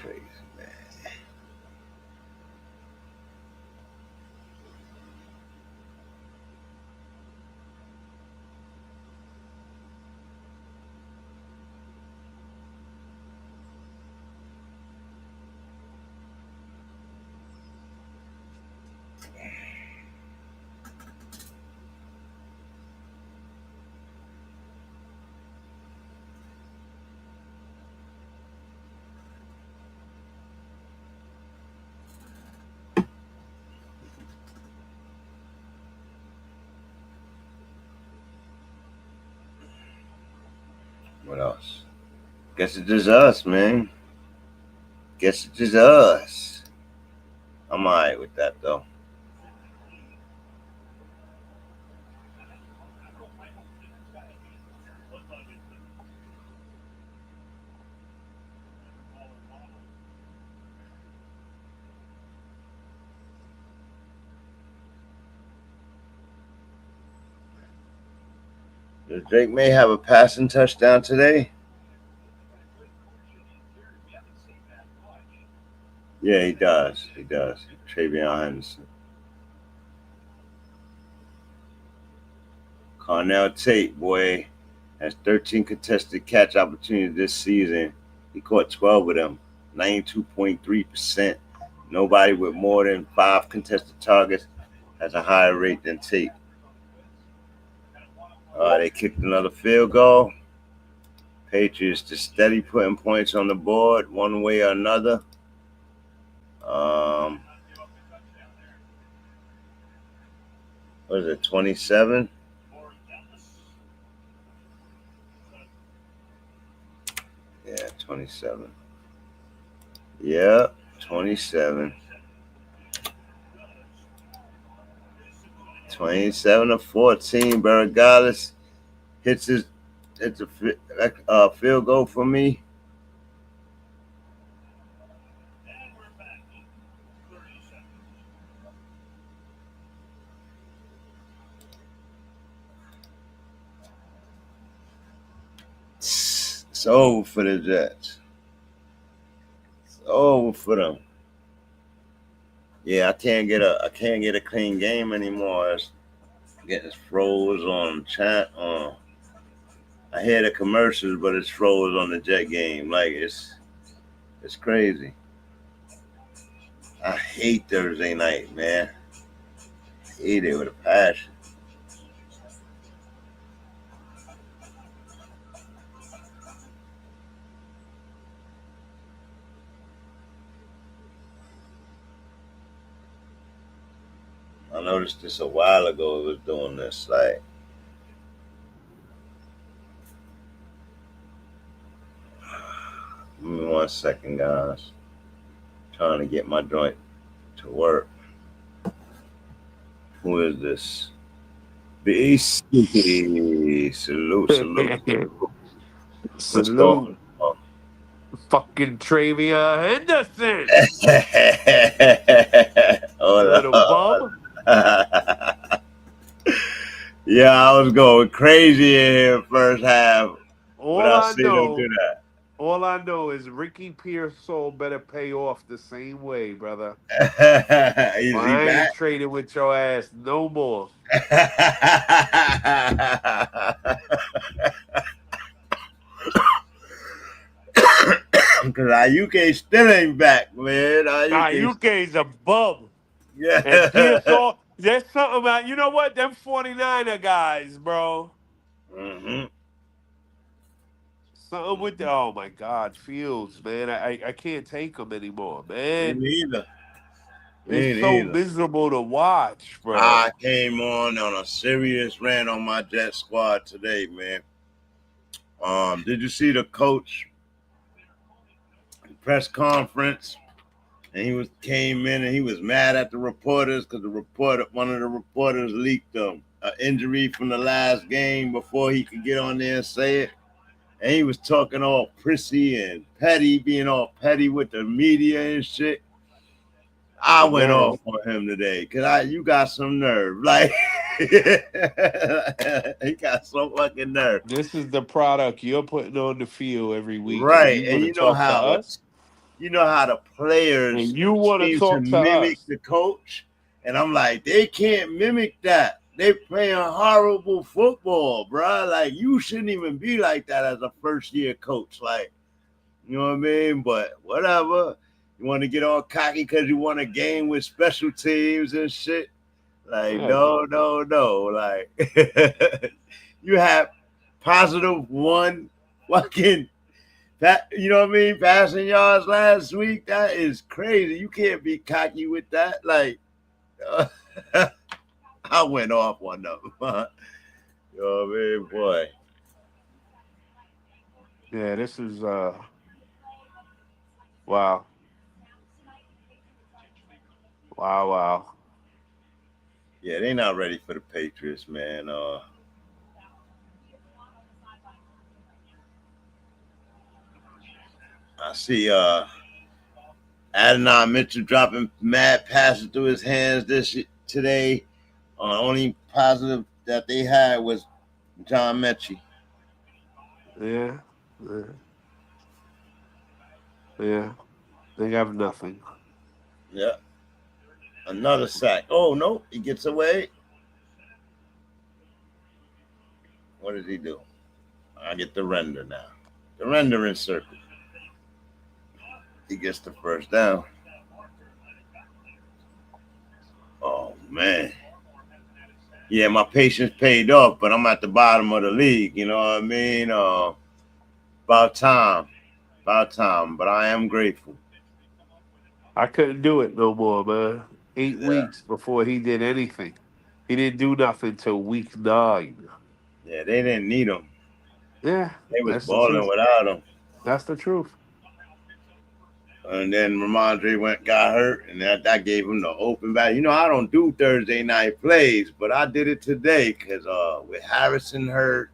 crazy, man. What else? Guess it's just us, man. Guess it's just us. I'm alright with that, though. Does Drake May have a passing touchdown today? Yeah, he does. Travion Henderson. Now Tate, boy, has 13 contested catch opportunities this season. He caught 12 of them, 92.3%. Nobody with more than 5 contested targets has a higher rate than Tate. They kicked another field goal. Patriots just steady putting points on the board one way or another. What is it, 27? Yeah, 27. Yeah, 27. 27-14. Barragales hits a field goal for me. It's over for the Jets. It's over for them. Yeah, I can't get a clean game anymore. It's getting froze on chat. I hear the commercials, but it's froze on the Jet game. Like it's crazy. I hate Thursday night, man. I hate it with a passion. I noticed this a while ago. It was doing this. Like, give me 1 second, guys. Trying to get my joint to work. Who is this? BAC. Salute. What's going on? Fucking Travion Henderson. Little bum. Yeah, I was going crazy in here first half. All I know is Ricky Pearsall better pay off the same way, brother. I ain't trading with your ass no more. Because Ayuke still ain't back, man. Ayuke's a bum. Yeah. And Pearsall, there's something about, you know what? Them 49er guys, bro. Mm-hmm. Something with oh my God, Fields, man. I can't take them anymore, man. Me neither. It's so miserable to watch, bro. I came on a serious rant on my Jet squad today, man. Did you see the coach press conference? And he came in and he was mad at the reporters because one of the reporters leaked an injury from the last game before he could get on there and say it. And he was talking all prissy and petty, being all petty with the media and shit. I went off on him today because you got some nerve. Like, he got some fucking nerve. This is the product you're putting on the field every week. Right. And you know how the players and you want to talk to mimic us. the coach. And I'm like, they can't mimic that. They playing horrible football, bro. Like, you shouldn't even be like that as a first-year coach. Like, you know what I mean? But whatever. You want to get all cocky because you won a game with special teams and shit. Like, no. Like, you have positive one fucking, you know what I mean? Passing yards last week. That is crazy. You can't be cocky with that. Like, I went off on them. You know what I mean, boy? Yeah, this is wow. Wow. Yeah, they not ready for the Patriots, man. I see Adonai Mitchell dropping mad passes through his hands today. Only positive that they had was John Mechie. Yeah. They have nothing. Yeah. Another sack. Oh, no. He gets away. What does he do? I get the render now. The rendering circle. He gets the first down. Oh, man. Yeah, my patience paid off, but I'm at the bottom of the league. You know what I mean? About time. But I am grateful. I couldn't do it no more, man. 8 weeks before he did anything. He didn't do nothing till week 9. Yeah, they didn't need him. Yeah, They was that's the balling truth. without him. That's the truth. And then Ramondre got hurt, and that gave him the open back. You know, I don't do Thursday night plays, but I did it today because with Harrison hurt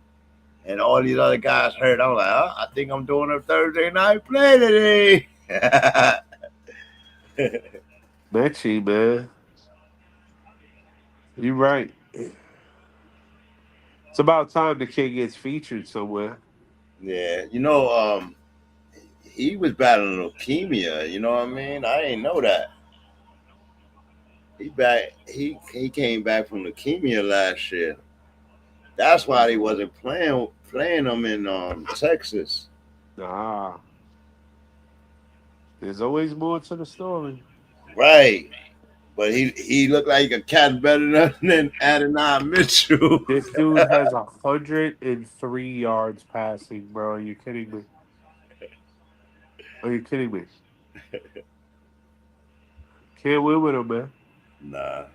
and all these other guys hurt, I'm like, I think I'm doing a Thursday night play today. Mechie, man. You're right. It's about time the kid gets featured somewhere. Yeah, you know, he was battling leukemia. You know what I mean? I didn't know that. He came back from leukemia last year. That's why they wasn't playing him in Texas. Nah. There's always more to the story. Right. But he looked like a cat better than Adonai Mitchell. This dude has 103 yards passing, bro. Are you kidding me? Are you kidding me? Can't win with him, man. Nah,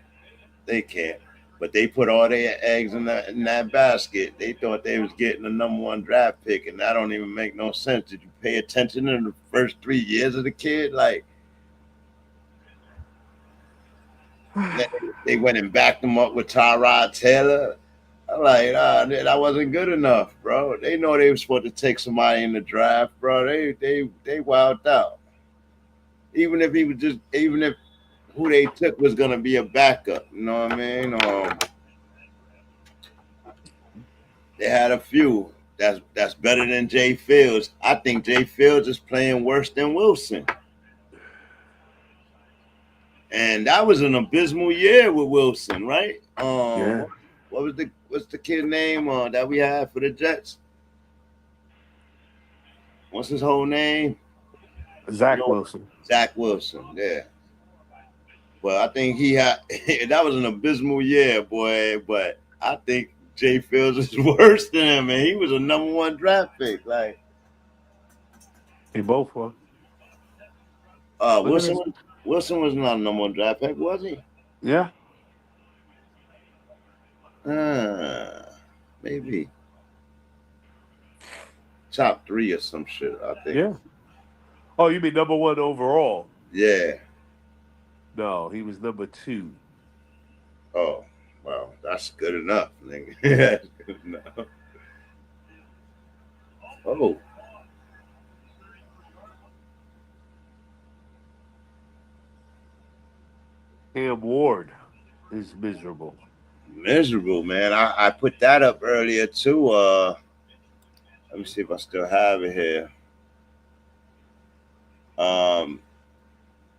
they can't. But they put all their eggs in that basket. They thought they was getting the #1 draft pick, and that don't even make no sense. Did you pay attention in the first 3 years of the kid? Like, they went and backed him up with Tyrod Taylor. I'm like, that wasn't good enough, bro. They know they were supposed to take somebody in the draft, bro. They wilded out. Even if who they took was gonna be a backup, you know what I mean? They had a few that's better than Jay Fields. I think Jay Fields is playing worse than Wilson. And that was an abysmal year with Wilson, right? Yeah. What's the kid name that we had for the Jets? What's his whole name? Zach Wilson. Zach Wilson, yeah. Well, I think that was an abysmal year, boy. But I think Jay Fields is worse than him, and he was a #1 draft pick. Like, they both were. Wilson was not a #1 draft pick, was he? Yeah. Maybe top 3 or some shit, I think. Yeah. Oh, you mean #1 overall? Yeah. No, he was #2. Oh, well, that's good enough, nigga. That's good enough. Oh. Cam Ward is miserable. Miserable, man. I put that up earlier too. Let me see if I still have it here.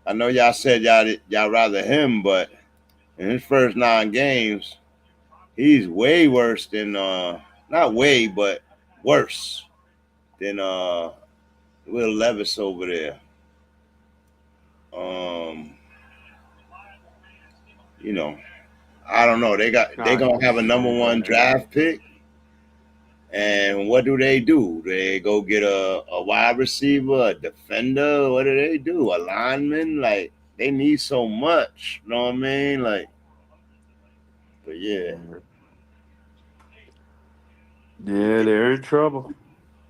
I know y'all said y'all rather him, but in his first 9 games, he's way worse than not way, but worse than Will Levis over there. You know, I don't know. They gonna have a #1 draft pick, and what do? They go get a wide receiver, a defender. What do? A lineman? Like, they need so much. You know what I mean? Like, but yeah. Yeah, they're in trouble.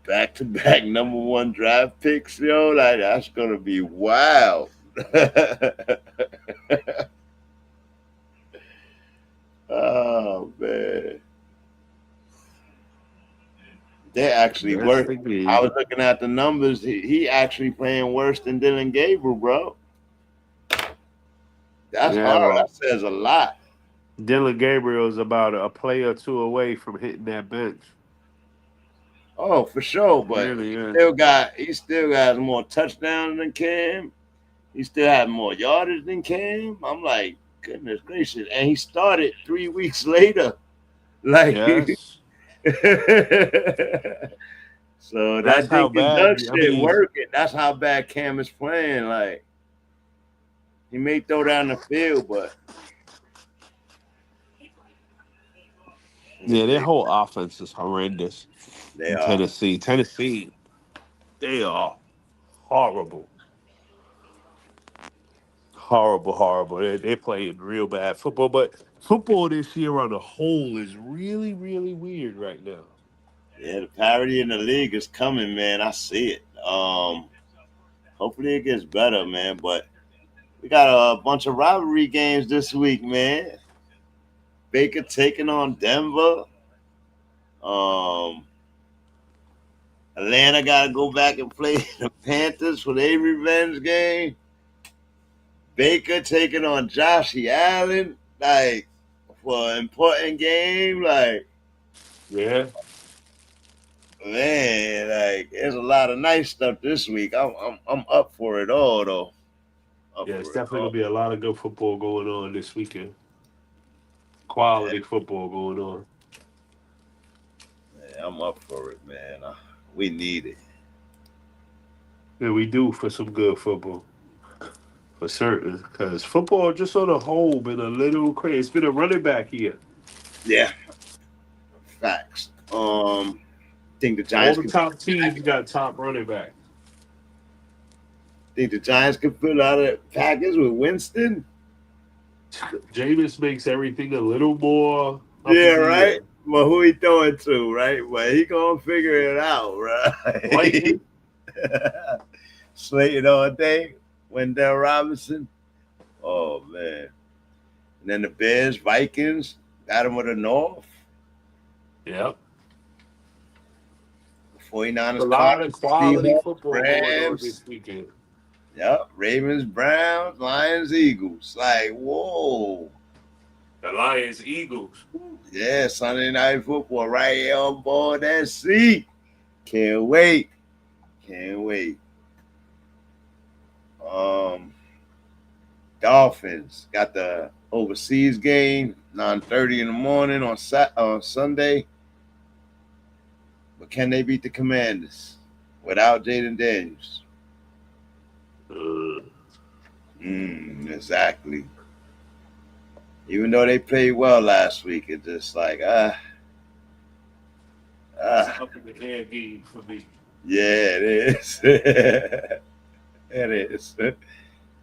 Back-to-back #1 draft picks, yo. Like, that's gonna be wild. Oh man, they actually worse. I was looking at the numbers. He actually playing worse than Dylan Gabriel, bro. That's hard. Bro. That says a lot. Dylan Gabriel is about a play or 2 away from hitting that bench. Oh, for sure, but really, he still got more touchdowns than Cam. He still has more yardage than Cam. I'm like, goodness gracious. And he started 3 weeks later. Like, yes. So That's that how Dink and Dunk bad. I shit mean, working. That's how bad Cam is playing. Like he may throw down the field, but yeah, their whole offense is horrendous. they In are. Tennessee, they are horrible. Horrible. They're playing real bad football, but football this year on the whole is really, really weird right now. Yeah, the parity in the league is coming, man. I see it. Hopefully it gets better, man. But we got a bunch of rivalry games this week, man. Baker taking on Denver. Atlanta got to go back and play the Panthers for their revenge game. Baker taking on Josh Allen, like for an important game, like Yeah, man, like there's a lot of nice stuff this week. I'm up for it all though. it's definitely gonna be a lot of good football going on this weekend. Quality football going on. Yeah, I'm up for it, man. We need it. Yeah, we do for some good football. For certain. Because football just on the whole been a little crazy. It's been a running back here. Yeah. Facts. Think the Giants all the top teams got top running back. Think the Giants can fill out a package with Winston? Jameis makes everything a little more. Yeah, right. Well, who he throwing to, right? Well, he gonna figure it out, right? Slayton all day. Wendell Robinson. Oh man. And then the Bears, Vikings, got him with the North. Yep. 49ers, a lot of quality Seahawks, football Rams. going on this weekend. Yep. Ravens, Browns, Lions, Eagles. Like, whoa. The Lions, Eagles. Yeah, Sunday night football right here on BALDSC. Can't wait. Dolphins got the overseas game 9:30 in the morning on Sunday. But can they beat the Commanders without Jaden Daniels? Exactly. Even though they played well last week, it's just like It's up in the air game for me. Yeah, it is. It is.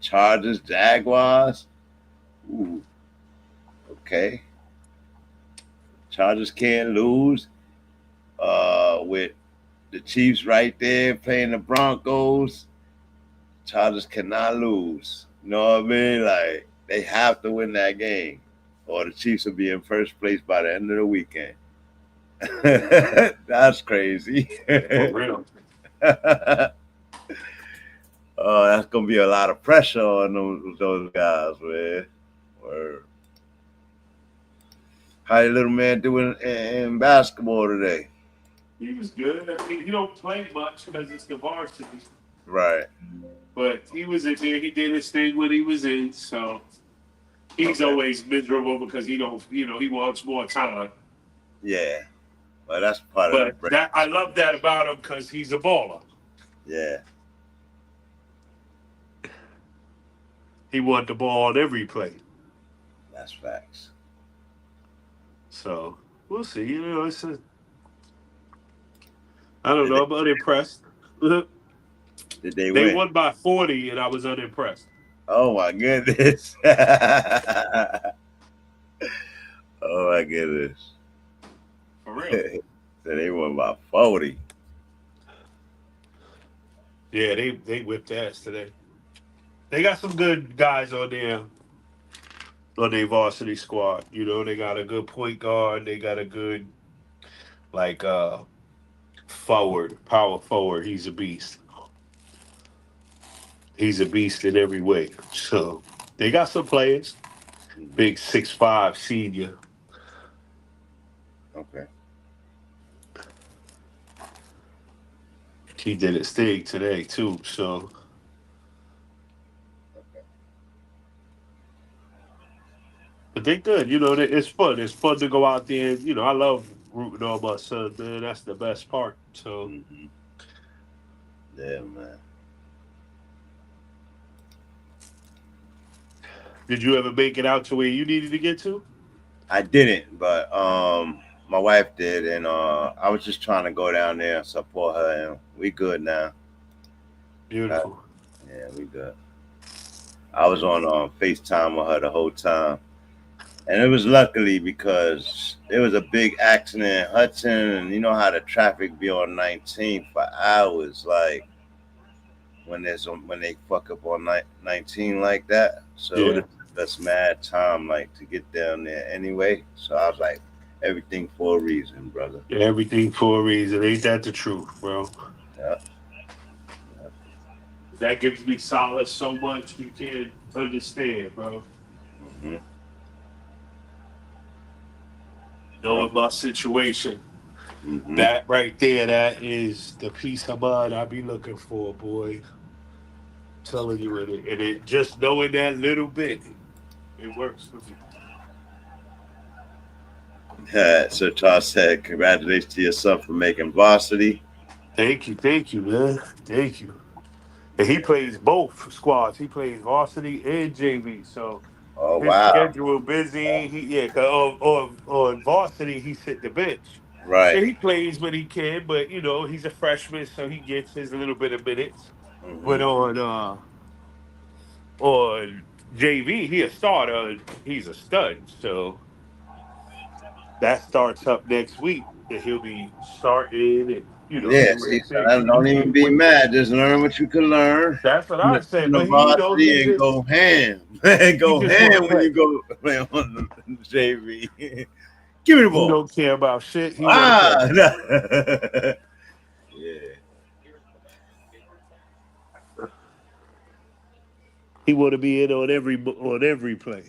Chargers, Jaguars. Ooh. Okay. Chargers can't lose. With the Chiefs right there playing the Broncos, Chargers cannot lose. You know what I mean? Like, they have to win that game, or the Chiefs will be in first place by the end of the weekend. That's crazy. For real. Oh, that's gonna be a lot of pressure on those guys, man. Word. How your little man doing in basketball today? He was good. I mean, he don't play much because it's the varsity. Right. But he was in there. He did his thing when he was in. So he's always miserable because he don't. He wants more time. Yeah. Well, that's part of the break. I love that about him because he's a baller. Yeah. He wanted the ball on every play. That's facts. So we'll see. It's I don't know. I'm unimpressed. Did they win? They won by 40, and I was unimpressed. Oh my goodness. Oh my goodness. For real. So they won by 40. Yeah, they whipped ass today. They got some good guys on their varsity squad. They got a good point guard. They got a good power forward. He's a beast. He's a beast in every way. So they got some players. Big 6'5" senior. Okay. He did his thing today too. So. But they're good. It's fun. It's fun to go out there. I love rooting on my son, man. That's the best part. So, yeah, man. Did you ever make it out to where you needed to get to? I didn't, but my wife did, and I was just trying to go down there and support her, and we good now. Beautiful. Yeah, we good. I was on FaceTime with her the whole time. And it was luckily because there was a big accident in Hudson, and you know how the traffic be on 19 for hours, like when they fuck up on 19 like that. So that's mad time, like to get down there anyway. So I was like, everything for a reason, brother. Yeah, everything for a reason. Ain't that the truth, bro? Yeah. That gives me solace so much you can't understand, bro. Mm-hmm. Knowing my situation, that right there, that is the peace of mind I be looking for, boy. I'm telling you, and it just knowing that little bit, it works for me. So Charles said, congratulations to your son for making varsity. Thank you, man. Thank you. And he plays both squads. He plays varsity and JV, so his schedule busy. On varsity he sit the bench. Right. And he plays when he can, but you know he's a freshman, so he gets his little bit of minutes. But on JV, he a starter. He's a stud. So that starts up next week, and he'll be starting. And you know, don't even be mad. Just learn what you can learn. That's what I said. But and go ham. Go ham when you go play on the JV. Give me the ball. He don't care about shit. He yeah. He want to be in on every play.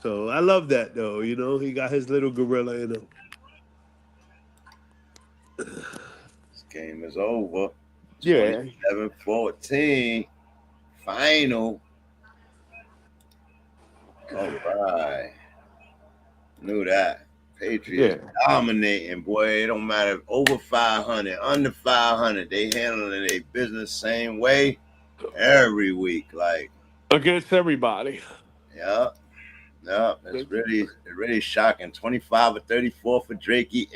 So I love that though. You know, he got his little gorilla in him. This game is over. Yeah. 27-14. Final. All right. Knew that. Patriots dominating, boy. It don't matter. Over 500, under 500. They handling their business same way every week. Like against everybody. Yeah. It's really shocking. 25 or 34 for Drakey.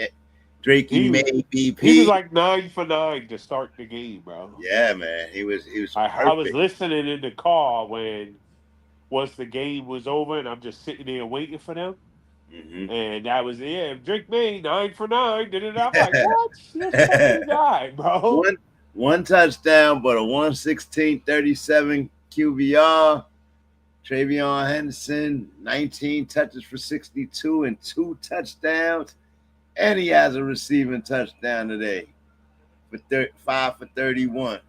MAYE-V-P. He was like 9 for 9 to start the game, bro. Yeah, man. He was I was listening in the car once the game was over, and I'm just sitting there waiting for them. And that was Drake made 9 for 9. I'm like, what? This fucking guy, bro. One touchdown, but a 116-37 QBR. Travion Henderson, 19 touches for 62 and 2 touchdowns. And he has a receiving touchdown today for 5 for 31.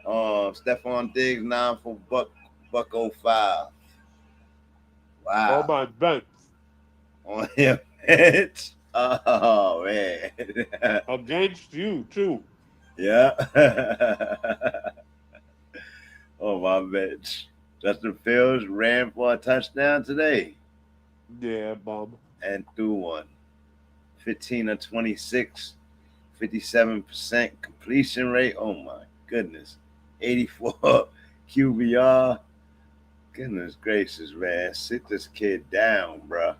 Stephon Diggs, 9 for buck 05. Wow. On my bench. On him bench. Oh, man. Against you, too. Yeah. On my bench. Justin Fields ran for a touchdown today. Yeah, Bob. And threw one. 15 of 26, 57% completion rate. Oh my goodness. 84 QBR. Goodness gracious, man. Sit this kid down, bro.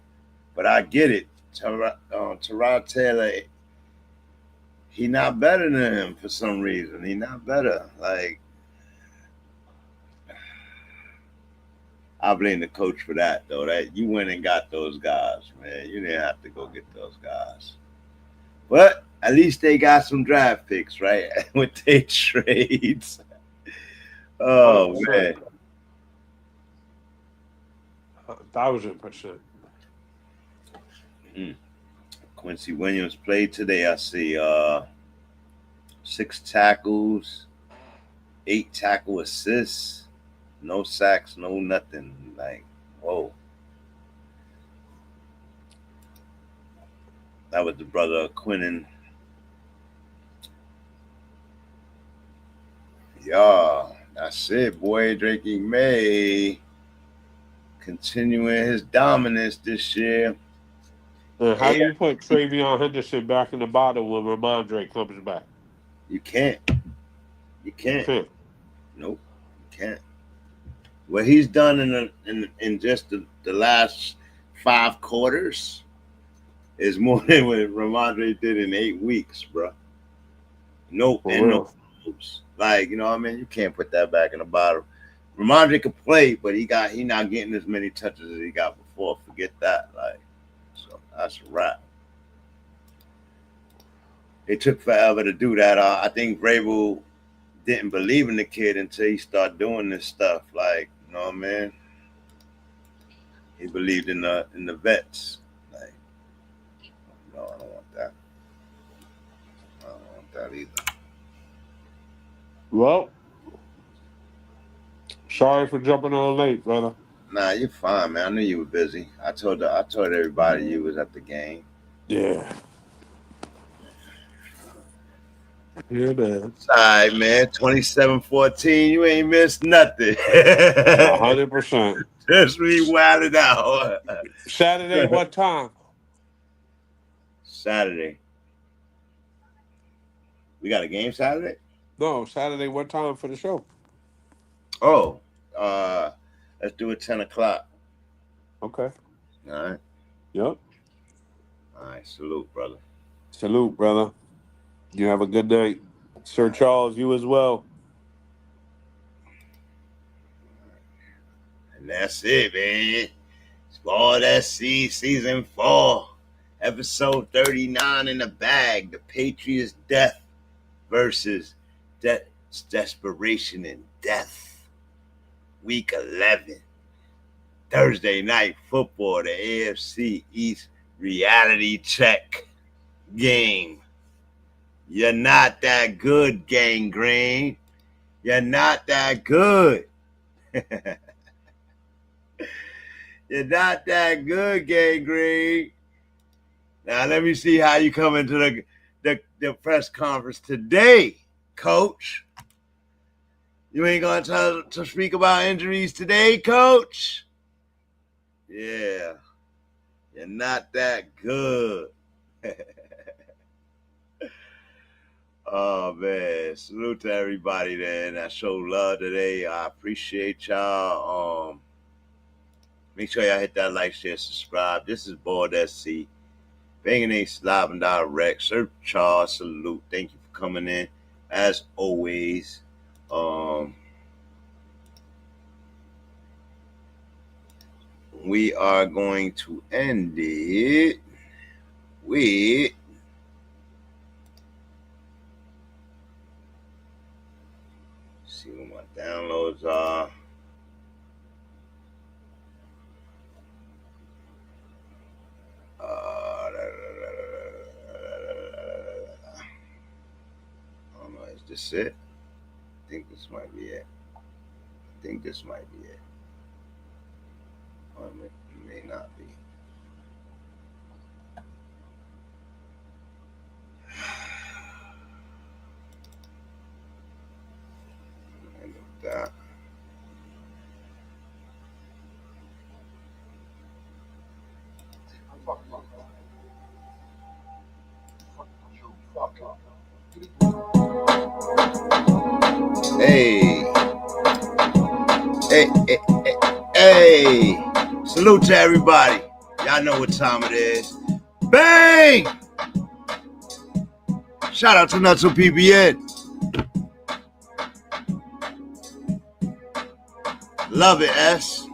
But I get it. Tyrod Taylor, he not better than him for some reason. He not better. Like, I blame the coach for that, though. That you went and got those guys, man. You didn't have to go get those guys. But at least they got some draft picks, right? With their trades. Oh, man. 1,000%. Quincy Williams played today. I see 6 tackles, 8 tackle assists. No sacks, no nothing. Like, whoa. That was the brother of Quinnen. Yeah, that's it, boy. Drakey May continuing his dominance this year. And how do you put Travion Henderson back in the bottom when Ramondre comes back? You can't. You can't. Can't. Nope. You can't. What he's done in just the last 5 quarters is more than what Ramondre did in 8 weeks, bro. No, and no moves. Like, you know what I mean? You can't put that back in the bottom. Ramondre could play, but he not getting as many touches as he got before. Forget that. Like, so that's a wrap. It took forever to do that. I think Vrabel didn't believe in the kid until he started doing this stuff. Like, you know what I mean? He believed in the vets. Like, no, I don't want that. I don't want that either. Well, sorry for jumping on late, brother. Nah, you're fine, man. I knew you were busy. I told everybody you was at the game. Yeah. Yeah, man. All right, man. 27-14. You ain't missed nothing. 100%. Just me wilding out. Saturday, what time? Saturday. We got a game Saturday? No, Saturday, what time for the show? Oh, let's do it 10 o'clock. Okay. All right. Yep. All right. Salute, brother. Salute, brother. You have a good night. Sir Charles, you as well. And that's it, man. It's BALDSC Season 4, Episode 39 in the bag. The Patriots' death versus desperation and death. Week 11. Thursday night football, the AFC East reality check game. You're not that good, Gangrene. You're not that good. You're not that good, Gangrene. Now let me see how you come into the press conference today, Coach. You ain't gonna to speak about injuries today, Coach? Yeah. You're not that good. Oh, man. Salute to everybody there that showed love today. I appreciate y'all. Make sure y'all hit that like, share, subscribe. This is BALDSC. Banging Ace Live and Direct. Sir Charles, salute. Thank you for coming in. As always, we are going to end it with see what my downloads are. I don't know, is this it? I think this might be it. Or it may not be. And that. Hey. Salute to everybody. Y'all know what time it is. Bang! Shout out to Nuts on PBN. Love it, S.